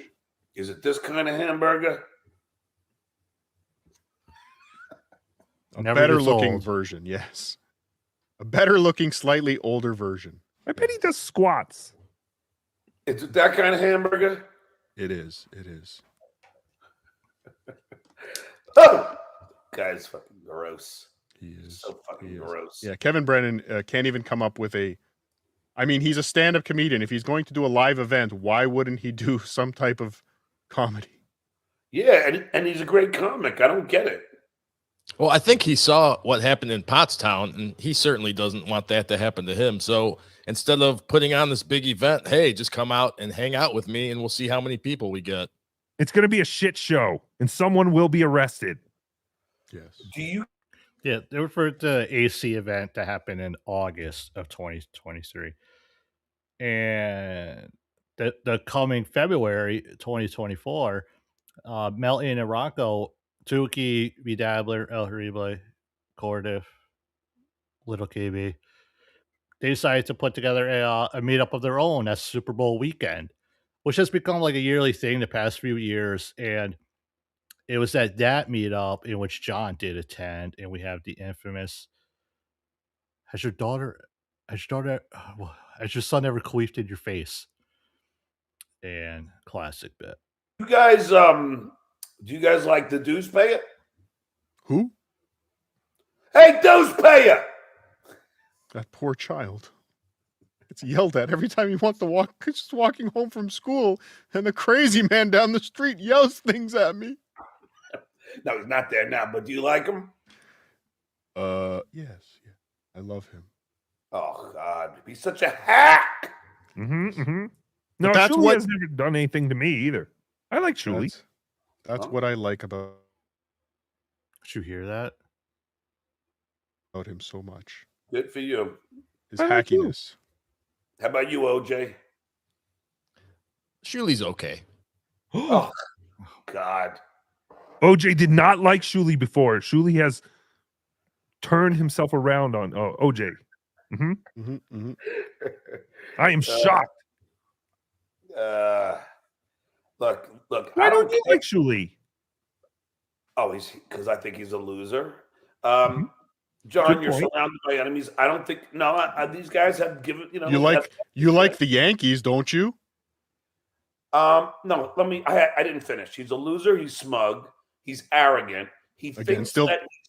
Is it this kind of hamburger? A better looking version, yes. A better looking, slightly older version. I bet he does squats. Is it that kind of hamburger? It is. It is. Oh, guy's fucking gross. He is so fucking gross. Yeah, Kevin Brennan can't even come up with I mean, he's a stand-up comedian. If he's going to do a live event, why wouldn't he do some type of comedy? Yeah, and he's a great comic. I don't get it. Well, I think he saw what happened in Pottstown, and he certainly doesn't want that to happen to him. So instead of putting on this big event, hey, just come out and hang out with me, and we'll see how many people we get. It's going to be a shit show, and someone will be arrested. Yes. Do you? Yeah, they were for the AC event to happen in August of 2023. And the coming February 2024, Melton and Rocco, Tookie, B Dabbler, El Harible, Cardiff, Little KB, they decided to put together a meetup of their own. That's Super Bowl weekend, which has become like a yearly thing the past few years. And it was at that meetup in which John did attend, and we have the infamous has your son ever queefed in your face? And classic bit. You guys, do you guys like the Deuce Payer? Who? Hey, Deuce Payer! That poor child. It's yelled at every time he wants to walk. Just walking home from school, and the crazy man down the street yells things at me. No, he's not there now. But do you like him? Yes. Yeah. I love him. Oh God, he's such a hack. No, that's Shuli what has never done anything to me either. I like Shuli. That's what I like about. Did you hear that? About him so much. Good for you. His hackiness. How about you, OJ? Shuli's okay. Oh God. OJ did not like Shuli before. Shuli has turned himself around on OJ. I am shocked. Look. Why don't you like Shuli? Oh, he's because I think he's a loser. John, you're surrounded by enemies. I don't think these guys have given You like the Yankees, don't you? No. I didn't finish. He's a loser. He's smug. He's arrogant. We're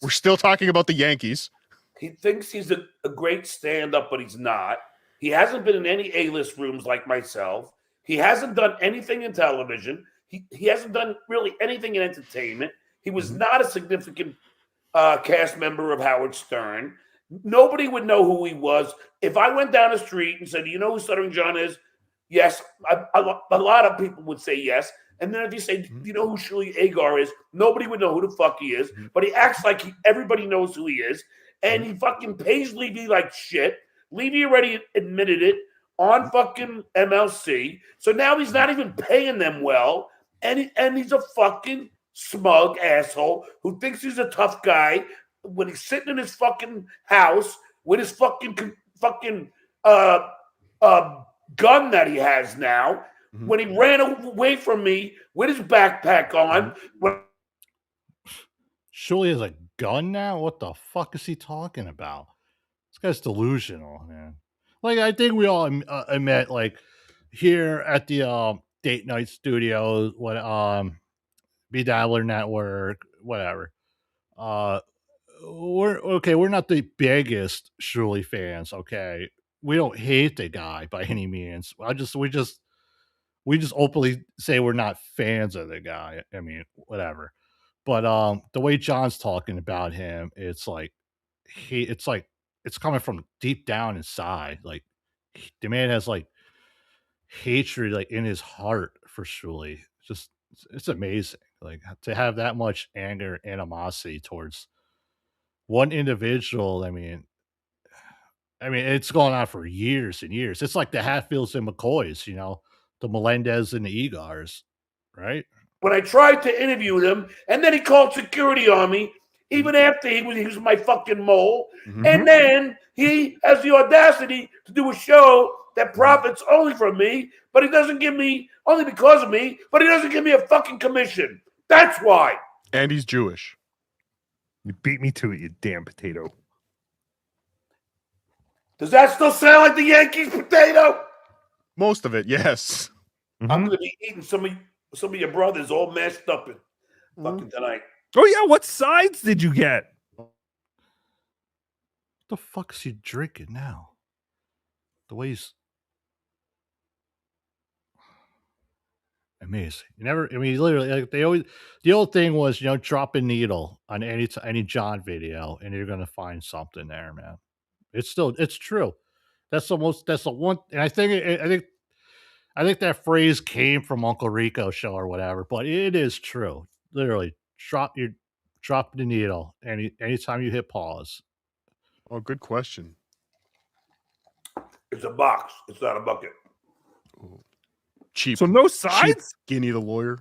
still talking about the Yankees. He thinks he's a great stand-up, but he's not. He hasn't been in any A-list rooms like myself. He hasn't done anything in television. He hasn't done really anything in entertainment. He was not a significant cast member of Howard Stern. Nobody would know who he was. If I went down the street and said, "Do you know who Stuttering John is?" Yes, a lot of people would say yes. And then if you say, "Do you know who Shuli Agar is?" Nobody would know who the fuck he is. But he acts like everybody knows who he is. And he fucking pays Levy like shit. Levy already admitted it on fucking MLC. So now he's not even paying them well. And he's a fucking smug asshole who thinks he's a tough guy when he's sitting in his fucking house with his fucking gun that he has now. When he ran away from me with his backpack on. Shuli has a gun now? What the fuck is he talking about? This guy's delusional, man. Like, I think we all admit, like, here at the Date Night Studios, B Dabbler Network, whatever. We're not the biggest Shuli fans, okay? We don't hate the guy by any means. We just openly say we're not fans of the guy. I mean, whatever. But the way John's talking about him, it's coming from deep down inside. Like, the man has like hatred like in his heart for Shuli. It's amazing. Like, to have that much anger, animosity towards one individual. I mean, it's going on for years and years. It's like the Hatfields and McCoys, the Melendez and the Egars, right? When I tried to interview him, and then he called security on me, even after he was my fucking mole. And then he has the audacity to do a show that profits only from me, but he doesn't give me, only because of me, but he doesn't give me a fucking commission. That's why. And he's Jewish. You beat me to it, you damn potato. Does that still sound like the Yankees potato? Most of it, yes. I'm going to be eating some of your brothers all mashed up in fucking tonight. Oh yeah, what sides did you get? What the fuck is he drinking now? The way he's amazing. Literally, like, the old thing was, drop a needle on any John video, and you're gonna find something there, man. It's true. That's the one, and I think that phrase came from Uncle Rico's show or whatever, but it is true. Literally, drop the needle anytime you hit pause. Oh, good question. It's a box. It's not a bucket. Ooh. Cheap. So no cheap sides? Guinea the lawyer.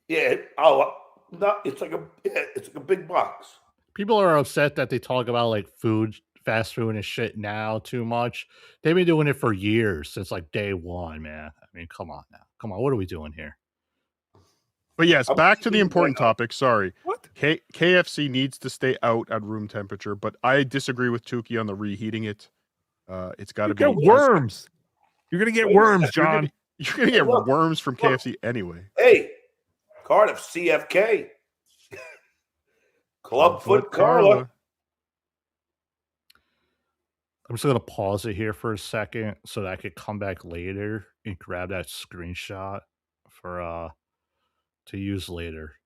Yeah. Oh, no, it's like a big box. People are upset that they talk about like food, fast food and shit now too much. They've been doing it for years, since like day one, man. I mean, come on now. Come on, what are we doing here? But yes, I'm back to the eating important right now. topic. Sorry. What? KFC needs to stay out at room temperature, but I disagree with Tookie on the reheating it. It's got to You be get worms. You're gonna get worms, John. You're gonna get Look, worms from KFC anyway. Hey, Cardiff, CFK. Clubfoot Carla. I'm just gonna pause it here for a second so that I could come back later and grab that screenshot for to use later.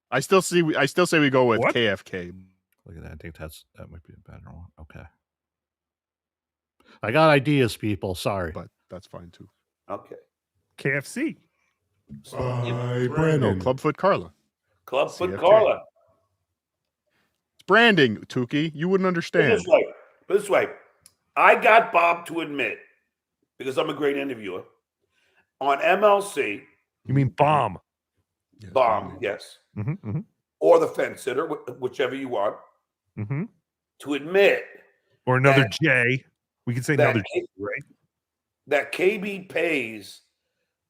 I still say we go with What? KFK. Look at that. I think that might be a better one. Okay. I got ideas, people. Sorry. But that's fine too. Okay. KFC. Bye, No, Brennan. Clubfoot Carla. Clubfoot CFK. Carla. It's branding, Tookie. You wouldn't understand. Put it this way. I got Bob to admit, because I'm a great interviewer, on MLC. You mean bomb? Yes, Bomb, yes. Mm-hmm. Or the fence sitter, whichever you want, Mm-hmm. to admit Or another that- J. We can say that another J, right? that KB pays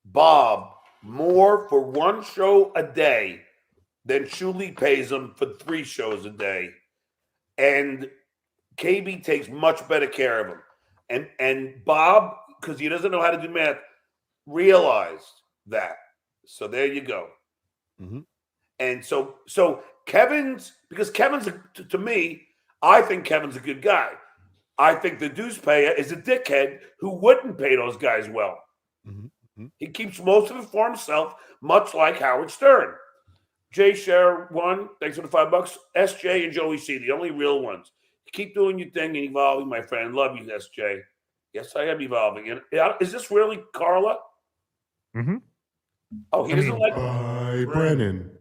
Bob more for one show a day than Shuli pays him for 3 shows a day. And KB takes much better care of him. And Bob, because he doesn't know how to do math, realized that. So there you go. Mm-hmm. And so because Kevin's, to me, I think Kevin's a good guy. I think the dues payer is a dickhead who wouldn't pay those guys well. Mm-hmm. He keeps most of it for himself, much like Howard Stern. Jay Share 1, thanks for the $5. SJ and Joey C, the only real ones. Keep doing your thing and evolving, my friend. Love you, SJ. Yes, I am evolving. And is this really Carla? Mm-hmm. Oh, he doesn't like. Bye, Brennan.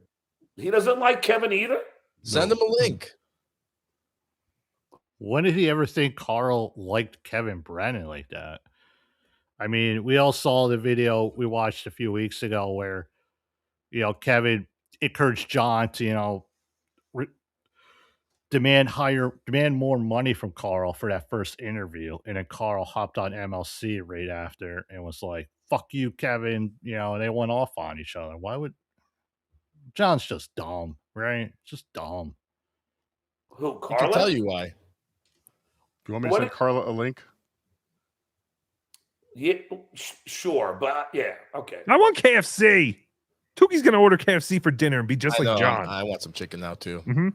He doesn't like Kevin either. Send him a link. When did he ever think Carl liked Kevin Brennan like that? I mean, we all saw the video we watched a few weeks ago where, Kevin encouraged John to, demand more money from Carl for that first interview. And then Carl hopped on MLC right after and was like, fuck you, Kevin. And they went off on each other. Why would John's just dumb, right? Just dumb. Who, I Carla? can tell you why. Do you want me to send Carla a link? Yeah, sure, but yeah, okay. I want KFC. Tookie's gonna order KFC for dinner and be just I like know, John. I want some chicken now too. Mm-hmm.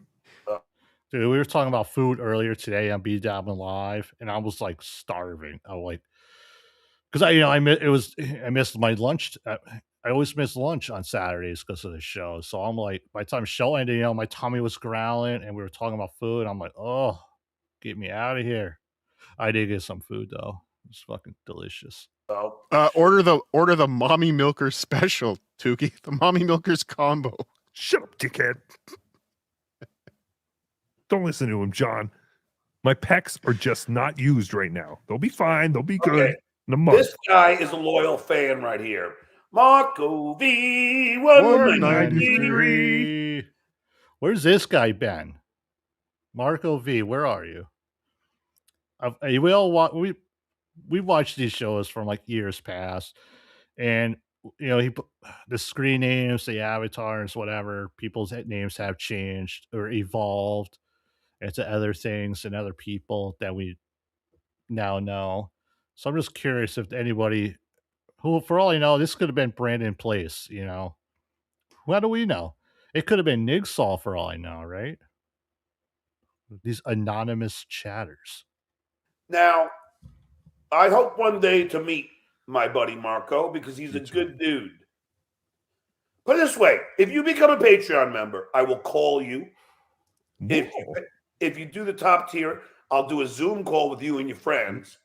Dude, we were talking about food earlier today on B Dabbling Live, and I was like starving. I was like, because I missed my lunch. I always miss lunch on Saturdays because of the show. So I'm like, by the time the show ended, my tummy was growling, and we were talking about food. I'm like, oh, get me out of here. I did get some food though. It's fucking delicious. Order the Mommy Milkers special, Tookie. The Mommy Milkers combo. Shut up, dickhead. Don't listen to him, John. My pecs are just not used right now. They'll be fine. They'll be good in a month. This guy is a loyal fan right here. Marco V 193. Where's this guy been? Marco V, where are you? We watched these shows from like years past, and the screen names, the avatars, whatever, people's names have changed or evolved into other things and other people that we now know. So I'm just curious if anybody who, for all I know, this could have been Brandon Place. What do we know? It could have been Nigsall for all I know, right? These anonymous chatters. Now, I hope one day to meet my buddy Marco because he's a good dude. Put it this way, if you become a Patreon member, I will call you. If you do the top tier, I'll do a Zoom call with you and your friends.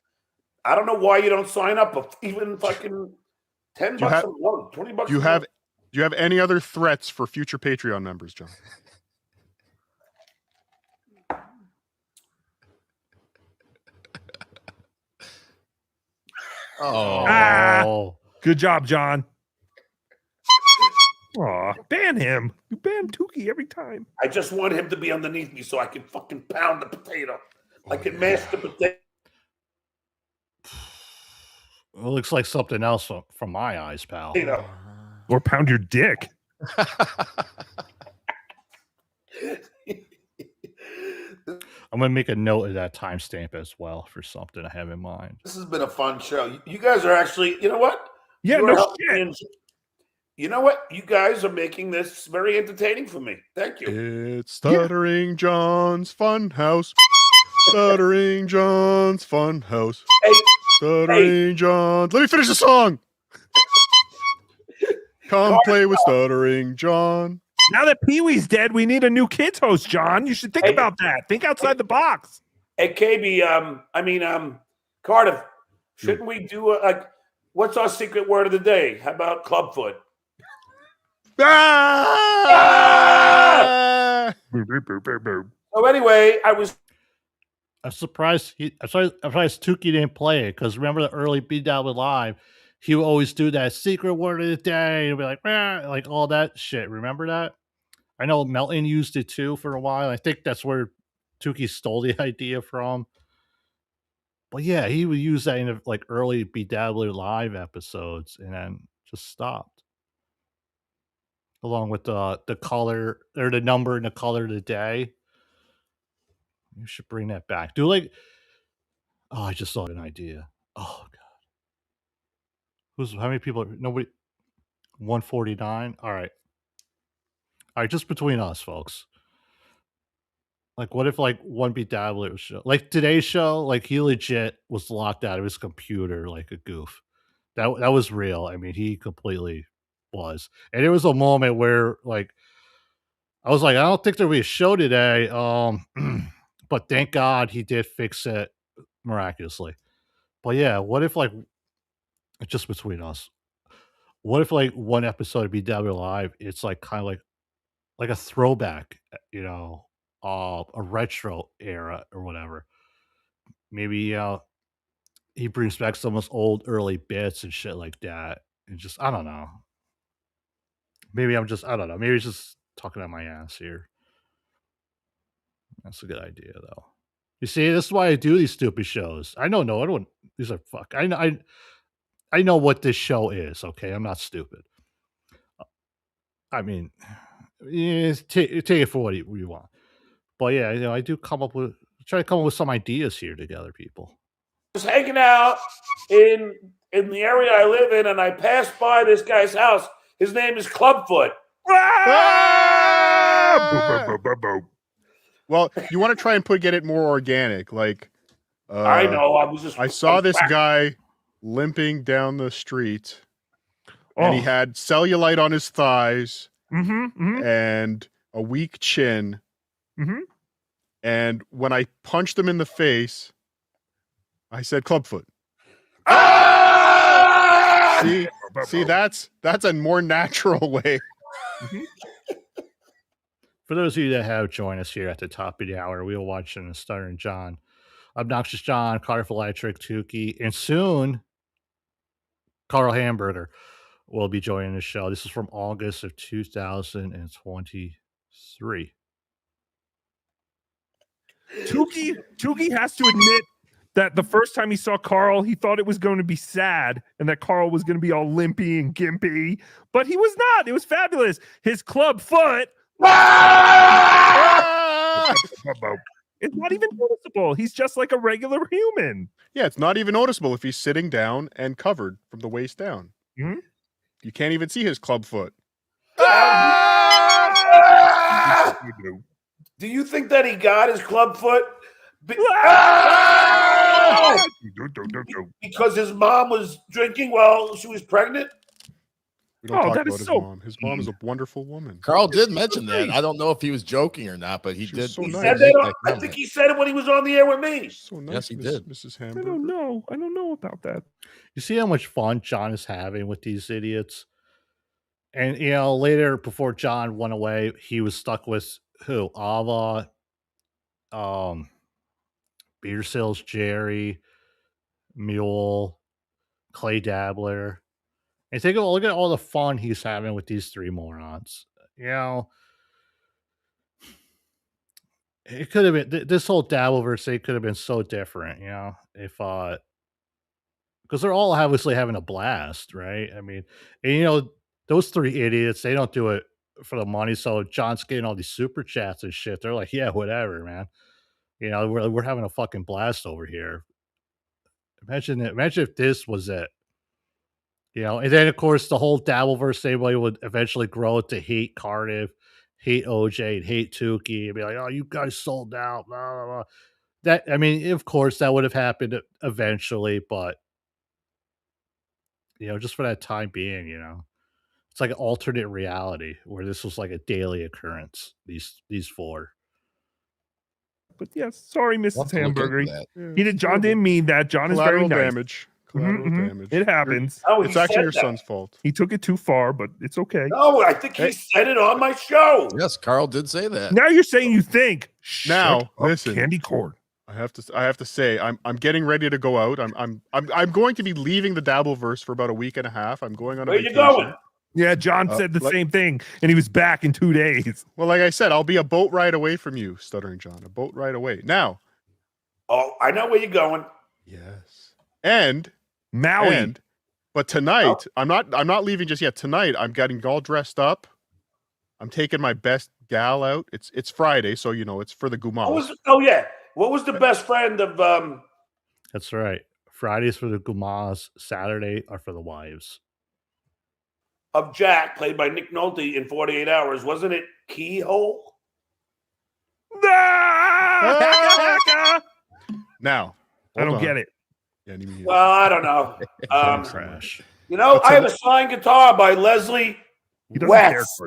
I don't know why you don't sign up, even fucking $10 a month, $20 a month. Do you have any other threats for future Patreon members, John? Ah, good job, John. Aw, ban him. You ban Tookie every time. I just want him to be underneath me so I can fucking pound the potato. I can mash the potato. It looks like something else from my eyes, pal. Or pound your dick. I'm gonna make a note of that timestamp as well for something I have in mind. This has been a fun show. You guys are actually, you know what? Yeah, You are no helping shit. me. You know what? You guys are making this very entertaining for me. Thank you. It's Stuttering John's Fun House. Stuttering John's Fun House. Stuttering John's. Let me finish the song. Come play with Stuttering John. Now that Pee-wee's dead, we need a new kids host, John. You should think about that. Think outside the box. Hey, KB, Cardiff, shouldn't we do what's our secret word of the day? How about clubfoot? Ah! So anyway, I'm surprised Tookie didn't play it, because remember the early BW Live, he would always do that secret word of the day and be like, like all that shit. Remember that? I know Melton used it too for a while. I think that's where Tookie stole the idea from. But yeah, he would use that in like early BW Live episodes and then just stopped. Along with the color or the number and the color of the day. You should bring that back. Do like, oh, I just thought of an idea. Oh God. How many people? Nobody. 149. All right. Just between us, folks. Like, what if like one BW show, like today's show, like he legit was locked out of his computer like a goof. That was real. I mean, he completely was. And there was a moment where like I was like, I don't think there'll be a show today. But thank God he did fix it miraculously. But yeah, what if like just between us? What if like one episode of BW Live, it's like kind of like a throwback, a retro era or whatever. Maybe he brings back some of those old early bits and shit like that. And just I don't know. Maybe I don't know. Maybe it's just talking out my ass here. That's a good idea though. You see, this is why I do these stupid shows. I don't know. These are fuck. I know what this show is. Okay, I'm not stupid. I mean, take it for what you want. But yeah, I do try to come up with some ideas here together, people. was hanging out in the area I live in, and I passed by this guy's house. His name is Clubfoot. Well, you want to try and get it more organic. Like, I know. I saw this guy limping down the street, and he had cellulite on his thighs and a weak chin. And when I punched him in the face, I said Clubfoot. See, that's a more natural way. For those of you that have joined us here at the top of the hour, we are watching the Stuttering John, Obnoxious John, Cardiff Electric, Tookie, and soon Karl Hamburger will be joining the show. This is from August of 2023. Tookie has to admit that the first time he saw Karl, he thought it was going to be sad and that Karl was going to be all limpy and gimpy, but he was not. It was fabulous. His club foot. It's not even noticeable. He's just like a regular human. Yeah, it's not even noticeable if he's sitting down and covered from the waist down. Mm-hmm. You can't even see his club foot. Do you think that he got his club foot? Because his mom was drinking while she was pregnant? We don't talk about his mom. His mom is a wonderful woman. Carl did mention that. I don't know if he was joking or not, but he did. So He nice. said that I think he said it when he was on the air with me. So nice, Yes, he did. Mrs. I Hamburger. don't know. I don't know about that. You see how much fun John is having with these idiots? And, later, before John went away, he was stuck with who? Ava, Beer Sales Jerry, Mule, Clay Dabbler. And look at all the fun he's having with these three morons. You know, it could have been this whole Dabbleverse thing could have been so different. You know, if because they're all obviously having a blast, right? I mean, and you know, those three idiots, they don't do it for the money. So John's getting all these super chats and shit. They're like, yeah, whatever, man. You know, we're having a fucking blast over here. Imagine if this was it. You know, and then of course the whole Dabbleverse everybody would eventually grow to hate Cardiff, hate OJ, and hate Tookie, and be like, "Oh, you guys sold out." Blah, blah, blah. That I mean, of course, that would have happened eventually, but you know, just for that time being, you know, it's like an alternate reality where this was like a daily occurrence. These four. But yes, sorry, We'll Mrs. have to look into Hamburger. that. Yeah, He did. John didn't mean that. John is very Collateral nice. damage. Collateral damage. It happens. Oh, It's he actually said your that. son's fault. He took it too far, but it's okay. No, I think he said it on my show. Yes, Carl did say that. Now you're saying you think. Now, Shut up, listen. candy corn. I have to say, I'm getting ready to go out. I'm going to be leaving the Dabbleverse for about a week and a half. I'm going on a Where you vacation. going? Yeah, John said the same thing, and he was back in 2 days. Well, like I said, I'll be a boat ride away from you, Stuttering John. A boat ride away. Now. Oh, I know where you're going. Yes. And Maui. But tonight, I'm not leaving just yet. Tonight, I'm getting all dressed up. I'm taking my best gal out. It's Friday, so you know it's for the Gumas. What was the best friend of That's right. Fridays for the Gumas, Saturday are for the wives. of Jack, played by Nick Nolte in 48 Hours? Wasn't it Keyhole? Now, I don't get it. Yeah, well, I don't know. Trash. You know, I have a signed guitar by Leslie West.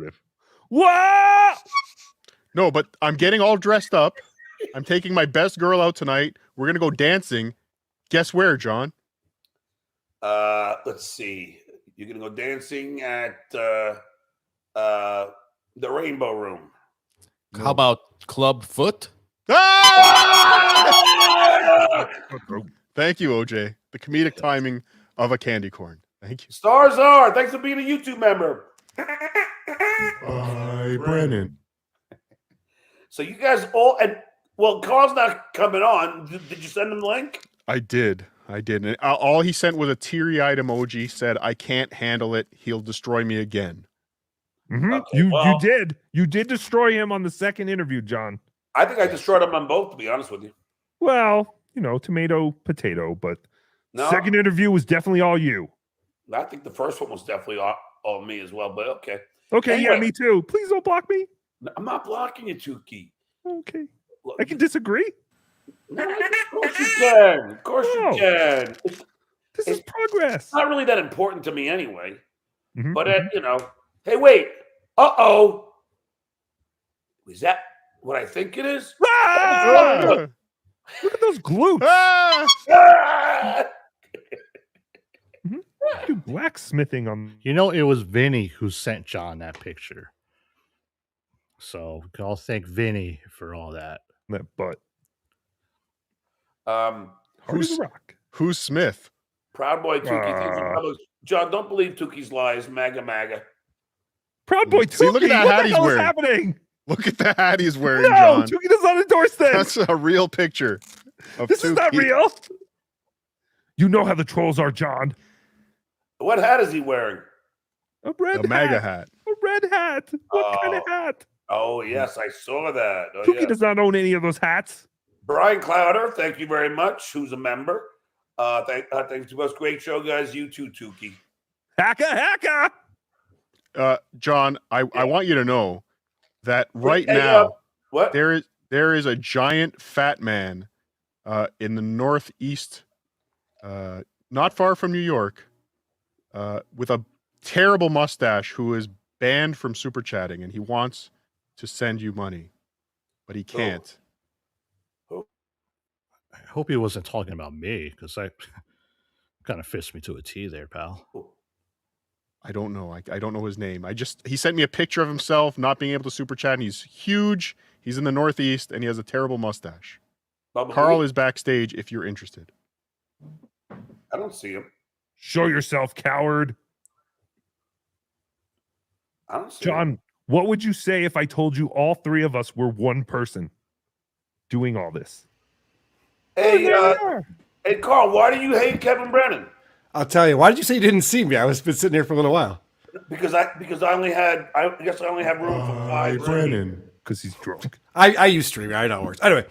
What? No, but I'm getting all dressed up. I'm taking my best girl out tonight. We're gonna go dancing. Guess where, John? Let's see. You're gonna go dancing at the Rainbow Room. How about Club Foot? Thank you, OJ. The comedic timing of a candy corn. Thank you. Stars are. Thanks for being a YouTube member. Bye, Brennan. So you guys all Carl's not coming on. Did you send him the link? I did. And all he sent was a teary-eyed emoji. Said, "I can't handle it. He'll destroy me again." Mm-hmm. Okay, you did. You did destroy him on the second interview, John. I think I destroyed him on both, to be honest with you. Well, you know, tomato, potato, but No. second interview was definitely all you. I think the first one was definitely all me as well, but okay. Okay, Anyway. yeah, me too. Please don't block me. I'm not blocking you, Tookie. Okay. I can disagree. No, of course you can. Of course No. you can. This is progress. It's not really that important to me anyway. Mhm, But, you know, hey, wait. Uh-oh. Is that what I think it is? Ah! Look at those glutes. Ah! Do blacksmithing on. You know, it was Vinny who sent John that picture. So we can all thank Vinny for all that. That butt. Who's Smith? Proud Boy Tookie. Thanks for public. John, don't believe Tookie's lies. MAGA. Proud Boy Tookie. See, look at that what hat the he's hell wearing. is happening? Look at the hat he's wearing, No, John. Tookie does not endorse this. That's a real picture of This is not Tookie. real. You know how the trolls are, John. What hat is he wearing? A red A MAGA hat. A red hat. What kind of hat? Oh, yes, I saw that. Oh, Tookie yeah. does not own any of those hats. Brian Clowder, thank you very much, who's a member. Thanks to us. Great show, guys. You too, Tookie. Hacka. John, I want you to know that right Hey, now what? there is a giant fat man in the northeast, not far from New York, with a terrible mustache who is banned from super chatting, and he wants to send you money, but he can't. I hope he wasn't talking about me because I kind of fist me to a T there, pal. I don't know. I don't know his name. He sent me a picture of himself not being able to super chat, and he's huge. He's in the Northeast, and he has a terrible mustache. Bubba Carl Lee? is backstage if you're interested. I don't see him. Show yourself, coward. I don't see John, what would you say if I told you all three of us were one person doing all this? Hey, hey, Carl, why do you hate Kevin Brennan? I'll tell you. Why did you say you didn't see me? I was been sitting here for a little while. Because I only had room for 5 Brennan. Because he's drunk. I use streaming. I know it works. Anyway,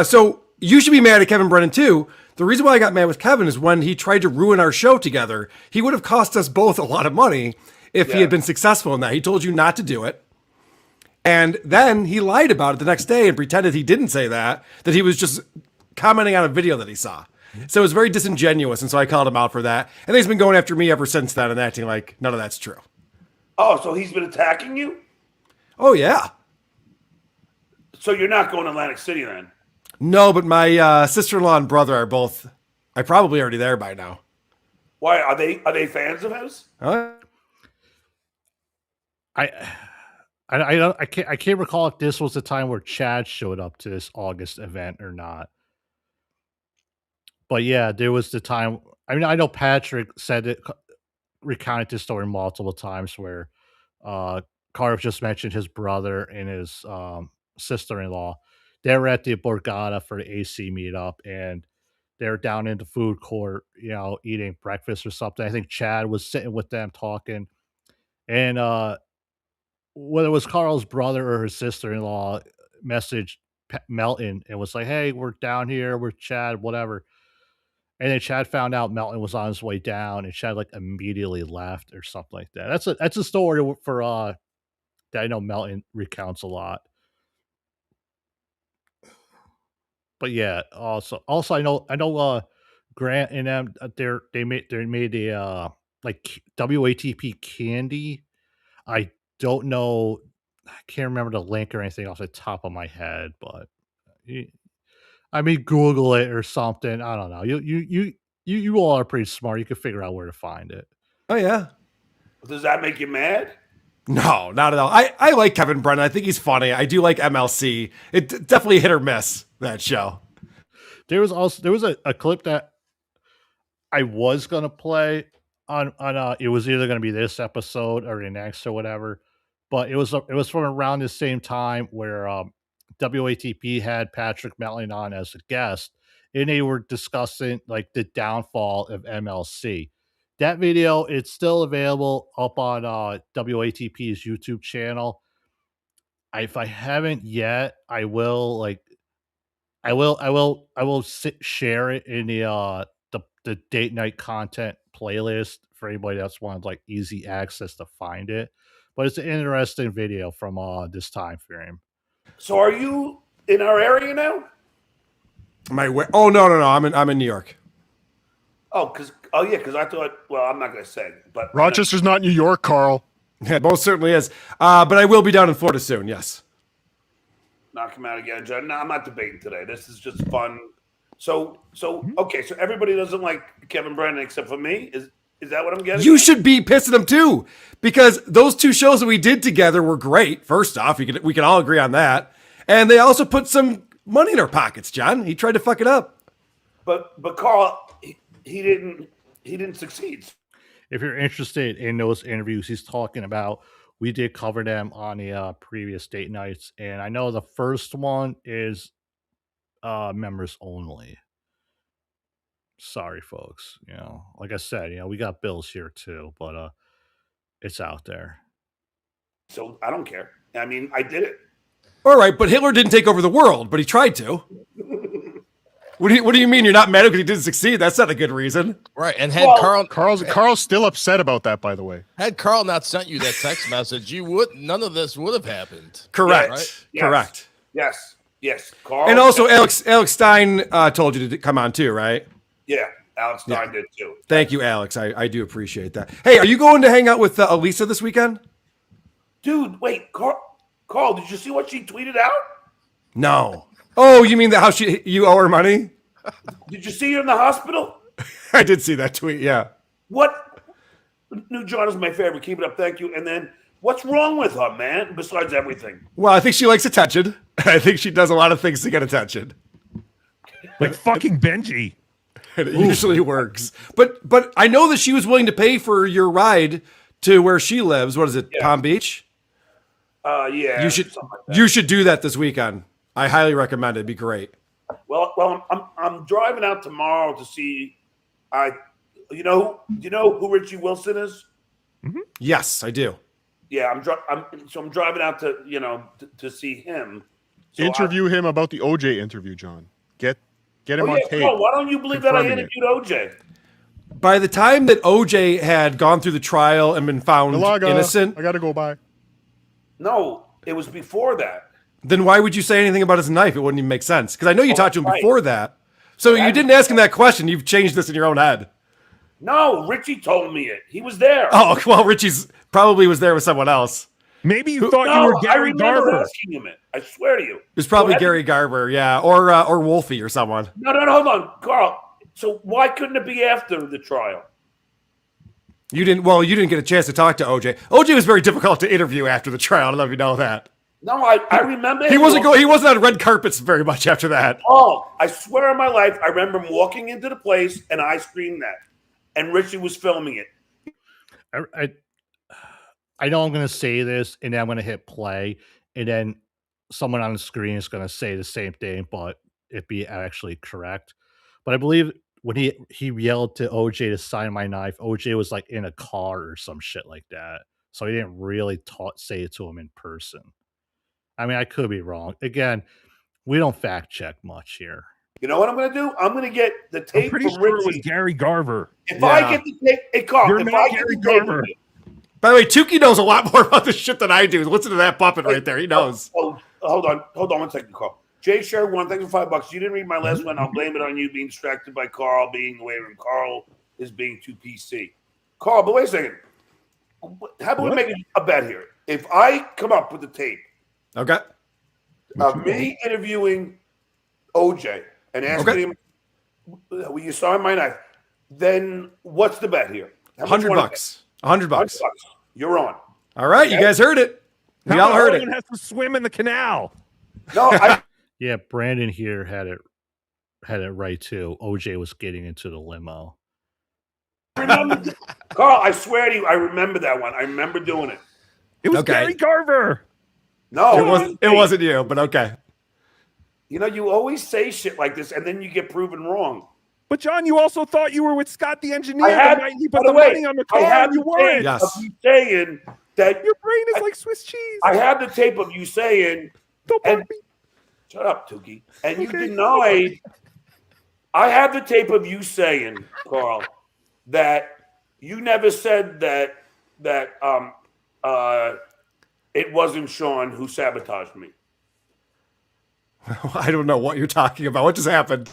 so you should be mad at Kevin Brennan too. The reason why I got mad with Kevin is when he tried to ruin our show together. He would have cost us both a lot of money if he had been successful in that. He told you not to do it. And then he lied about it the next day and pretended he didn't say that he was just commenting on a video that he saw. So it was very disingenuous. And so I called him out for that. And he's been going after me ever since then and acting like none of that's true. Oh, so he's been attacking you? Oh, yeah. So you're not going to Atlantic City then? No, but my sister-in-law and brother are both. I'm probably already there by now. Why are they fans of his? I can't recall if this was the time where Chad showed up to this August event or not. But yeah, there was the time. I mean, I know Patrick said it, recounted this story multiple times where Cardiff just mentioned his brother and his sister-in-law. They were at the Borgata for the AC meetup, and they're down in the food court, eating breakfast or something. I think Chad was sitting with them talking, and whether it was Carl's brother or his sister-in-law messaged Melton and was like, "Hey, we're down here with Chad, whatever." And then Chad found out Melton was on his way down, and Chad like immediately left or something like that. That's a story for that I know Melton recounts a lot. But yeah, also I know Grant and them they made a like WATP candy. I don't know, I can't remember the link or anything off the top of my head, but I mean, Google it or something. I don't know. You all are pretty smart. You can figure out where to find it. Oh yeah. Does that make you mad? No, not at all. I like Kevin Brennan. I think he's funny. I do like MLC. It definitely hit or miss, that show. There was a clip that I was gonna play on it was either gonna be this episode or the next or whatever, but it was from around the same time where WATP had Patrick Melton on as a guest, and they were discussing like the downfall of MLC. That video, it's still available up on WATP's YouTube channel. If I haven't yet, I will share it in the date night content playlist for anybody that's wanted like easy access to find it. But it's an interesting video from this time frame. So are you in our area now? Oh no. I'm in New York. Because I thought. Well, I'm not going to say, but Rochester's not New York, Carl. It most certainly is. But I will be down in Florida soon. Yes. Knock him out again, John. No, I'm not debating today. This is just fun. So okay. So everybody doesn't like Kevin Brennan except for me. Is that what I'm getting? You should be pissed at him too, because those two shows that we did together were great. First off, we can all agree on that, and they also put some money in our pockets. John, he tried to fuck it up. But Carl, he didn't succeed. If you're interested in those interviews he's talking about, we did cover them on the previous date nights, and I know the first one is members only. Sorry, folks. Like I said, we got bills here too, but it's out there. So I don't care. I mean, I did it. All right, but Hitler didn't take over the world, but he tried to. What do you mean you're not mad because he didn't succeed? That's not a good reason. Right. And had Carl's still upset about that, by the way. Had Carl not sent you that text message, none of this would have happened. Correct. Yeah, right? Yes. Correct. Yes. Carl. And also Alex Stein told you to come on too, right? Yeah, Alex Stein did too. Thank you, Alex. I do appreciate that. Hey, are you going to hang out with Elisa this weekend? Dude, wait, Carl, did you see what she tweeted out? No. Oh, you mean how you owe her money? Did you see her in the hospital? I did see that tweet, yeah. What? New John is my favorite. Keep it up, thank you. And then, what's wrong with her, man, besides everything? Well, I think she likes attention. I think she does a lot of things to get attention. Like fucking Benji. It usually works. But I know that she was willing to pay for your ride to where she lives. What is it, Palm Beach? Yeah. You should do that this weekend. I highly recommend it. It'd be great. Well, I'm driving out tomorrow to see. Do you know who Richie Wilson is? Mm-hmm. Yes, I do. Yeah, I'm driving out to see him. So interview him about the OJ interview, John. Get him on tape. Why don't you believe that I interviewed OJ? By the time that OJ had gone through the trial and been found innocent, I gotta go by. No, it was before that. Then why would you say anything about his knife? It wouldn't even make sense. Because I know you talked to him before that. So you didn't ask him that question. You've changed this in your own head. No, Richie told me it. He was there. Oh, well, Richie's probably was there with someone else. Maybe you thought you were Gary Garver. Asking him it. I swear to you. It was probably Gary Garver, yeah. Or Wolfie or someone. No, hold on. Carl, so why couldn't it be after the trial? You didn't get a chance to talk to OJ. OJ was very difficult to interview after the trial. I don't know if you know that. No, I remember he wasn't on red carpets very much after that. Oh, I swear on my life, I remember him walking into the place and I screamed that. And Richie was filming it. I know I'm going to say this, and then I'm going to hit play, and then someone on the screen is going to say the same thing, but it be actually correct. But I believe when he yelled to OJ to sign my knife, OJ was like in a car or some shit like that. So he didn't really say it to him in person. I mean, I could be wrong. Again, we don't fact check much here. You know what I'm going to do? I'm going to get the tape from Richie. It was Gary Garver. If I get the tape, hey, Carl, you're not Gary Garver. By the way, Tookie knows a lot more about this shit than I do. Listen to that puppet right there. He knows. Oh, hold on 1 second, Carl. Jay Sher won. Thanks for $5. You didn't read my last one. I'll blame it on you being distracted by Carl being the way room. Carl is being too PC. Carl, but wait a second. How about we make a bet here? If I come up with the tape, okay, me interviewing OJ and asking him, "Will you sign my knife?" Then what's the bet here? $100. $100. You're on. All right, you guys heard it. We all heard it. Has to swim in the canal. No, yeah, Brandon here had it right too. OJ was getting into the limo. Remember, Carl, I swear to you, I remember that one. I remember doing it. It was Gary Garver. No, it wasn't you, but okay. You know, you always say shit like this, and then you get proven wrong. But John, you also thought you were with Scott the engineer the night he put the money on the car. And you weren't. Yes. Of you saying that your brain is like Swiss cheese. I have the tape of you saying, shut up, Tookie. And you denied. I have the tape of you saying, Carl, that you never said that it wasn't Sean who sabotaged me. I don't know what you're talking about. What just happened?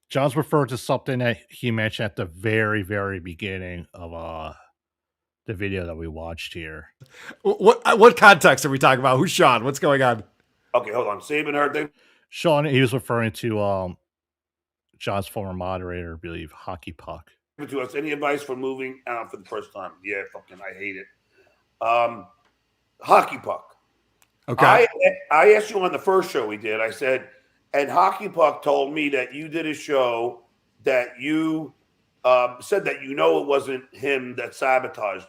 John's referring to something that he mentioned at the very, very beginning of the video that we watched here. What context are we talking about? Who's Sean? What's going on? Okay, hold on. Saban heard them. Sean, he was referring to John's former moderator, I believe, Hockey Puck. To us, any advice for moving out for the first time? Yeah, fucking, I hate it. Hockey Puck. Okay. I asked you on the first show we did. I said, and Hockey Puck told me that you did a show that you said that it wasn't him that sabotaged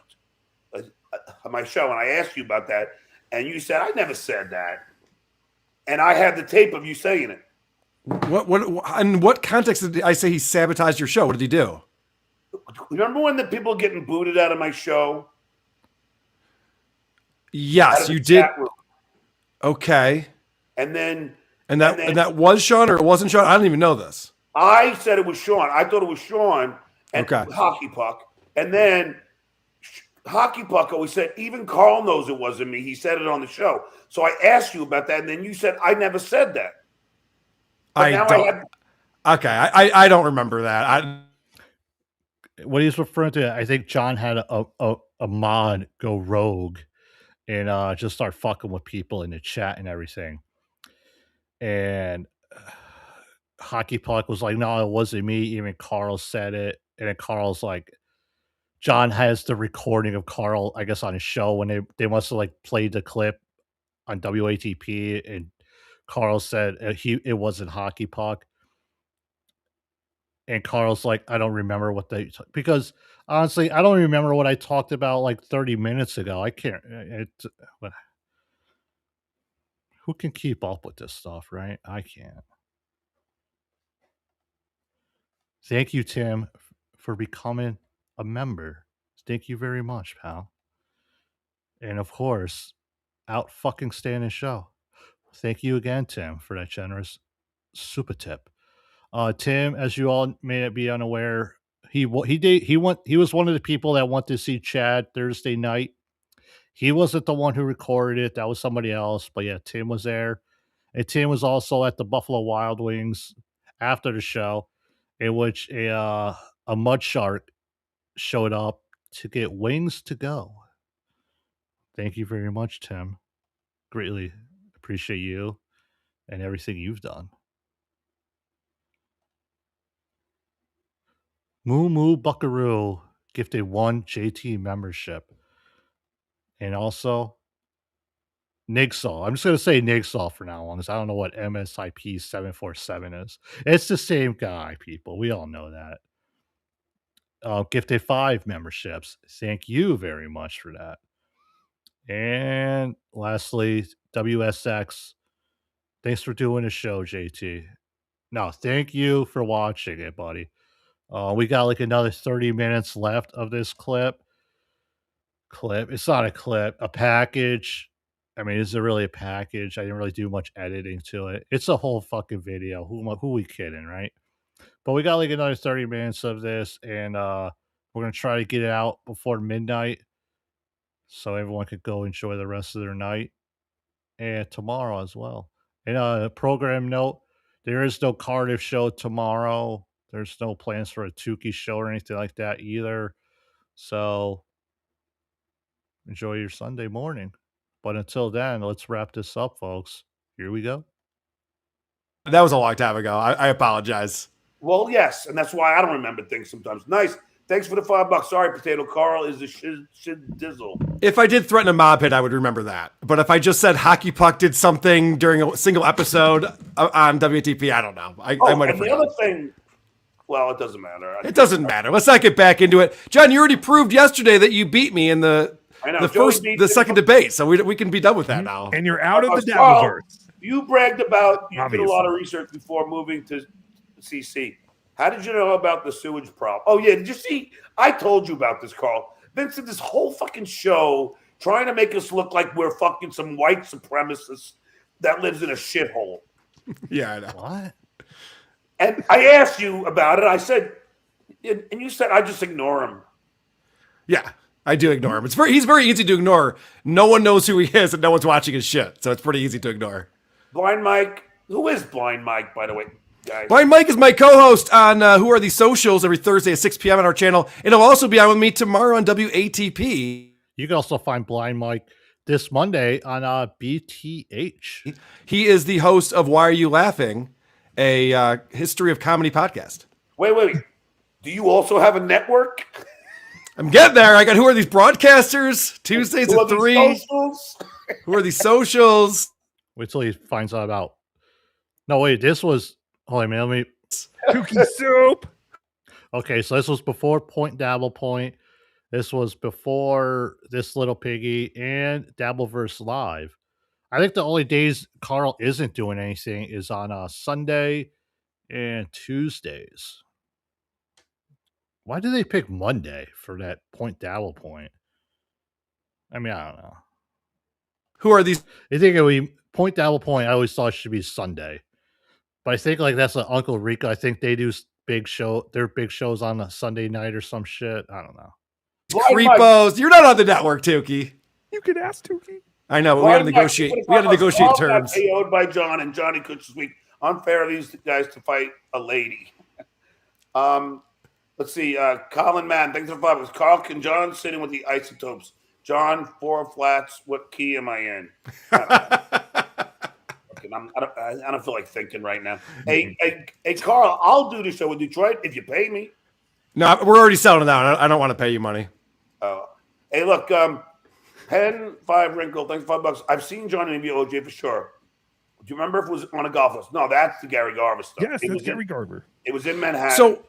my show, and I asked you about that, and you said I never said that, and I had the tape of you saying it. In what context did I say he sabotaged your show? What did he do? Remember when the people getting booted out of my show? Yes, you did. Okay. And that was Sean or it wasn't Sean? I don't even know this. I said it was Sean. I thought it was Sean and Hockey Puck. And then Hockey Puck always said, even Carl knows it wasn't me. He said it on the show. So I asked you about that, and then you said, I never said that. I don't remember that. What he's referring to, I think John had a mod go rogue and just start fucking with people in the chat and everything. And Hockey Puck was like, no, it wasn't me. Even Carl said it. And then Carl's like, John has the recording of Carl, I guess, on his show when they must have like played the clip on WATP. And Carl said it wasn't Hockey Puck. And Carl's like, I don't remember what they because honestly, I don't remember what I talked about like 30 minutes ago. I can't. But who can keep up with this stuff, right? I can't. Thank you, Tim, for becoming a member. Thank you very much, pal. And of course, out fucking standing show. Thank you again, Tim, for that generous super tip. Tim, as you all may be unaware, he was one of the people that went to see Chad Thursday night. He wasn't the one who recorded it. That was somebody else. But yeah, Tim was there. And Tim was also at the Buffalo Wild Wings after the show, in which a mud shark showed up to get wings to go. Thank you very much, Tim. Greatly appreciate you and everything you've done. Moo Moo Buckaroo gifted 1 JT membership. And also, Nigsall. I'm just going to say Nigsall for now on, because I don't know what MSIP 747 is. It's the same guy, people. We all know that. Gifted 5 memberships. Thank you very much for that. And lastly, WSX. Thanks for doing the show, JT. No, thank you for watching it, buddy. We got like another 30 minutes left of this clip. It's not a clip, a package. I mean, is it really a package? I didn't really do much editing to it. It's a whole fucking video. Who we kidding, right? But we got like another 30 minutes of this, and we're gonna try to get it out before midnight, so everyone could go enjoy the rest of their night and tomorrow as well. And a program note: there is no Cardiff show tomorrow. There's no plans for a Tookie show or anything like that either. So enjoy your Sunday morning. But until then, let's wrap this up, folks. Here we go. That was a long time ago. I apologize. Well, yes, and that's why I don't remember things sometimes. Nice. Thanks for the $5. Sorry, Potato. Carl is a shit dizzle. If I did threaten a mob hit, I would remember that. But if I just said Hockey Puck did something during a single episode on WTP, I don't know. I might have forgotten. The other thing, well, it doesn't matter. It doesn't matter. Let's not get back into it. John, you already proved yesterday that you beat me in the second debate, so we can be done with that now. And you're out of the dabbleverse. You bragged about you did a lot of research before moving to CC. How did you know about the sewage problem? Oh, yeah. Did you see? I told you about this, Carl. Vince did this whole fucking show trying to make us look like we're fucking some white supremacists that lives in a shithole. Yeah, I know. What? And I asked you about it. I said, and you said, I just ignore him. Yeah, I do ignore him. He's very easy to ignore. No one knows who he is and no one's watching his shit. So it's pretty easy to ignore. Blind Mike. Who is Blind Mike, by the way? Guys. Blind Mike is my co-host on Who Are These Socials every Thursday at 6 p.m. on our channel. And he'll also be on with me tomorrow on WATP. You can also find Blind Mike this Monday on BTH. He is the host of Why Are You Laughing, a history of comedy podcast. Wait. Do you also have a network? I'm getting there. I got Who Are These Broadcasters? Tuesdays at 3. Who Are These Socials? Wait till he finds out about. No, wait. This was. Hold on, man. Let me. Tookie soup. Okay, so this was before Point Dabble Point. This was before This Little Piggy and Dabbleverse Live. I think the only days Carl isn't doing anything is on Sunday and Tuesdays. Why did they pick Monday for that Point Dabble Point? I mean, I don't know. Who are these? I think it would be Point Dabble Point. I always thought it should be Sunday. But I think like that's like Uncle Rico. I think they do their big shows on a Sunday night or some shit. I don't know. Creepos. You're not on the network, Tookie. You could ask Tookie. I know, but we had to negotiate. We had to negotiate terms. KO'd by John and Johnny Coach this week. Unfair of these guys to fight a lady. Let's see. Colin Mann, thanks for $5. Carl and John sitting with the isotopes. John, 4 flats. What key am I in? I don't feel like thinking right now. Hey, Carl, I'll do the show with Detroit if you pay me. No, we're already selling it out. I don't want to pay you money. Oh, hey, look, Pen 5 Wrinkle, thanks for $5. I've seen John interview OJ for sure. Do you remember if it was on a golf list? No, that's the Gary Garver stuff. Yes, that's Gary Garver. It was in Manhattan. So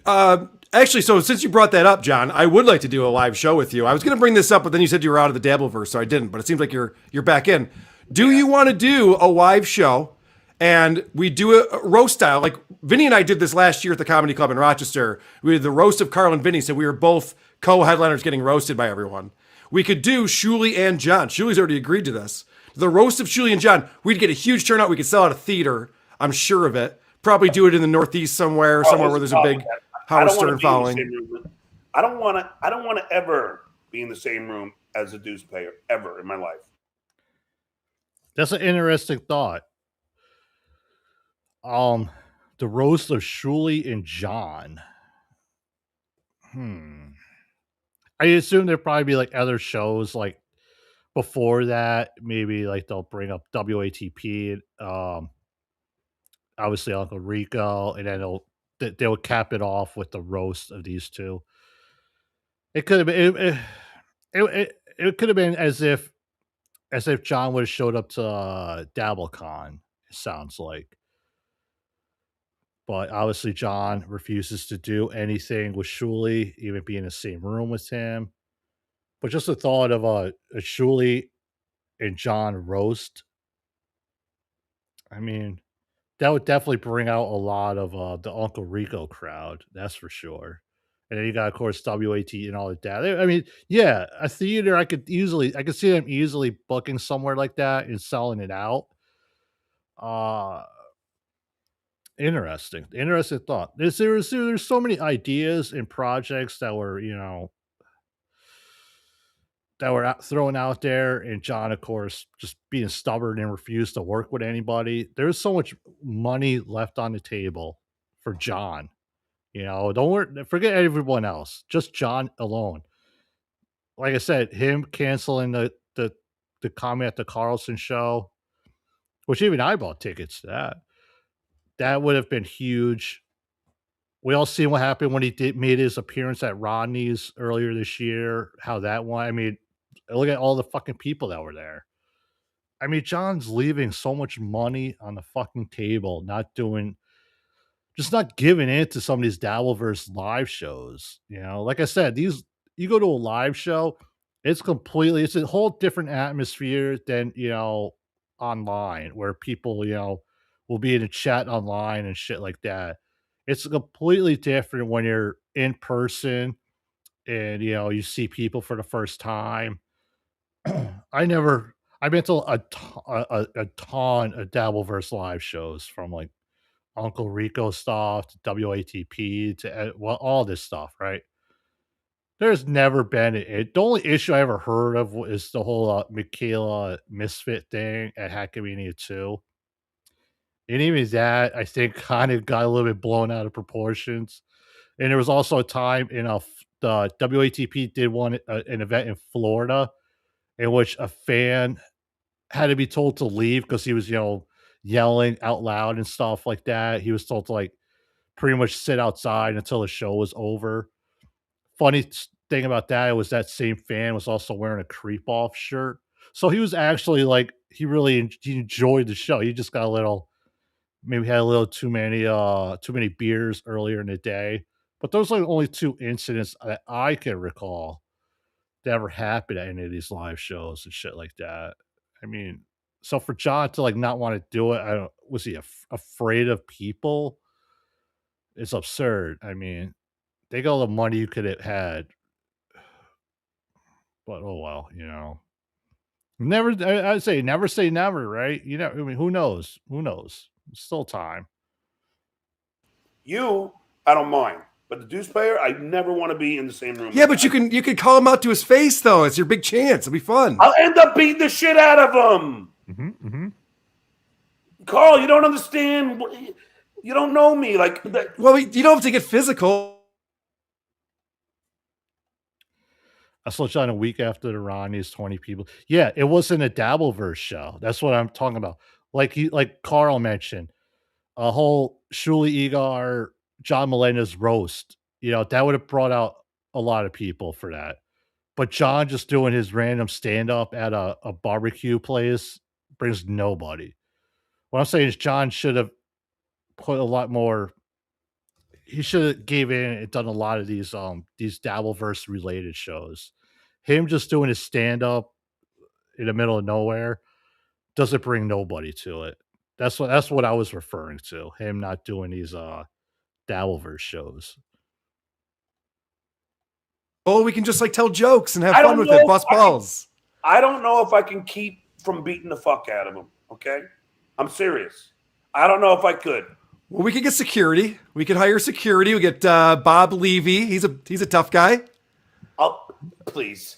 Actually, so since you brought that up, John, I would like to do a live show with you. I was going to bring this up, but then you said you were out of the dabbleverse, so I didn't. But it seems like you're back in. Do you want to do a live show? And we do a roast style. Like Vinny and I did this last year at the Comedy Club in Rochester. We did the roast of Carl and Vinny, so we were both co-headliners getting roasted by everyone. We could do Shuli and John. Shuli's already agreed to this. The roast of Shuli and John, we'd get a huge turnout. We could sell out a theater. I'm sure of it. Probably do it in the Northeast somewhere where there's a big Howard Stern following. I don't want to ever be in the same room as a Deuce Payer ever in my life. That's an interesting thought. The roast of Shuli and John. I assume there'd probably be like other shows like before that. Maybe like they'll bring up WATP, obviously Uncle Rico, and then they'll cap it off with the roast of these two. It could have been it could have been as if John would have showed up to DabbleCon. It sounds like. But obviously, John refuses to do anything with Shuli, even be in the same room with him. But just the thought of a Shuli and John roast, I mean, that would definitely bring out a lot of the Uncle Rico crowd. That's for sure. And then you got, of course, WAT and all of that. I mean, yeah, a theater, I could see them easily booking somewhere like that and selling it out. Interesting thought. There's so many ideas and projects that were thrown out there, and John, of course, just being stubborn and refused to work with anybody. There's so much money left on the table for John. Don't worry, forget everyone else. Just John alone. Like I said, him canceling the comment at the Carlson show, which even I bought tickets to that. That would have been huge. We all seen what happened when he made his appearance at Rodney's earlier this year, how that went. I mean, look at all the fucking people that were there. I mean, John's leaving so much money on the fucking table, not giving in to some of these Dabbleverse live shows. Like I said, you go to a live show, it's a whole different atmosphere than, online, where people, will be in a chat online and shit like that. It's completely different when you're in person and, you see people for the first time. I've been to a ton of Dabbleverse live shows, from like Uncle Rico stuff to WATP to all this stuff, right? There's never been the only issue I ever heard of is the whole Michaela Misfit thing at Hackmania 2. And even that, I think, kind of got a little bit blown out of proportions. And there was also a time in the WATP did an event in Florida in which a fan had to be told to leave because he was, yelling out loud and stuff like that. He was told to like pretty much sit outside until the show was over. Funny thing about that was that same fan was also wearing a creep off shirt. So he was actually like, he enjoyed the show. He just got maybe had a little too many beers earlier in the day. But those are the only two incidents that I can recall that ever happened at any of these live shows and shit like that. I mean, so for John to like not want to do it, was he afraid of people? It's absurd. I mean, they got all the money you could have had, but oh well, Never, I'd say never say never, right? I mean, who knows? It's still time. I don't mind. But the Deuce Payer, I never want to be in the same room. Yeah, but you could call him out to his face, though. It's your big chance. It'll be fun. I'll end up beating the shit out of him. Carl, you don't understand. You don't know me. Well, you don't have to get physical. I saw John a week after the Ronnie's 20 people. Yeah, it wasn't a Dabbleverse show. That's what I'm talking about. Like Carl mentioned, a whole Shuli Egar, John Melendez roast. That would have brought out a lot of people for that. But John just doing his random stand-up at a barbecue place brings nobody. What I'm saying is John should have put a lot more. he should have gave in and done a lot of these dabbleverse related shows. Him just doing his stand up in the middle of nowhere doesn't bring nobody to it. That's what I was referring to. Him not doing these dabbleverse shows. Oh, we can just like tell jokes and have fun with it, bust balls. I don't know if I can keep from beating the fuck out of him. Okay, I'm serious. I don't know if I could. Well, we could get security. We could hire security. We get Bob Levy. He's a tough guy. Oh, please.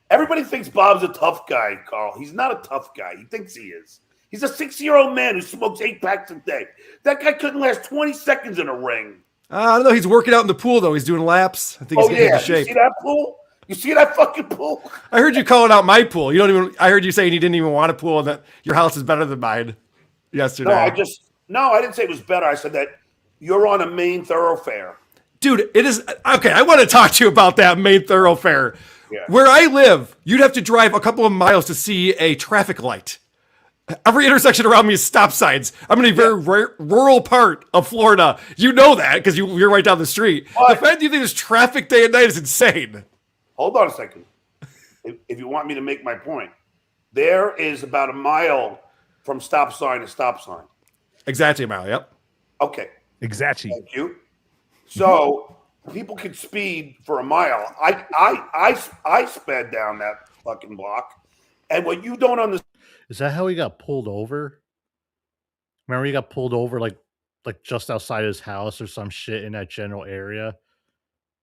Everybody thinks Bob's a tough guy, Carl. He's not a tough guy. He thinks he is. He's a 60-year-old man who smokes 8 packs a day. That guy couldn't last 20 seconds in a ring. I don't know. He's working out in the pool, though. He's doing laps. I think he's getting into shape. You see that pool? You see that fucking pool? I heard you calling out my pool. I heard you saying you didn't even want a pool and that your house is better than mine yesterday. No, I didn't say it was better. I said that you're on a main thoroughfare. Dude, it is. Okay, I want to talk to you about that main thoroughfare. Yeah. Where I live, you'd have to drive a couple of miles to see a traffic light. Every intersection around me is stop signs. I'm in a very rural part of Florida. You know that because you're right down the street. The fact that you think there's traffic day and night is insane. Hold on a second. If you want me to make my point, there is about a mile from stop sign to stop sign. Exactly a mile, yep. Okay. Exactly. Thank you. So people can speed for a mile. I sped down that fucking block. And what you don't understand. Is that how he got pulled over? Remember he got pulled over like just outside his house or some shit in that general area?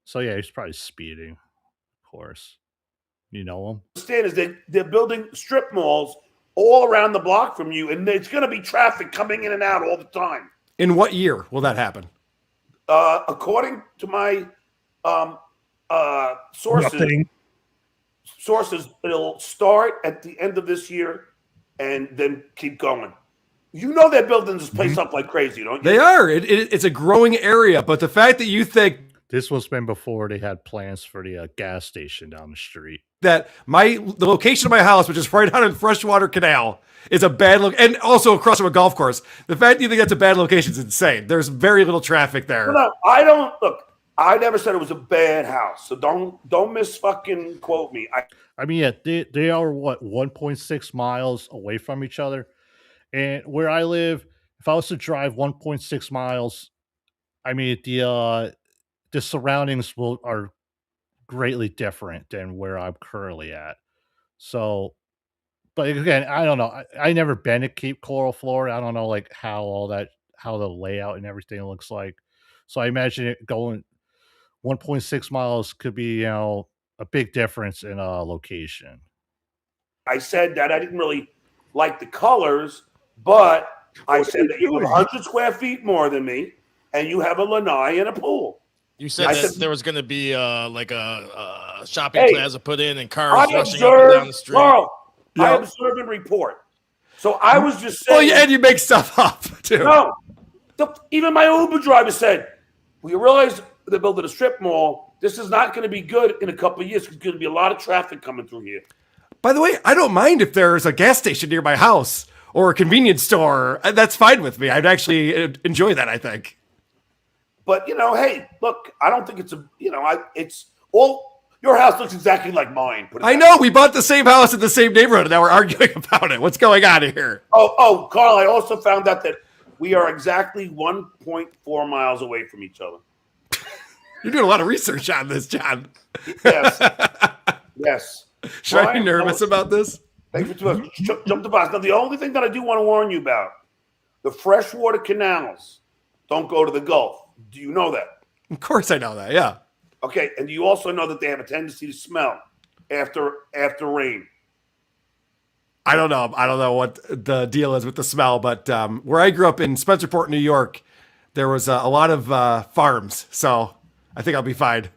So yeah, he's probably speeding, of course. You know him? Understand is they're building strip malls all around the block from you, and there's going to be traffic coming in and out all the time. In what year will that happen? According to my sources, it'll start at the end of this year and then keep going. You know they're building this place up like crazy, don't you? They are. It's a growing area, but the fact that you think this was been before they had plans for the gas station down the street. That the location of my house, which is right out in Freshwater Canal, is a bad look, and also across from a golf course. The fact that you think that's a bad location is insane. There's very little traffic there. No, I don't look. I never said it was a bad house, so don't fucking quote me. I mean, yeah, they are 1.6 miles away from each other, and where I live, if I was to drive 1.6 miles, I mean the surroundings are greatly different than where I'm currently at. So, but again, I don't know. I never been to Cape Coral, Florida. I don't know like how the layout and everything looks like. So I imagine it going 1.6 miles could be, a big difference in a location. I said that I didn't really like the colors, but I said that you have 100 square feet more than me, and you have a lanai and a pool. You said there was going to be like a shopping plaza put in and cars rushing up and down the street. Carl, I observe and report. So I was just saying. Oh, yeah, and you make stuff up too. No, even my Uber driver said, "We realize they're building a strip mall. This is not going to be good in a couple of years. There's going to be a lot of traffic coming through here." By the way, I don't mind if there's a gas station near my house or a convenience store. That's fine with me. I'd actually enjoy that, I think. But, hey, look, I don't think it's it's all, your house looks exactly like mine. I know, we bought the same house in the same neighborhood and now we're arguing about it. What's going on here? Oh, Carl, I also found out that we are exactly 1.4 miles away from each other. You're doing a lot of research on this, John. Yes. Yes. Should I be nervous about this? Thanks for jump the box. Now, the only thing that I do want to warn you about, the freshwater canals don't go to the Gulf. Do you know that? Of course I know that, yeah. Okay, and do you also know that they have a tendency to smell after rain? I don't know what the deal is with the smell, but where I grew up in Spencerport, New York, there was a lot of farms, so I think I'll be fine.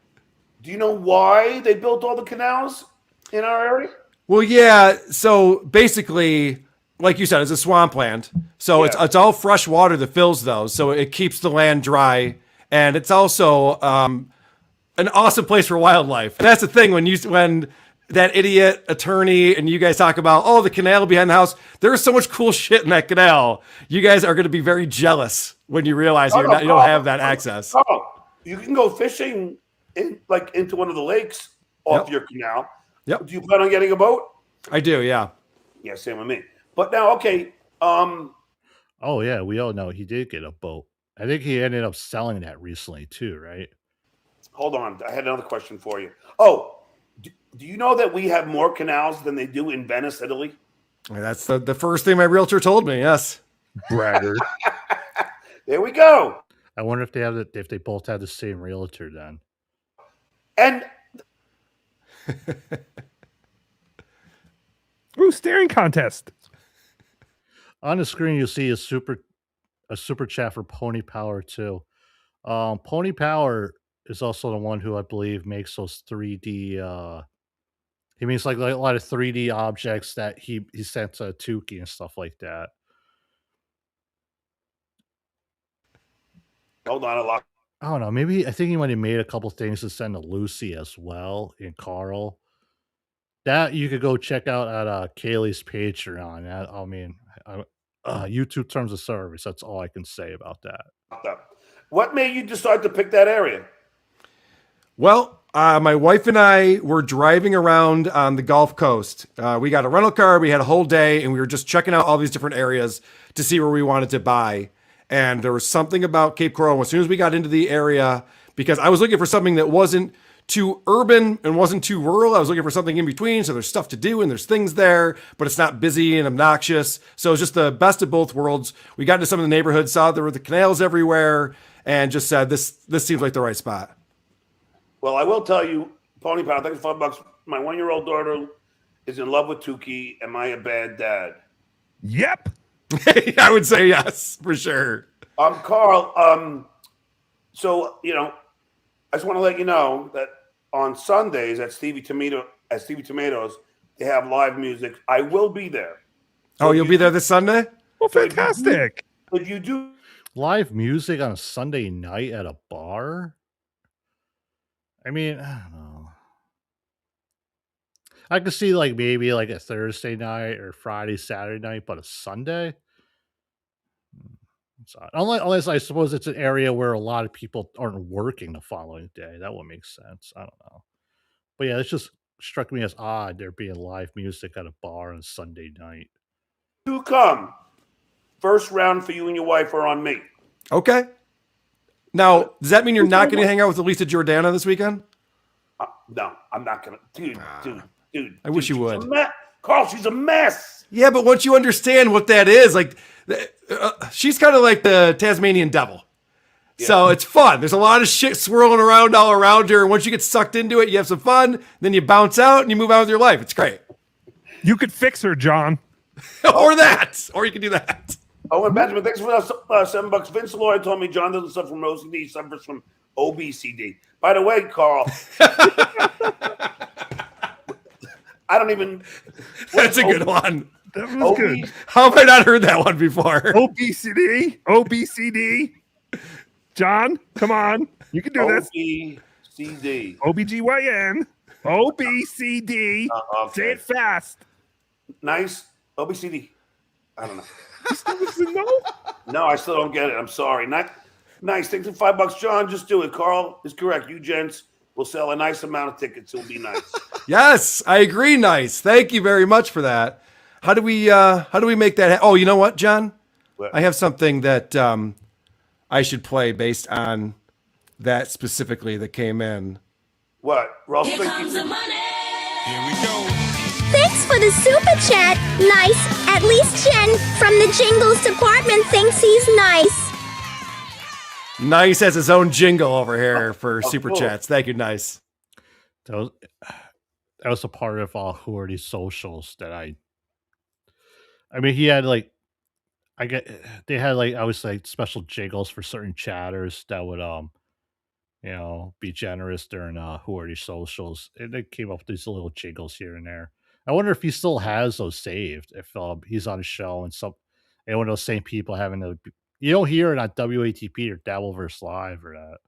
Do you know why they built all the canals in our area? Well, yeah, so basically, like you said, it's a swampland. So it's all fresh water that fills those. So it keeps the land dry. And it's also an awesome place for wildlife. And that's the thing, when that idiot attorney and you guys talk about, the canal behind the house, there's so much cool shit in that canal. You guys are going to be very jealous when you realize you don't have that access. Oh, you can go fishing into one of the lakes off your canal. Yep. Do you plan on getting a boat? I do, yeah. Yeah, same with me. But now, okay. Oh yeah, we all know he did get a boat. I think he ended up selling that recently too, right? Hold on. I had another question for you. Oh, do you know that we have more canals than they do in Venice, Italy? That's the first thing my realtor told me, yes. Bragger. There we go. I wonder if they both have the same realtor then. And Ooh, staring contest. On the screen, you see a super chat for Pony Power too. Pony Power is also the one who I believe makes those 3D. He makes like a lot of 3D objects that he sent to Tookie and stuff like that. Hold on a lot. I don't know. Maybe I think he might have made a couple things to send to Lucy as well and Carl. That you could go check out at Kaylee's Patreon. I mean, YouTube terms of service. That's all I can say about that. What made you decide to pick that area? Well, my wife and I were driving around on the Gulf Coast. We got a rental car. We had a whole day, and we were just checking out all these different areas to see where we wanted to buy. And there was something about Cape Coral. As soon as we got into the area, because I was looking for something that wasn't too urban and wasn't too rural. I was looking for something in between. So there's stuff to do and there's things there, but it's not busy and obnoxious. So it's just the best of both worlds. We got into some of the neighborhoods, saw there were the canals everywhere, and just said, this seems like the right spot. Well, I will tell you, Pony Pound, thanks for $5. My 1-year-old daughter is in love with Tookie. Am I a bad dad? Yep. I would say yes, for sure. Carl, so, I just want to let you know that on Sundays at Stevie Tomatoes, they have live music. I will be there. So you'll be there this Sunday? Well, fantastic. Would you do live music on a Sunday night at a bar? I mean, I don't know. I could see maybe a Thursday night or Friday, Saturday night, but a Sunday? Unless I suppose it's an area where a lot of people aren't working the following day. That would make sense. I don't know. But yeah, it just struck me as odd there being live music at a bar on Sunday night. You come. First round for you and your wife are on me. Okay. Now, does that mean you're not going to hang out with Elisa Jordana this weekend? No, I'm not going to. Dude. I wish you would. Carl, she's a mess. Yeah, but once you understand what that is, she's kind of like the Tasmanian devil. Yeah. So it's fun. There's a lot of shit swirling around all around her. And once you get sucked into it, you have some fun. Then you bounce out and you move on with your life. It's great. You could fix her, John. Or that. Or you could do that. Oh, and Benjamin, thanks for $7. Vince Lloyd told me John doesn't suffer from OCD, he suffers from OBCD. By the way, Carl, I don't even. That's a good one. That was good. How have I not heard that one before? OBCD. John, come on. You can do this. OBCD. OBGYN. OBCD. Okay. Say it fast. Nice. OBCD. I don't know. You still listen, no? No, I still don't get it. I'm sorry. Nice. Thanks for $5, John. Just do it. Carl is correct. You gents will sell a nice amount of tickets. It'll be nice. Yes, I agree. Nice. Thank you very much for that. How do we make that? Oh, you know what, John? What? I have something that I should play based on that specifically that came in. What? Ross, here comes the money. Here we go. Thanks for the super chat. Nice. At least Jen from the Jingles department thinks he's nice. Nice has his own jingle over here for super chats. Thank you, Nice. That was a part of who are these socials that I mean, he had they had special jingles for certain chatters that would be generous during who are these socials, and they came up with these little jingles here and there. I wonder if he still has those saved. If he's on a show and one of those same people having to, you don't hear it on WATP or Dabbleverse Live or that.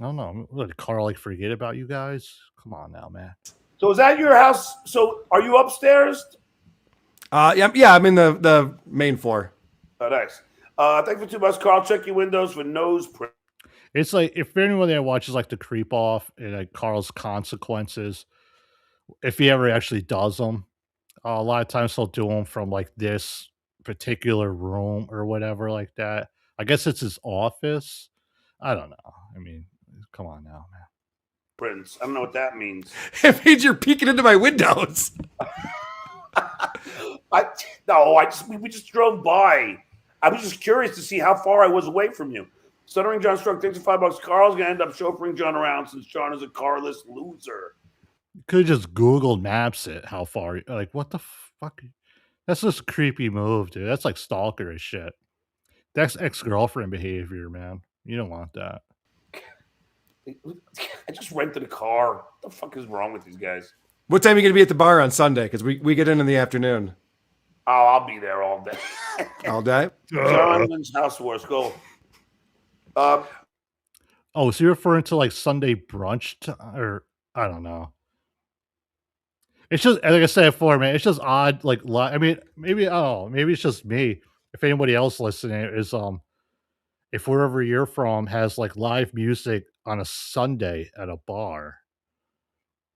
I don't know. Did Carl forget about you guys? Come on now, man. So is that your house? So are you upstairs? Yeah, I'm in the main floor. Oh, nice. Thank you for $2, Carl. Check your windows for nose print. It's like if anyone there watches like the creep off and like Carl's consequences, if he ever actually does them, a lot of times he'll do them from like this particular room or whatever like that. I guess it's his office. I don't know. I mean, come on now, man. Prince. I don't know what that means. It means you're peeking into my windows. We just drove by. I was just curious to see how far I was away from you. Stuttering John struck, thanks for $5. Carl's gonna end up chauffeuring John around since John is a carless loser. Could just Google Maps it. How far? Like, what the fuck? That's just a creepy move, dude. That's like stalkerish shit. That's ex-girlfriend behavior, man. You don't want that. I just rented a car. What the fuck is wrong with these guys? What time are you going to be at the bar on Sunday? Because we get in the afternoon. Oh, I'll be there all day. All day? Jonathan's House Wars. Go. Oh, so you're referring to like Sunday brunch, or I don't know. It's just like I said before, man. It's just odd. Like, I mean, maybe I don't know. Maybe it's just me. If anybody else listening is if wherever you're from has like live music on a Sunday at a bar,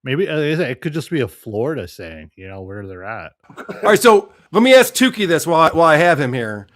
maybe it could just be a Florida thing. You know where they're at. All right, so let me ask Tookie this while I have him here.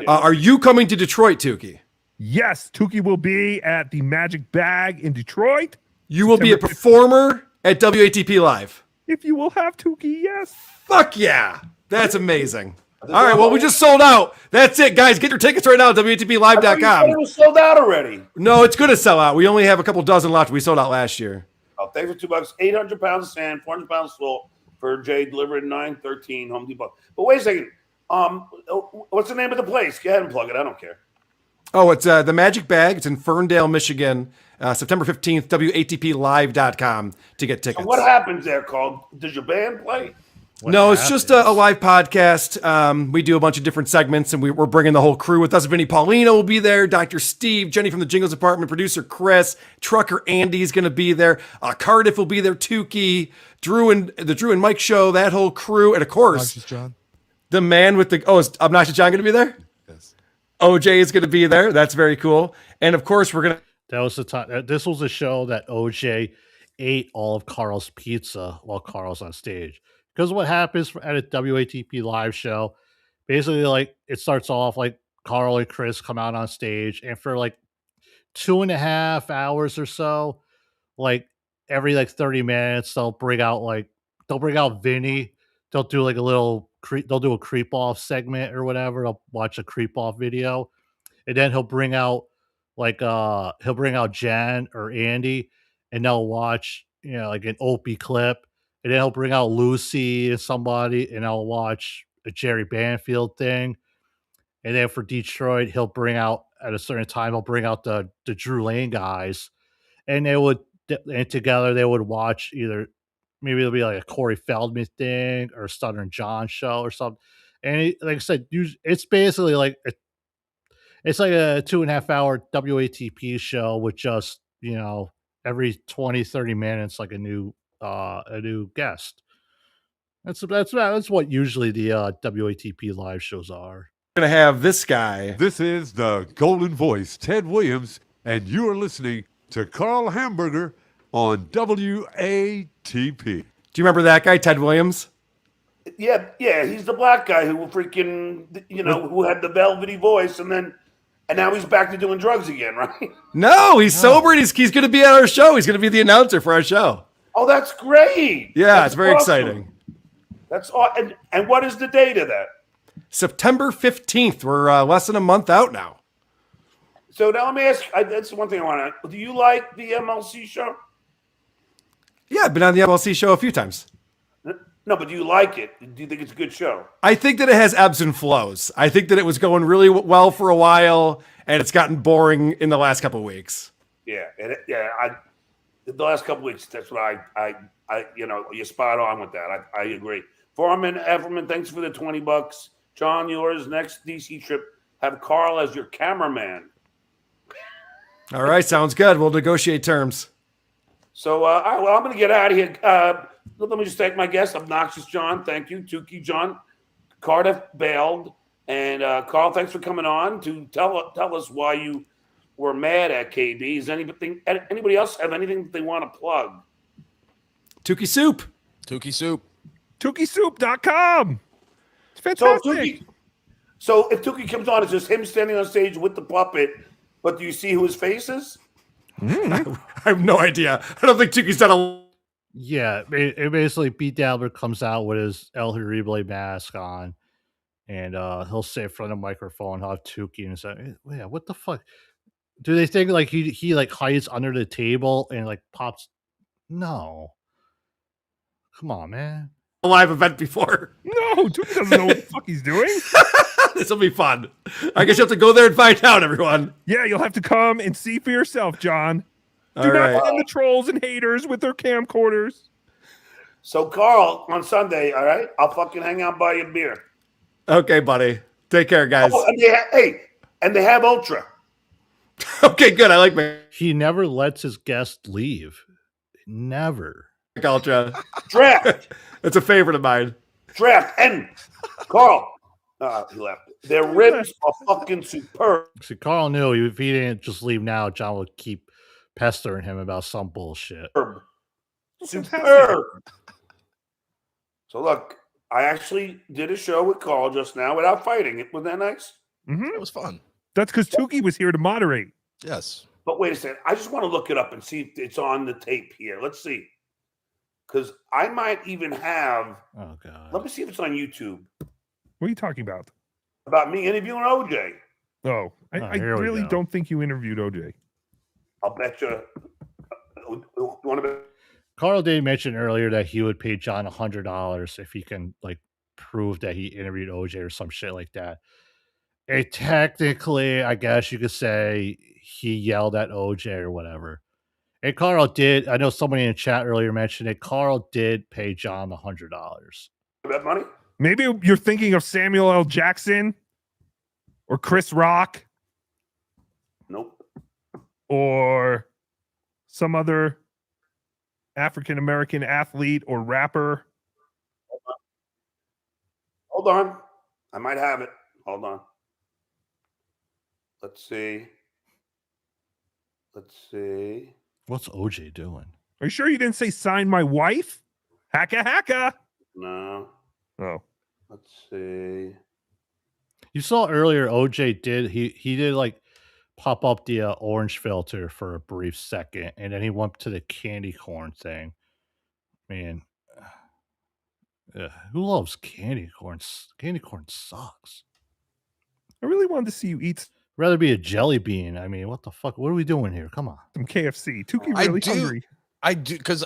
Are you coming to Detroit, Tookie? Yes, Tookie will be at the Magic Bag in Detroit. You will be a performer at WATP Live. If you will have Tookie, yes. Fuck yeah. That's amazing. All right, well, we just sold out. That's it, guys. Get your tickets right now at WATPlive.com. It was sold out already. No, it's going to sell out. We only have a couple dozen left. We sold out last year. Oh, thanks for $2. 800 pounds of sand, 400 pounds of salt for Jay delivered in 913 Home Depot. But wait a second. What's the name of the place? Go ahead and plug it. I don't care. Oh, it's the Magic Bag. It's in Ferndale, Michigan. September 15th, WATPlive.com to get tickets. So what happens there, Carl? Does your band play? It's just a live podcast. We do a bunch of different segments, and we're bringing the whole crew with us. Vinny Paulino will be there. Dr. Steve, Jenny from the Jingles Department, producer Chris, Trucker Andy's going to be there. Cardiff will be there. Tookie, the Drew and Mike show, that whole crew, and of course, Obnoxious John. The man with the is Obnoxious John going to be there? Yes. OJ is going to be there. That's very cool. And of course, we're going to. That was the time. This was a show that OJ ate all of Carl's pizza while Carl's on stage. Because what happens at a WATP live show, basically, like it starts off like Carl and Chris come out on stage, and for like 2.5 hours or so, like every like 30 minutes, they'll bring out Vinny. They'll do like they'll do a creep off segment or whatever. They'll watch a creep off video, and then he'll bring out Jen or Andy, and they'll watch like an Opie clip. And then he'll bring out Lucy and somebody, and I'll watch a Jerry Banfield thing. And then for Detroit, he'll bring out at a certain time, he'll bring out the Drew Lane guys, and together they would watch maybe it'll be like a Corey Feldman thing or a Stuttering John show or something. And like I said, it's basically like it's like a 2.5 hour WATP show with just every 20-30 minutes like a new guest. That's what usually the WATP live shows are. We're gonna have this guy. This is the golden voice, Ted Williams, and you are listening to Karl Hamburger on WATP. Do you remember that guy, Ted Williams? Yeah, he's the black guy who freaking who had the velvety voice, and now he's back to doing drugs again, right? No, he's sober, and he's going to be at our show. He's going to be the announcer for our show. Oh, that's great. Yeah, it's very exciting. That's awesome. And what is the date of that? September 15th. We're less than a month out now. So now let me ask, that's one thing I want to, do you like the MLC show? Yeah, I've been on the MLC show a few times. No, but do you like it? Do you think it's a good show? I think that it has ebbs and flows. I think that it was going really well for a while, and it's gotten boring in the last couple of weeks. Yeah, the last couple of weeks, that's what I you're spot on with that. I agree. Foreman Everman, thanks for the $20. John, yours next DC trip. Have Carl as your cameraman. All right, sounds good. We'll negotiate terms. So, I'm going to get out of here. Let me just thank my guest, Obnoxious John. Thank you. Tookie John. Cardiff bailed. And Carl, thanks for coming on to tell us why you were mad at KB. Is anybody else have anything that they want to plug? Tookie Soup. Tookie Soup. TookieSoup.com. It's fantastic. So if Tookie comes on, it's just him standing on stage with the puppet, but do you see who his face is? I have no idea. I don't think Tookie's done a... Yeah, it basically Pete Dabbler comes out with his El Horrible mask on, and he'll sit in front of the microphone, he'll have Tookie and say, yeah, what the fuck? Do they think like he like hides under the table and like pops? No. Come on, man. A live event before. No, Tookie doesn't know what the fuck he's doing. This will be fun. I guess you have to go there and find out, everyone. Yeah, you'll have to come and see for yourself, John. Do All not right. send the trolls and haters with their camcorders. So Carl, on Sunday, all right, I'll fucking hang out, buy you a beer. Okay, buddy. Take care, guys. Oh, and they have Ultra. Okay, good. I like me. He never lets his guest leave. Never. Ultra. Draft. It's a favorite of mine. Draft. And Carl, he left. Their ribs are fucking superb. See, Carl knew if he didn't just leave now, John would keep pestering him about some bullshit. Superb. So look, I actually did a show with Carl just now without fighting. Wasn't that nice? It was fun. That's because Tookie was here to moderate. Yes. But wait a second. I just want to look it up and see if it's on the tape here. Let's see. Because I might even have. Oh, God. Let me see if it's on YouTube. What are you talking about? About me interviewing OJ. Oh, I here we really go. don't think you interviewed OJ. I'll bet you. Want to Carl did mention earlier that he would pay John $100 if he can like prove that he interviewed OJ or some shit like that. And technically, I guess you could say he yelled at OJ or whatever. And Carl did. I know somebody in the chat earlier mentioned it. Carl did pay John $100. that money? Maybe you're thinking of Samuel L. Jackson or Chris Rock Nope. or some other African-American athlete or rapper. Hold on. I might have it. Hold on. Let's see. What's OJ doing? Are you sure you didn't say sign my wife? Hacka hacka. No. Oh. Let's see. You saw earlier OJ did he did like pop up the orange filter for a brief second, and then he went to the candy corn thing. Man, who loves candy corn? Candy corn sucks. I really wanted to see you eat Rather be a jelly bean. I mean, what the fuck? What are we doing here? Come on. some KFC. Tookie really hungry. I do, because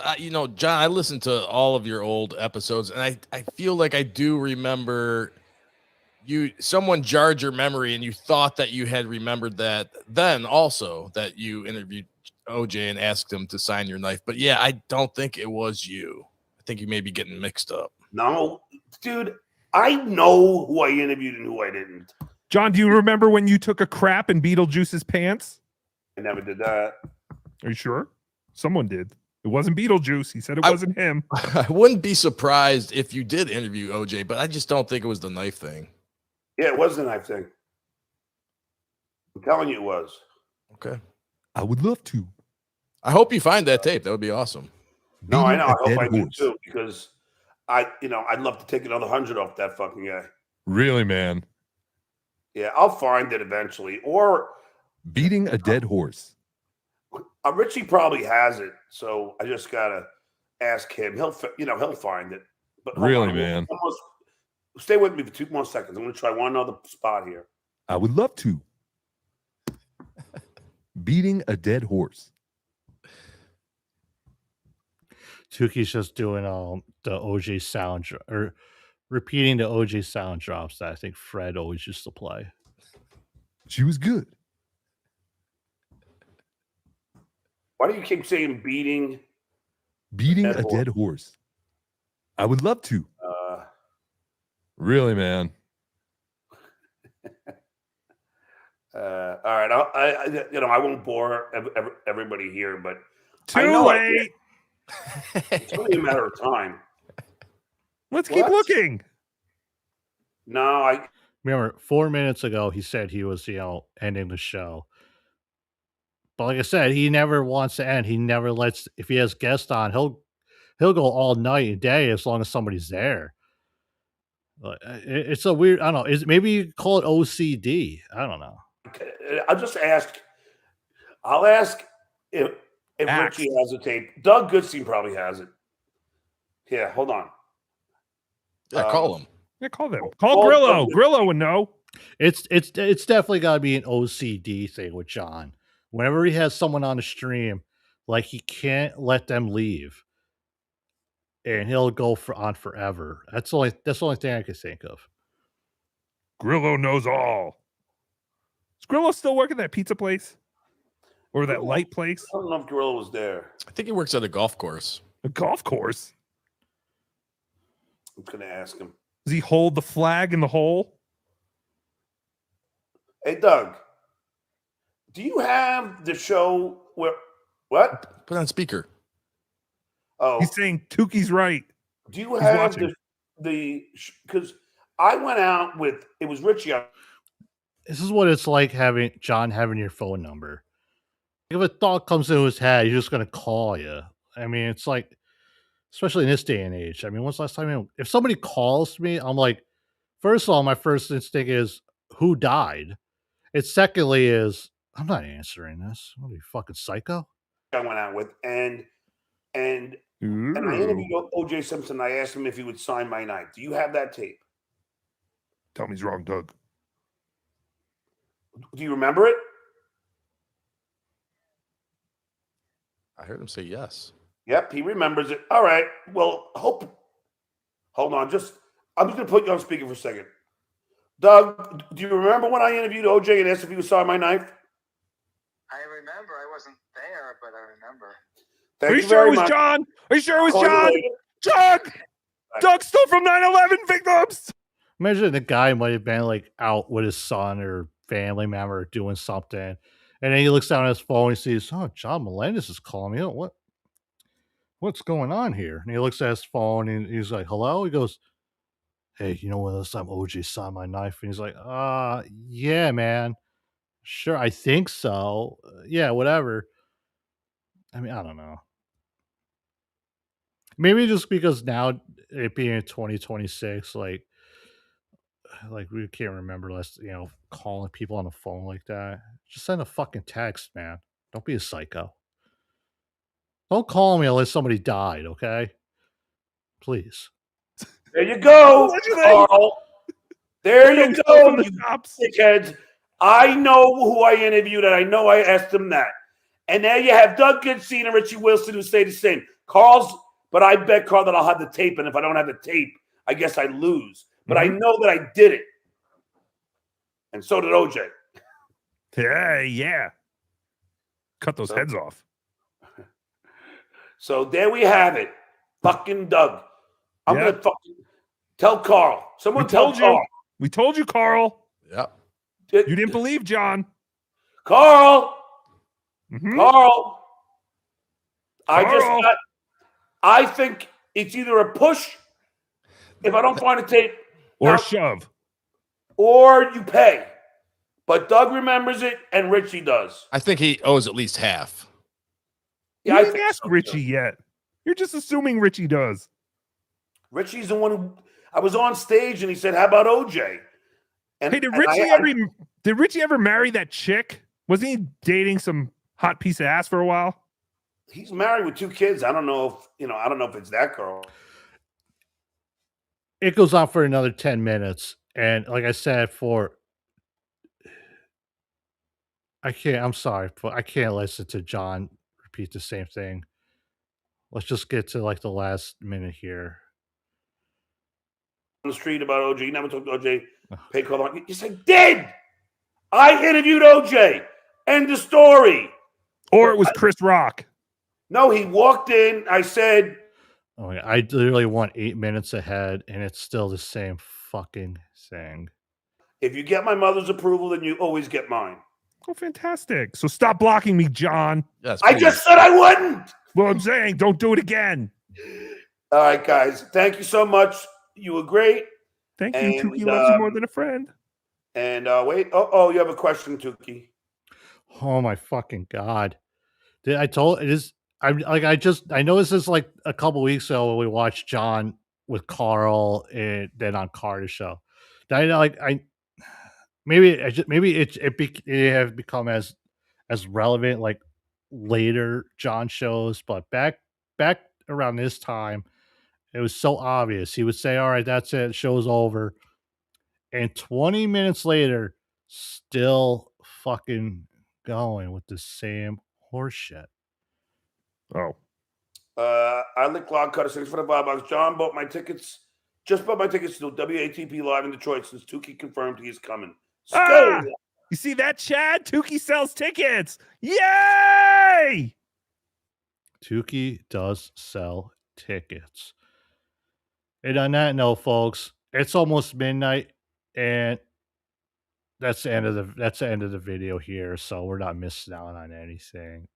John, I listened to all of your old episodes, and I feel like I do remember someone jarred your memory, and you thought that you had remembered that then also that you interviewed OJ and asked him to sign your knife. But yeah, I don't think it was you. I think you may be getting mixed up. No, dude, I know who I interviewed and who I didn't. John, do you remember when you took a crap in Beetlejuice's pants? I never did that. Are you sure? Someone did. It wasn't Beetlejuice. He said it wasn't him. I wouldn't be surprised if you did interview OJ, but I just don't think it was the knife thing. Yeah, it was the knife thing. I'm telling you it was. Okay. I would love to. I hope you find that tape. That would be awesome. No, I know. I hope dead I do horse. too, because I'd love to take another 100 off that fucking guy. Really, man? Yeah, I'll find it eventually. Or Beating a dead horse. Richie probably has it, so I just gotta ask him. He'll find it. But hold Really, on, man? Stay with me for 2 more seconds. I'm gonna try one other spot here. I would love to. Beating a dead horse. Tookie's just doing the OJ sound or repeating the OJ sound drops that I think Fred always used to play. She was good. Why do you keep saying beating? Beating Dead a horse. dead horse. I would love to. Uh, Really, man? all right, I won't bore everybody here, but I Too know late. it's only a matter of time. Let's keep What? looking. No, Remember, 4 minutes ago, he said he was, ending the show. But like I said, he never wants to end. He never lets. If he has guests on, he'll go all night and day as long as somebody's there. It's a weird. I don't know. Maybe you call it OCD? I don't know. I'll just ask. I'll ask if Richie has a tape. Doug Goodstein probably has it. Yeah, hold on. Yeah, call him. Yeah, call them. Call Grillo. Grillo would know. It's definitely got to be an OCD thing with John. Whenever he has someone on the stream, like he can't let them leave, and he'll go on forever. That's the only thing I can think of. Grillo knows all. Is Grillo still working that pizza place? Or that light place? I don't know if Grillo was there. I think he works at a golf course. A golf course? I'm going to ask him. Does he hold the flag in the hole? Hey, Doug, do you have the show where... What? Put on speaker. Oh. He's saying Tookie's right. Do you have the... Because I went out with... It was Richie. This is what it's like having your phone number. If a thought comes into his head, he's just going to call you. I mean, it's like... Especially in this day and age. I mean, when's the last time... If somebody calls me, I'm like... First of all, my first instinct is, who died? And secondly is, I'm not answering this. What are you, fucking psycho? I went out with, and I interviewed O.J. Simpson. I asked him if he would sign my night. Do you have that tape? Tell me he's wrong, Doug. Do you remember it? I heard him say yes. Yep, he remembers it. All right. Well, hold on. I'm just going to put you on speaker for a second. Doug, do you remember when I interviewed OJ and asked if he would sign my knife? I remember. I wasn't there, but I remember. Thank Are you sure it was John? Are you sure it was John? Doug! Doug still from 9/11 victims! Imagine the guy might have been like out with his son or family member doing something. And then he looks down at his phone and sees, oh, John Melendez is calling me. What's going on here? And he looks at his phone and he's like, hello? He goes, hey, you know when last time OJ signed my knife? And he's like, yeah, man. Sure, I think so. Yeah, whatever. I mean, I don't know. Maybe just because now it being 2026, like we can't remember less, calling people on the phone like that. Just send a fucking text, man. Don't be a psycho. Don't call me unless somebody died, okay? Please. There you go, Carl. There you go, you dickheads. I know who I interviewed, and I know I asked him that. And now you have Doug Goodstein and Richie Wilson who say the same. But I bet, Carl, that I'll have the tape, and if I don't have the tape, I guess I lose. But I know that I did it. And so did OJ. Yeah. Cut those heads off. So there we have it. Fucking Doug. I'm going to fucking tell Carl. Someone tell Carl. We told you, Carl. Yep. You didn't believe John. Carl. Carl. I think it's either a push if I don't find a tape. Or a shove. Or you pay. But Doug remembers it and Richie does. I think he owes at least half. Yeah, I didn't ask Richie yet. You're just assuming Richie does. Richie's the one who I was on stage and he said, how about OJ? And, hey, did Richie ever marry that chick? Wasn't he dating some hot piece of ass for a while? He's married with 2 kids. I don't know if it's that girl. It goes on for another 10 minutes. And like I said, I'm sorry, but I can't listen to John repeat the same thing. Let's just get to like the last minute here. On the street about OJ. You never talked to OJ. Pay call on. You said, did! I interviewed OJ. End of story. Or it was Chris Rock. No, he walked in. I said, oh, yeah, I literally want 8 minutes ahead, and it's still the same fucking thing. If you get my mother's approval, then you always get mine. Oh, fantastic. So stop blocking me, John. I just said I wouldn't. Well, I'm saying don't do it again. All right, guys. Thank you so much. You were great. Thank you. Tookie loves you more than a friend. And wait. Oh, you have a question, Tookie. Oh my fucking god! I told it is. I'm like I know this is like a couple weeks ago when we watched John with Carl and then on Cardiff show. I like I maybe it have become as relevant like later John shows, but back around this time, it was so obvious. He would say, "All right, that's it. Show's over," and 20 minutes later, still fucking going with the same horseshit. Oh. I like Cloud Cutter, $6 for the $5. John bought my tickets. Just bought my tickets to WATP Live in Detroit since Tookie confirmed he is coming. Ah! You see that, Chad? Tookie sells tickets. Yay! Tookie does sell tickets. And on that note, folks, it's almost midnight, and that's the end of the video here. So we're not missing out on anything.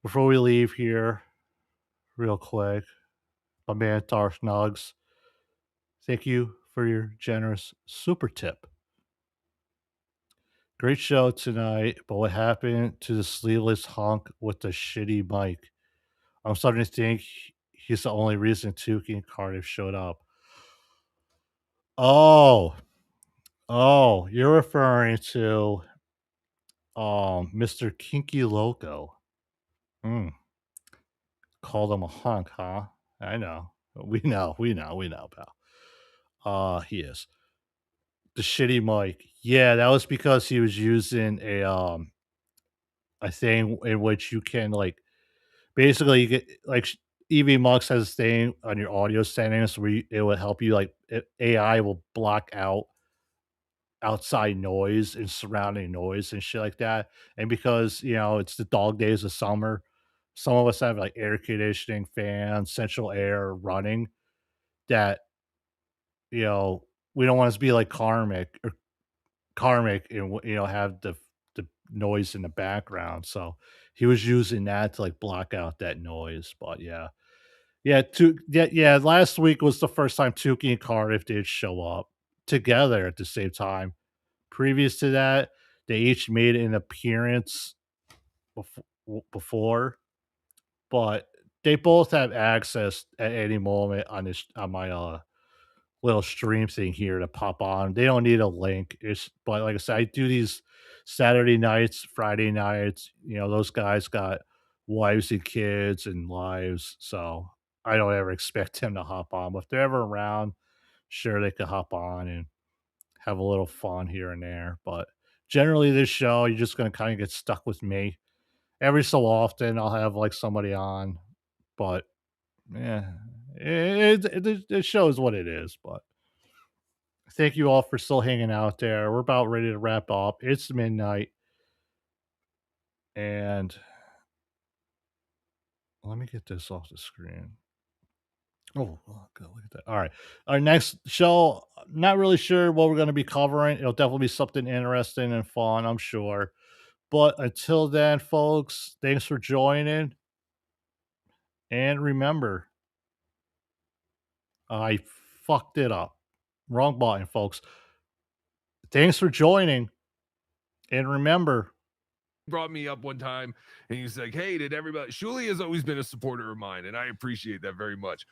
Before we leave here, real quick, my man Darth Nugs, thank you for your generous super tip. Great show tonight, but what happened to the sleeveless hunk with the shitty mic? I'm starting to think he's the only reason Tookie and Cardiff showed up. Oh, you're referring to Mr. Kinky Loco. Called him a hunk, huh? I know. We know, pal. He is. The shitty mic. Yeah, that was because he was using a thing in which you can like basically you get like EV Mux has a thing on your audio settings where it will help you like AI will block out outside noise and surrounding noise and shit like that. And because it's the dog days of summer, some of us have like air conditioning, fans, central air running. That we don't want to be like karmic and have the noise in the background. So he was using that to like block out that noise. But yeah. Last week was the first time Tookie and Cardiff did show up together at the same time. Previous to that, they each made an appearance before, but they both have access at any moment on my little stream thing here to pop on. They don't need a link. But like I said, I do these Saturday nights, Friday nights. Those guys got wives and kids and lives, so I don't ever expect them to hop on. But if they're ever around, sure they could hop on and have a little fun here and there. But generally, this show you're just gonna kind of get stuck with me. Every so often, I'll have like somebody on, but yeah, it shows what it is. But thank you all for still hanging out there. We're about ready to wrap up. It's midnight. And let me get this off the screen. Oh, God, look at that. All right. Our next show, not really sure what we're going to be covering. It'll definitely be something interesting and fun, I'm sure. But until then, folks, thanks for joining. And remember, I fucked it up. Wrong button, folks. Thanks for joining. And remember, brought me up one time and he's like, "Hey, did everybody?" Shuli has always been a supporter of mine, and I appreciate that very much.